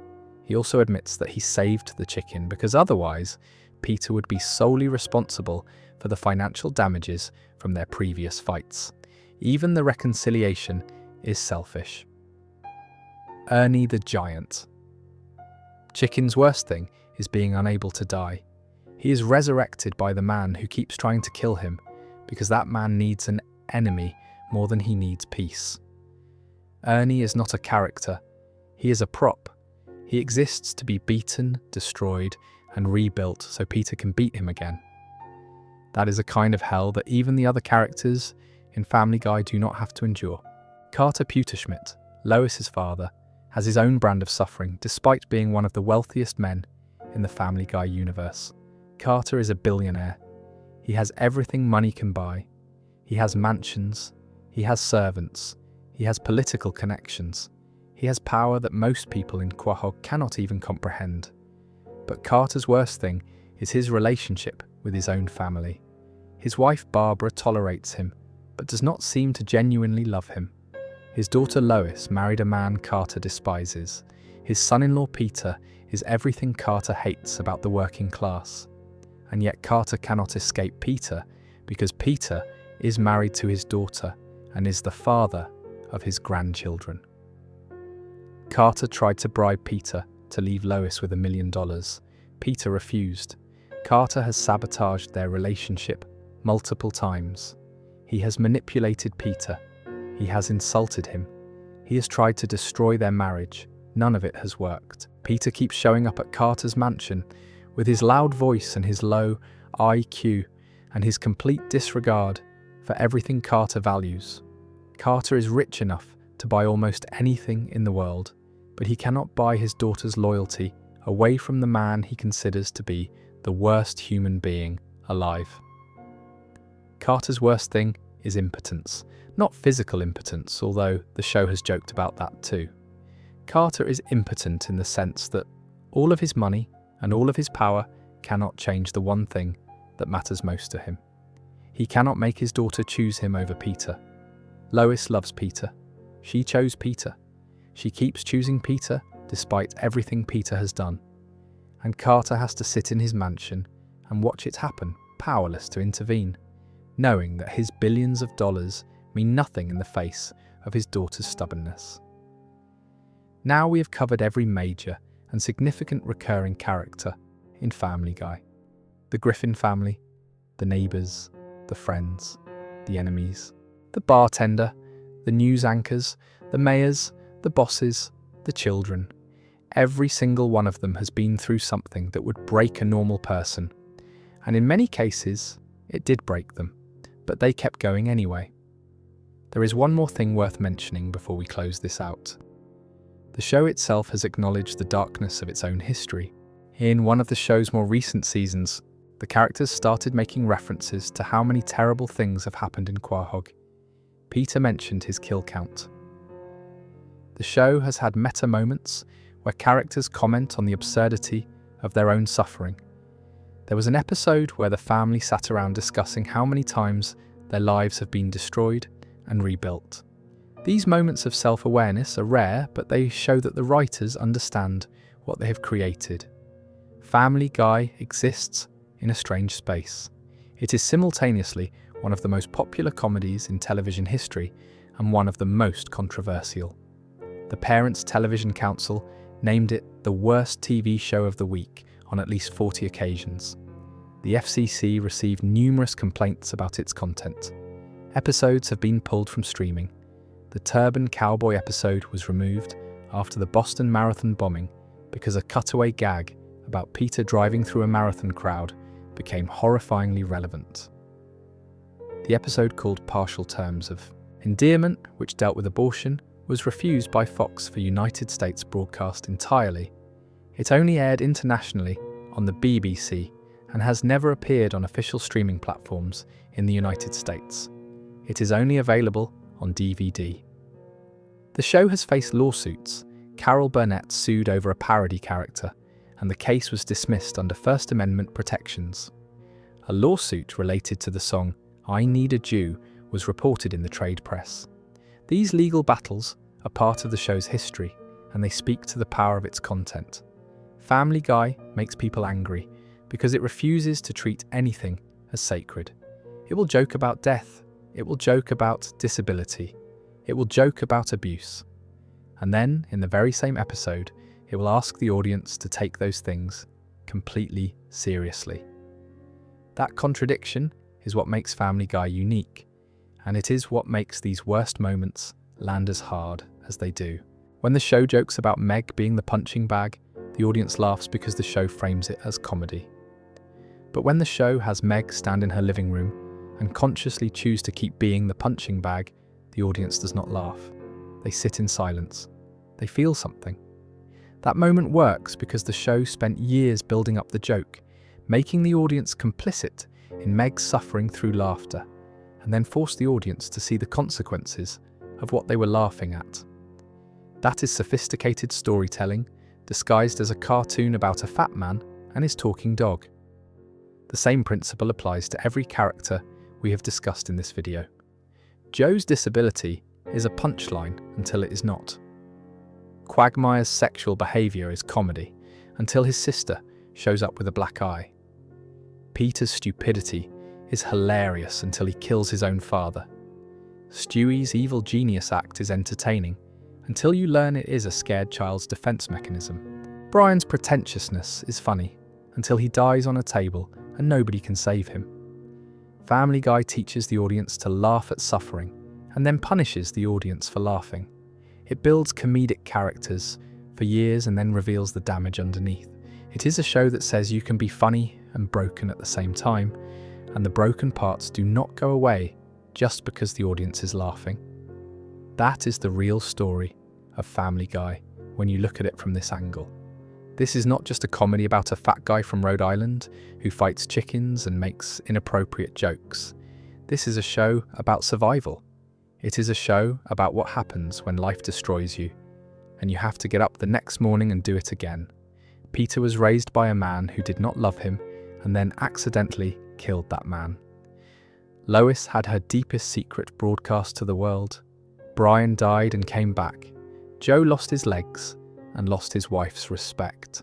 He also admits that he saved the chicken because otherwise Peter would be solely responsible for the financial damages from their previous fights. Even the reconciliation is selfish. Ernie the giant. Chicken's worst thing is being unable to die. He is resurrected by the man who keeps trying to kill him because that man needs an enemy more than he needs peace. Ernie is not a character. He is a prop. He exists to be beaten, destroyed, and rebuilt so Peter can beat him again. That is a kind of hell that even the other characters in Family Guy do not have to endure. Carter Pewterschmidt, Lois's father, has his own brand of suffering despite being one of the wealthiest men in the Family Guy universe. Carter is a billionaire. He has everything money can buy. He has mansions. He has servants. He has political connections. He has power that most people in Quahog cannot even comprehend. But Carter's worst thing is his relationship with his own family. His wife Barbara tolerates him, but does not seem to genuinely love him. His daughter Lois married a man Carter despises. His son-in-law Peter is everything Carter hates about the working class. And yet Carter cannot escape Peter because Peter is married to his daughter and is the father of his grandchildren. Carter tried to bribe Peter to leave Lois with $1 million. Peter refused. Carter has sabotaged their relationship multiple times. He has manipulated Peter. He has insulted him. He has tried to destroy their marriage. None of it has worked. Peter keeps showing up at Carter's mansion with his loud voice and his low IQ and his complete disregard for everything Carter values. Carter is rich enough to buy almost anything in the world, but he cannot buy his daughter's loyalty away from the man he considers to be the worst human being alive. Carter's worst thing is impotence. Not physical impotence, although the show has joked about that too. Carter is impotent in the sense that all of his money and all of his power cannot change the one thing that matters most to him. He cannot make his daughter choose him over Peter. Lois loves Peter. She chose Peter. She keeps choosing Peter despite everything Peter has done. And Carter has to sit in his mansion and watch it happen, powerless to intervene, knowing that his billions of dollars mean nothing in the face of his daughter's stubbornness. Now we have covered every major and significant recurring character in Family Guy. The Griffin family, the neighbours, the friends, the enemies, the bartender, the news anchors, the mayors, the bosses, the children. Every single one of them has been through something that would break a normal person. And in many cases, it did break them, but they kept going anyway. There is one more thing worth mentioning before we close this out. The show itself has acknowledged the darkness of its own history. In one of the show's more recent seasons, the characters started making references to how many terrible things have happened in Quahog. Peter mentioned his kill count. The show has had meta moments where characters comment on the absurdity of their own suffering. There was an episode where the family sat around discussing how many times their lives have been destroyed and rebuilt. These moments of self-awareness are rare, but they show that the writers understand what they have created. Family Guy exists in a strange space. It is simultaneously one of the most popular comedies in television history and one of the most controversial. The Parents Television Council named it the worst TV show of the week on at least 40 occasions. The FCC received numerous complaints about its content. Episodes have been pulled from streaming. The Turban Cowboy episode was removed after the Boston Marathon bombing because a cutaway gag about Peter driving through a marathon crowd became horrifyingly relevant. The episode called Partial Terms of Endearment, which dealt with abortion, was refused by Fox for United States broadcast entirely. It only aired internationally on the BBC and has never appeared on official streaming platforms in the United States. It is only available on DVD. The show has faced lawsuits. Carol Burnett sued over a parody character, and the case was dismissed under First Amendment protections. A lawsuit related to the song I Need a Jew was reported in the trade press. These legal battles are part of the show's history, and they speak to the power of its content. Family Guy makes people angry because it refuses to treat anything as sacred. It will joke about death. It will joke about disability. It will joke about abuse. And then, in the very same episode, it will ask the audience to take those things completely seriously. That contradiction is what makes Family Guy unique, and it is what makes these worst moments land as hard as they do. When the show jokes about Meg being the punching bag, the audience laughs because the show frames it as comedy. But when the show has Meg stand in her living room and consciously choose to keep being the punching bag, the audience does not laugh. They sit in silence. They feel something. That moment works because the show spent years building up the joke, making the audience complicit in Meg's suffering through laughter, and then forced the audience to see the consequences of what they were laughing at. That is sophisticated storytelling, disguised as a cartoon about a fat man and his talking dog. The same principle applies to every character we have discussed in this video. Joe's disability is a punchline until it is not. Quagmire's sexual behaviour is comedy until his sister shows up with a black eye. Peter's stupidity is hilarious until he kills his own father. Stewie's evil genius act is entertaining until you learn it is a scared child's defence mechanism. Brian's pretentiousness is funny until he dies on a table and nobody can save him. Family Guy teaches the audience to laugh at suffering and then punishes the audience for laughing. It builds comedic characters for years and then reveals the damage underneath. It is a show that says you can be funny and broken at the same time, and the broken parts do not go away just because the audience is laughing. That is the real story of Family Guy when you look at it from this angle. This is not just a comedy about a fat guy from Rhode Island who fights chickens and makes inappropriate jokes. This is a show about survival. It is a show about what happens when life destroys you, and you have to get up the next morning and do it again. Peter was raised by a man who did not love him and then accidentally killed that man. Lois had her deepest secret broadcast to the world. Brian died and came back. Joe lost his legs and lost his wife's respect.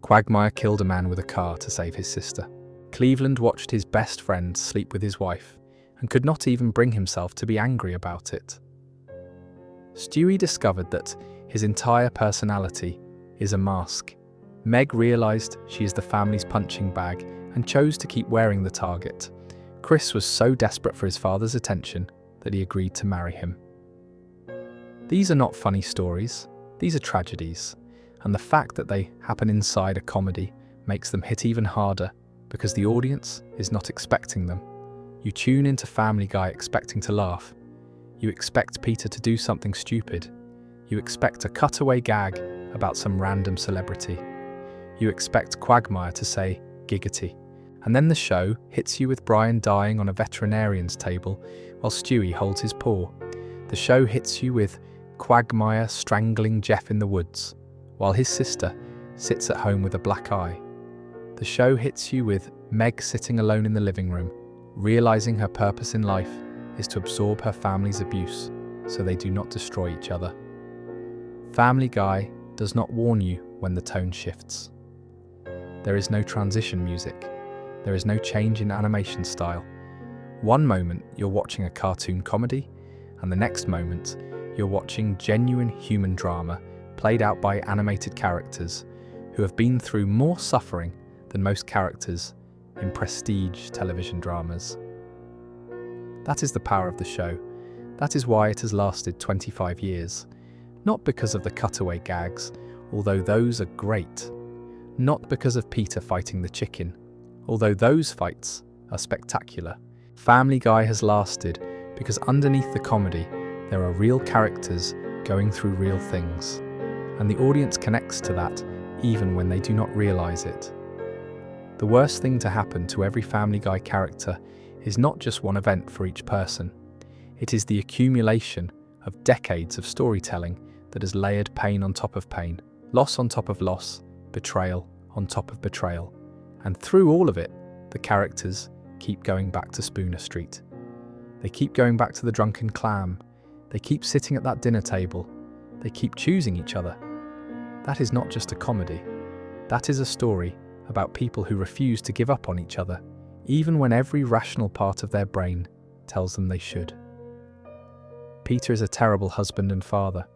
Quagmire killed a man with a car to save his sister. Cleveland watched his best friend sleep with his wife and could not even bring himself to be angry about it. Stewie discovered that his entire personality is a mask. Meg realised she is the family's punching bag and chose to keep wearing the target. Chris was so desperate for his father's attention that he agreed to marry him. These are not funny stories, these are tragedies, and the fact that they happen inside a comedy makes them hit even harder because the audience is not expecting them. You tune into Family Guy expecting to laugh. You expect Peter to do something stupid. You expect a cutaway gag about some random celebrity. You expect Quagmire to say giggity. And then the show hits you with Brian dying on a veterinarian's table while Stewie holds his paw. The show hits you with Quagmire strangling Jeff in the woods while his sister sits at home with a black eye. The show hits you with Meg sitting alone in the living room, realizing her purpose in life is to absorb her family's abuse so they do not destroy each other. Family Guy does not warn you when the tone shifts. There is no transition music. There is no change in animation style. One moment you're watching a cartoon comedy, and the next moment you're watching genuine human drama played out by animated characters who have been through more suffering than most characters in prestige television dramas. That is the power of the show. That is why it has lasted 25 years. Not because of the cutaway gags, although those are great. Not because of Peter fighting the chicken, although those fights are spectacular. Family Guy has lasted because underneath the comedy there are real characters going through real things, and the audience connects to that even when they do not realize it. The worst thing to happen to every Family Guy character is not just one event for each person. It is the accumulation of decades of storytelling that has layered pain on top of pain, loss on top of loss, betrayal on top of betrayal. And through all of it, the characters keep going back to Spooner Street. They keep going back to the drunken clam. They keep sitting at that dinner table. They keep choosing each other. That is not just a comedy. That is a story about people who refuse to give up on each other, even when every rational part of their brain tells them they should. Peter is a terrible husband and father,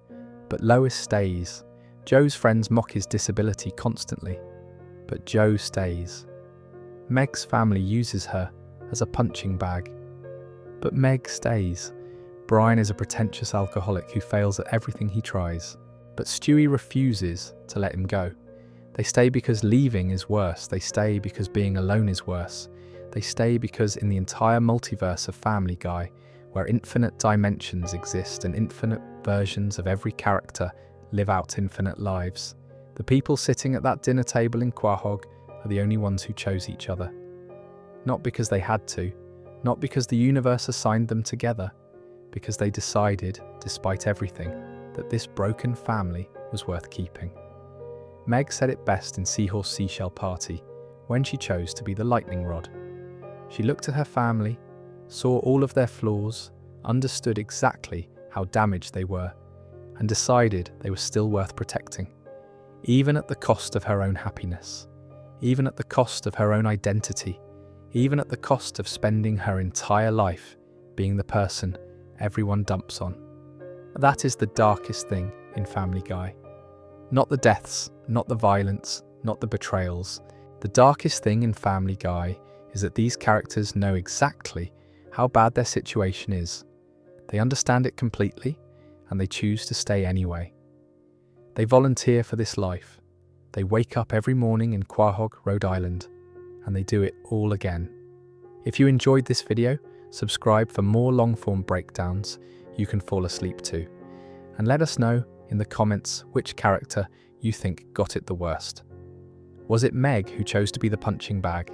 but Lois stays. Joe's friends mock his disability constantly, but Joe stays. Meg's family uses her as a punching bag, but Meg stays. Brian is a pretentious alcoholic who fails at everything he tries, but Stewie refuses to let him go. They stay because leaving is worse. They stay because being alone is worse. They stay because in the entire multiverse of Family Guy, where infinite dimensions exist and infinite versions of every character live out infinite lives, the people sitting at that dinner table in Quahog are the only ones who chose each other. Not because they had to, not because the universe assigned them together, because they decided, despite everything, that this broken family was worth keeping. Meg said it best in Seahorse Seashell Party when she chose to be the lightning rod. She looked at her family, saw all of their flaws, understood exactly how damaged they were, and decided they were still worth protecting, even at the cost of her own happiness, even at the cost of her own identity, even at the cost of spending her entire life being the person everyone dumps on. That is the darkest thing in Family Guy. Not the deaths, not the violence, not the betrayals. The darkest thing in Family Guy is that these characters know exactly how bad their situation is. They understand it completely, and they choose to stay anyway. They volunteer for this life. They wake up every morning in Quahog, Rhode Island, and they do it all again. If you enjoyed this video, subscribe for more long-form breakdowns you can fall asleep to. And let us know in the comments which character you think got it the worst. Was it Meg who chose to be the punching bag?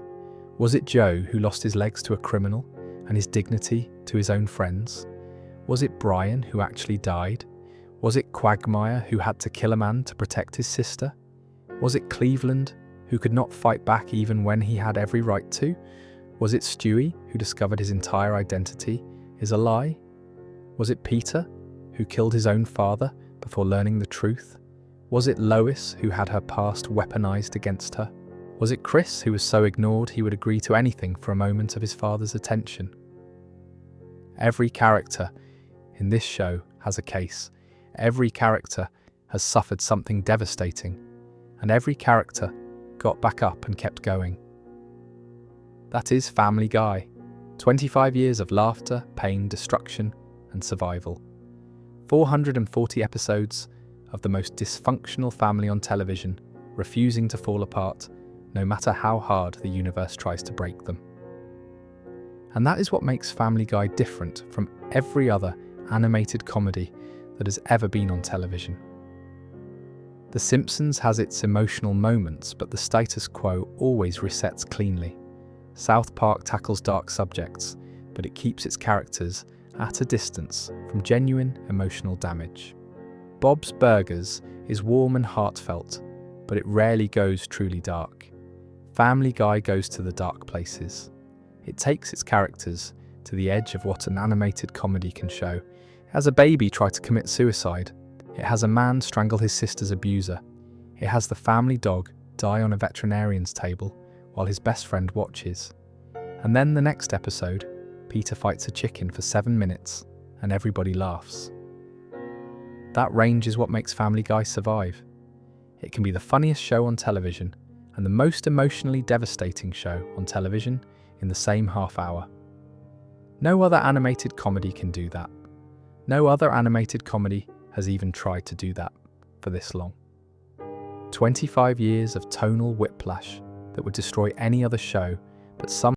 Was it Joe who lost his legs to a criminal and his dignity to his own friends? Was it Brian who actually died? Was it Quagmire who had to kill a man to protect his sister? Was it Cleveland who could not fight back even when he had every right to? Was it Stewie who discovered his entire identity is a lie? Was it Peter who killed his own father before learning the truth? Was it Lois who had her past weaponized against her? Was it Chris who was so ignored he would agree to anything for a moment of his father's attention? Every character in this show has a case. Every character has suffered something devastating, and every character got back up and kept going. That is Family Guy. 25 years of laughter, pain, destruction, and survival. 440 episodes of the most dysfunctional family on television, refusing to fall apart, no matter how hard the universe tries to break them. And that is what makes Family Guy different from every other animated comedy that has ever been on television. The Simpsons has its emotional moments, but the status quo always resets cleanly. South Park tackles dark subjects, but it keeps its characters at a distance from genuine emotional damage. Bob's Burgers is warm and heartfelt, but it rarely goes truly dark. Family Guy goes to the dark places. It takes its characters to the edge of what an animated comedy can show. It has a baby try to commit suicide. It has a man strangle his sister's abuser. It has the family dog die on a veterinarian's table while his best friend watches. And then the next episode, Peter fights a chicken for 7 minutes and everybody laughs. That range is what makes Family Guy survive. It can be the funniest show on television and the most emotionally devastating show on television in the same half hour. No other animated comedy can do that. No other animated comedy has even tried to do that for this long. 25 years of tonal whiplash that would destroy any other show, but some